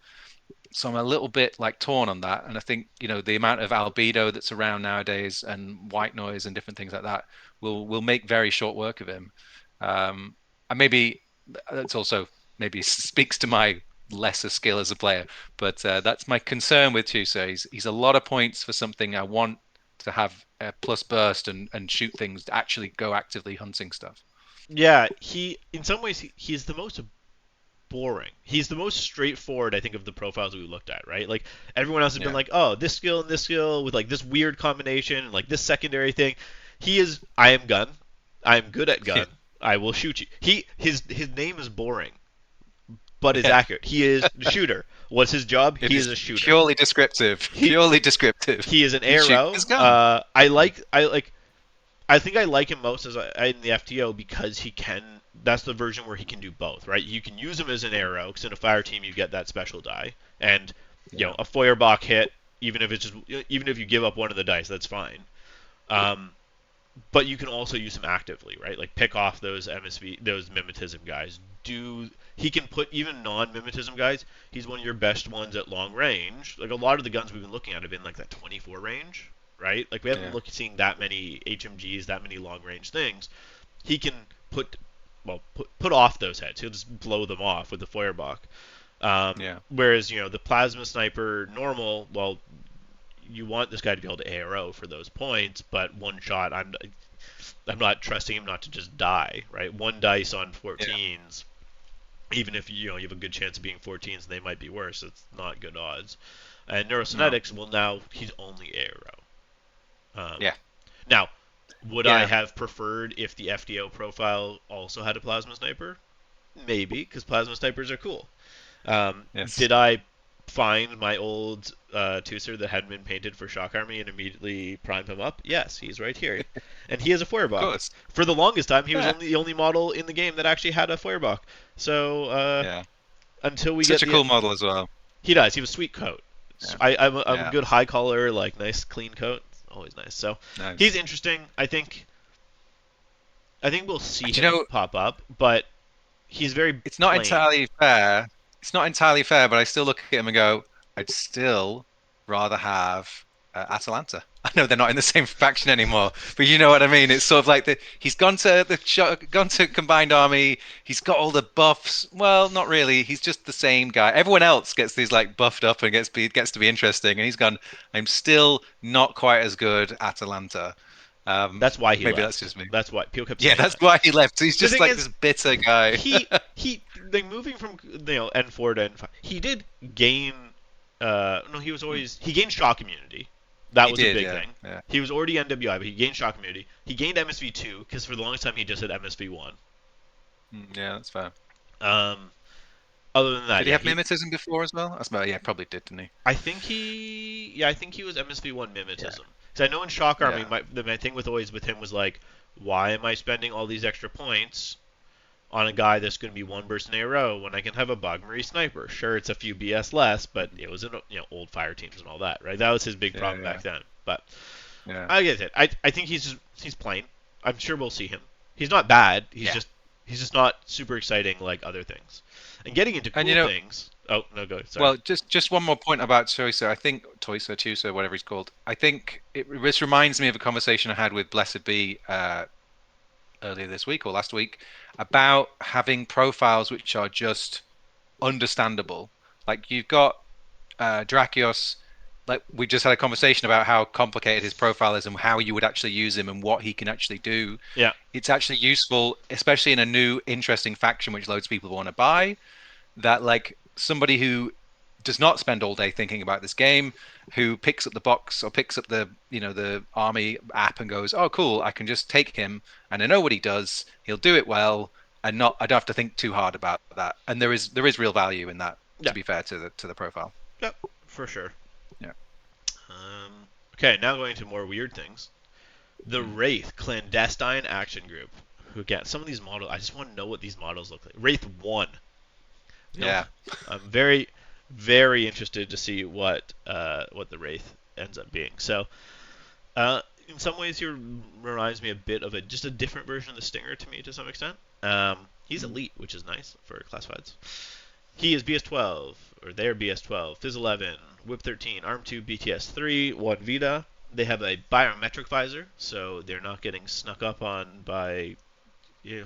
Speaker 2: So I'm a little bit like torn on that. And I think, the amount of albedo that's around nowadays and white noise and different things like that will make very short work of him. And maybe that's also maybe speaks to my lesser skill as a player, but that's my concern with Tuso. He's a lot of points for something I want to have a plus burst and shoot things, to actually go actively hunting stuff.
Speaker 1: Yeah, in some ways he's the most boring. He's the most straightforward, I think, of the profiles we looked at, right? Like everyone else has been
Speaker 2: Yeah.
Speaker 1: like, oh, this skill and this skill with like this weird combination and like this secondary thing. He is, I am gun. I am good at
Speaker 2: Yeah.
Speaker 1: gun. I will shoot you. His name is boring, but is
Speaker 2: Yeah.
Speaker 1: accurate. He is the shooter. What's his job?
Speaker 2: It
Speaker 1: He is
Speaker 2: is
Speaker 1: a shooter.
Speaker 2: purely descriptive.
Speaker 1: He
Speaker 2: Purely descriptive.
Speaker 1: he is an
Speaker 2: He shoots
Speaker 1: arrow.
Speaker 2: his gun.
Speaker 1: I think I like him most in the FTO because he can. That's the version where he can do both, right? You can use him as an arrow because in a fire team you get that special die, and
Speaker 2: Yeah.
Speaker 1: a Feuerbach hit, even if you give up one of the dice, that's fine. Um, but you can also use him actively, right? Like pick off those those mimetism guys. He can put even non-mimetism guys? He's one of your best ones at long range. Like a lot of the guns we've been looking at have been like that 24 range, right? Like we haven't
Speaker 2: Yeah.
Speaker 1: seeing that many HMGs, that many long range things. He can put off those heads. He'll just blow them off with the Feuerbach.
Speaker 2: Yeah.
Speaker 1: Whereas the plasma sniper normal, well, you want this guy to be able to ARO for those points, but one shot, I'm not trusting him not to just die, right? One dice on
Speaker 2: Yeah.
Speaker 1: 14s, even if you have a good chance of being 14s, they might be worse. It's not good odds. And
Speaker 2: No.
Speaker 1: neurosynetics, well, now he's only ARO.
Speaker 2: Yeah.
Speaker 1: Now, would I
Speaker 2: Yeah.
Speaker 1: have preferred if the FDO profile also had a plasma sniper? Maybe, because plasma snipers are cool.
Speaker 2: Yes.
Speaker 1: Did I find my old Tucer that hadn't been painted for Shock Army and immediately prime him up? Yes, he's right here. And he has a
Speaker 2: Of
Speaker 1: Feuerbach.
Speaker 2: course.
Speaker 1: For the longest time, he was
Speaker 2: Yeah.
Speaker 1: only the only model in the game that actually had a Feuerbach. So
Speaker 2: Yeah.
Speaker 1: until we
Speaker 2: Such
Speaker 1: get
Speaker 2: a cool model as well.
Speaker 1: he does. He was sweet coat.
Speaker 2: Yeah.
Speaker 1: I'm a
Speaker 2: Yeah.
Speaker 1: good high color, like nice clean coat. Always nice. So he's
Speaker 2: Nice.
Speaker 1: interesting. I think we'll see
Speaker 2: Do you
Speaker 1: him
Speaker 2: know,
Speaker 1: pop up, but he's very
Speaker 2: it's not
Speaker 1: plain.
Speaker 2: entirely fair. It's not entirely fair, but I still look at him and go, I'd still rather have Atalanta. I know they're not in the same faction anymore, but you know what I mean. It's sort of like he's gone to combined army. He's got all the buffs. Well, not really. He's just the same guy. Everyone else gets these like buffed up and gets to be interesting, and he's gone. I'm still not quite as good Atalanta. Um,
Speaker 1: That's why he
Speaker 2: Maybe that's
Speaker 1: left.
Speaker 2: just me.
Speaker 1: That's why people kept
Speaker 2: Yeah,
Speaker 1: saying
Speaker 2: that's
Speaker 1: that.
Speaker 2: why he left. He's
Speaker 1: The
Speaker 2: just
Speaker 1: thing
Speaker 2: like
Speaker 1: is,
Speaker 2: this bitter guy.
Speaker 1: he like moving from N4 to N5. He did gain. No, he was always he gained shock immunity. That
Speaker 2: He
Speaker 1: was a
Speaker 2: did,
Speaker 1: big
Speaker 2: yeah,
Speaker 1: thing.
Speaker 2: yeah.
Speaker 1: He was already NWI, but he gained shock immunity. He gained MSV2 because for the longest time he just had MSV1.
Speaker 2: Yeah, that's fair.
Speaker 1: Um, Other than that,
Speaker 2: Did he
Speaker 1: yeah,
Speaker 2: have mimetism before as well? That's about, yeah, probably did, didn't he?
Speaker 1: I think he was MSV1
Speaker 2: Yeah,
Speaker 1: mimetism. Because I know in Shock Army,
Speaker 2: yeah,
Speaker 1: my thing with him was like, why am I spending all these extra points on a guy that's going to be one burst in a row when I can have a Bogmarie sniper? Sure, it's a few BS less, but it was in old fire teams and all that, right? That was his big
Speaker 2: yeah,
Speaker 1: problem
Speaker 2: yeah,
Speaker 1: back then. But
Speaker 2: yeah,
Speaker 1: I get it. I think he's plain. I'm sure we'll see him. He's not bad.
Speaker 2: yeah.
Speaker 1: He's just not super exciting like other things. And getting into
Speaker 2: And
Speaker 1: cool things. Oh no, go. Sorry.
Speaker 2: well, just one more point about Toysa. I think Toysa, Tusa, whatever he's called. I think this reminds me of a conversation I had with Blessed Be earlier this week or last week about having profiles which are just understandable. Like you've got Drakios. Like we just had a conversation about how complicated his profile is and how you would actually use him and what he can actually do.
Speaker 1: Yeah.
Speaker 2: It's actually useful, especially in a new, interesting faction which loads of people want to buy. That like somebody who does not spend all day thinking about this game, who picks up the box or picks up the the army app and goes, oh cool, I can just take him and I know what he does. He'll do it well, and not I don't have to think too hard about that. And there is real value in that. To
Speaker 1: Yeah.
Speaker 2: be fair to the profile.
Speaker 1: Yep. For sure.
Speaker 2: Yeah.
Speaker 1: Okay, now going to more weird things. The
Speaker 2: Mm.
Speaker 1: Wraith clandestine action group. Who again? Some of these models. I just want to know what these models look like. Wraith 1. No,
Speaker 2: Yeah.
Speaker 1: I'm very, very interested to see what the Wraith ends up being. So, in some ways, he reminds me a bit of just a different version of the Stinger to me to some extent. He's
Speaker 2: Mm.
Speaker 1: elite, which is nice for classifieds. He is BS12, or they're BS12, Fizz 11, Whip 13, Arm 2, BTS 3, 1 Vita. They have a biometric visor, so they're not getting snuck up on by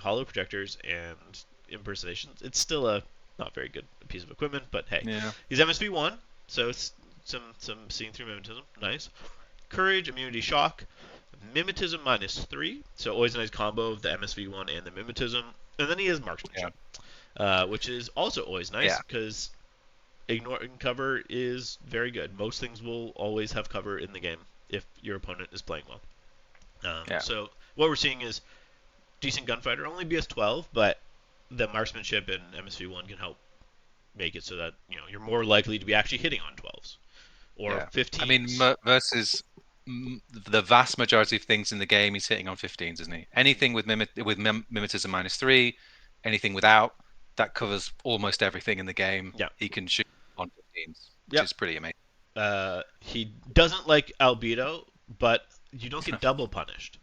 Speaker 1: hollow projectors and impersonations. It's still a not very good piece of equipment, but hey,
Speaker 2: Yeah.
Speaker 1: he's MSV1, so it's some seeing through mimetism, nice. Courage, immunity, shock, mimetism -3, so always a nice combo of the MSV1 and the mimetism, and then he has
Speaker 2: Yeah.
Speaker 1: marksmanship, which is also always nice
Speaker 2: Yeah.
Speaker 1: because ignoring cover is very good. Most things will always have cover in the game if your opponent is playing well.
Speaker 2: Yeah.
Speaker 1: So what we're seeing is decent gunfighter, only BS12, but the marksmanship and MSV1 can help make it so that you're more likely to be actually hitting on 12s or
Speaker 2: Yeah. I mean,
Speaker 1: 15s.
Speaker 2: versus the vast majority of things in the game, he's hitting on 15s, isn't he? Anything with mimetism -3, anything without, that covers almost everything in the game.
Speaker 1: Yeah.
Speaker 2: He can shoot on 15s, which
Speaker 1: Yep.
Speaker 2: is pretty amazing.
Speaker 1: He doesn't like albedo, but you don't get double punished.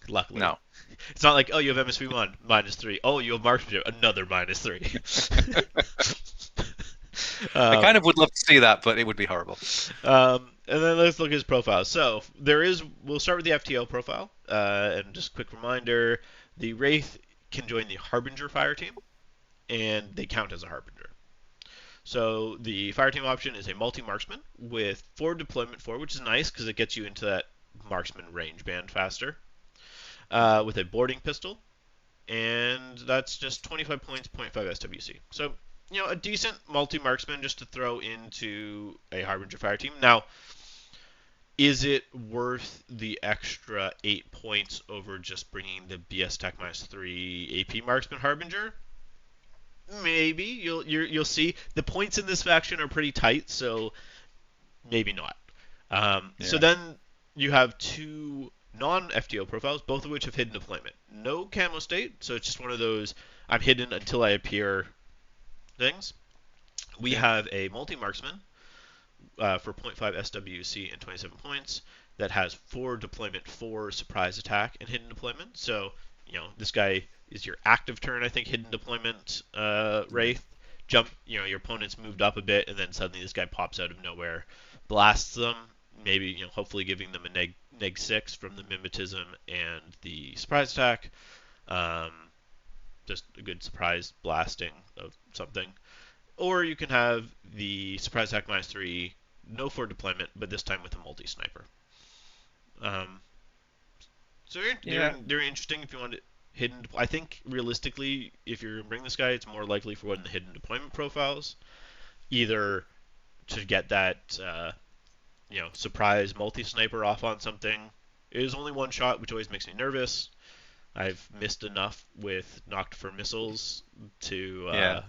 Speaker 1: Luckily,
Speaker 2: No.
Speaker 1: it's not like, oh, you have MSV1 -3. Oh, you have marksmanship, another -3.
Speaker 2: I
Speaker 1: um,
Speaker 2: kind of would love to see that, but it would be horrible.
Speaker 1: and then let's look at his profile. So we'll start with the FTO profile. And just a quick reminder, the Wraith can join the Harbinger fire team, and they count as a Harbinger. So the fire team option is a multi-marksman with forward deployment 4, which is nice because it gets you into that marksman range band faster, with a boarding pistol, and that's just 25 points, 0.5 SWC. So, a decent multi-marksman just to throw into a Harbinger fire team. Now, is it worth the extra 8 points over just bringing the BS Tech -3 AP Marksman Harbinger? Maybe. You'll see. The points in this faction are pretty tight, so maybe not. So
Speaker 2: Yeah.
Speaker 1: then you have two non-FTO profiles, both of which have hidden deployment. No camo state, so it's just one of those I'm hidden until I appear things. We
Speaker 2: Yeah.
Speaker 1: have a multi-marksman for 0.5 SWC and 27 points that has 4 deployment, 4 surprise attack, and hidden deployment. So, this guy is your active turn, I think, hidden deployment Wraith. Jump, your opponent's moved up a bit, and then suddenly this guy pops out of nowhere, blasts them, maybe, hopefully giving them a neg 6 from the mimetism and the surprise attack. Um, just a good surprise blasting of something. Or you can have the surprise attack -3, no for deployment, but this time with a multi sniper. Um, so they're
Speaker 2: Yeah.
Speaker 1: they're interesting if you want hidden. I think realistically, if you're gonna bring this guy, it's more likely for one of the hidden deployment profiles, either to get that surprise multi sniper off on something. It is only one shot, which always makes me nervous. I've missed enough with knocked for missiles to
Speaker 2: Yeah.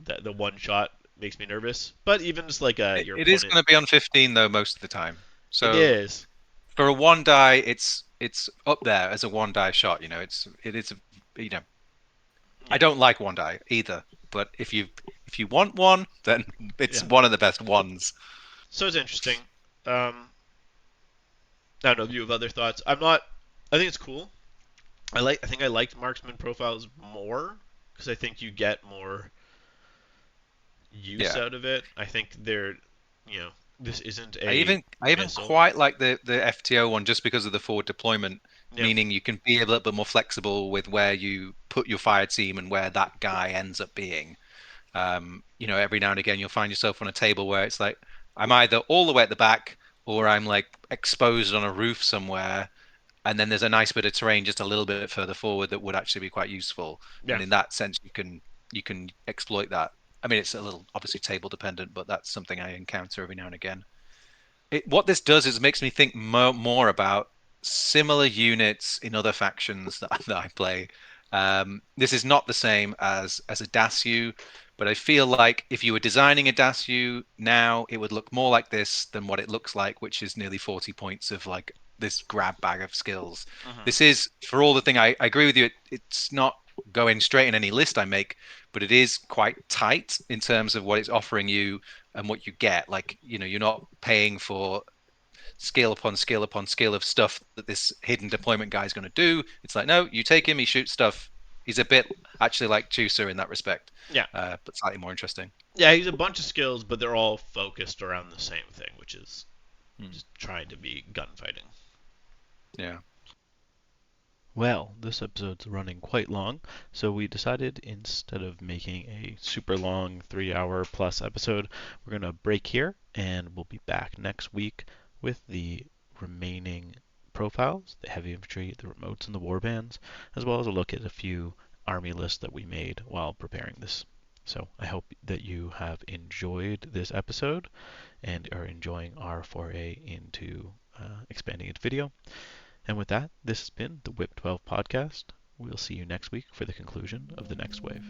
Speaker 1: that the one shot makes me nervous. But even just like
Speaker 2: It,
Speaker 1: your
Speaker 2: it is
Speaker 1: opponent,
Speaker 2: going to be on 15 though most of the time.
Speaker 1: it
Speaker 2: So
Speaker 1: is.
Speaker 2: for a one die, it's up there as a one die shot. It is I
Speaker 1: Yeah,
Speaker 2: don't like one die either, but if you want one, then it's
Speaker 1: yeah.
Speaker 2: one of the best ones.
Speaker 1: So it's interesting. I don't know. Do you have other thoughts? I'm not. I think it's cool. I think I liked marksman profiles more because I think you get more use
Speaker 2: Yeah.
Speaker 1: out of it. I think you know, this isn't
Speaker 2: I
Speaker 1: a
Speaker 2: even I even
Speaker 1: missile.
Speaker 2: quite like the FTO one just because of the forward deployment,
Speaker 1: Yeah,
Speaker 2: meaning you can be a little bit more flexible with where you put your fire team and where that guy ends up being. Every now and again you'll find yourself on a table where it's like I'm either all the way at the back or I'm like exposed on a roof somewhere, and then there's a nice bit of terrain just a little bit further forward that would actually be quite useful.
Speaker 1: yeah,
Speaker 2: And in that sense, you can exploit that. I mean, it's a little obviously table dependent, but that's something I encounter every now and again. What this does is it makes me think more about similar units in other factions that I play. This is not the same as a Dasu, but I feel like if you were designing a Dasu now, it would look more like this than what it looks like, which is nearly 40 points of like this grab bag of skills.
Speaker 1: hmm
Speaker 2: This is for all the thing. I agree with you. It's not going straight in any list I make, but it is quite tight in terms of what it's offering you and what you get. Like, you're not paying for scale upon scale upon scale of stuff that this hidden deployment guy is going to do. It's like, no, you take him, he shoots stuff. He's a bit actually like Chooser in that respect,
Speaker 1: yeah,
Speaker 2: but slightly more interesting.
Speaker 1: yeah. He's a bunch of skills, but they're all focused around the same thing, which is
Speaker 2: Hmm.
Speaker 1: just trying to be gunfighting.
Speaker 2: Yeah.
Speaker 3: Well, this episode's running quite long, so we decided instead of making a super long 3 hour plus episode, we're going to break here and we'll be back next week with the remaining profiles, the heavy infantry, the remotes, and the warbands, as well as a look at a few army lists that we made while preparing this. So I hope that you have enjoyed this episode and are enjoying our foray into expanding into video. And with that, this has been the Whip 12 podcast. We'll see you next week for the conclusion of the next wave.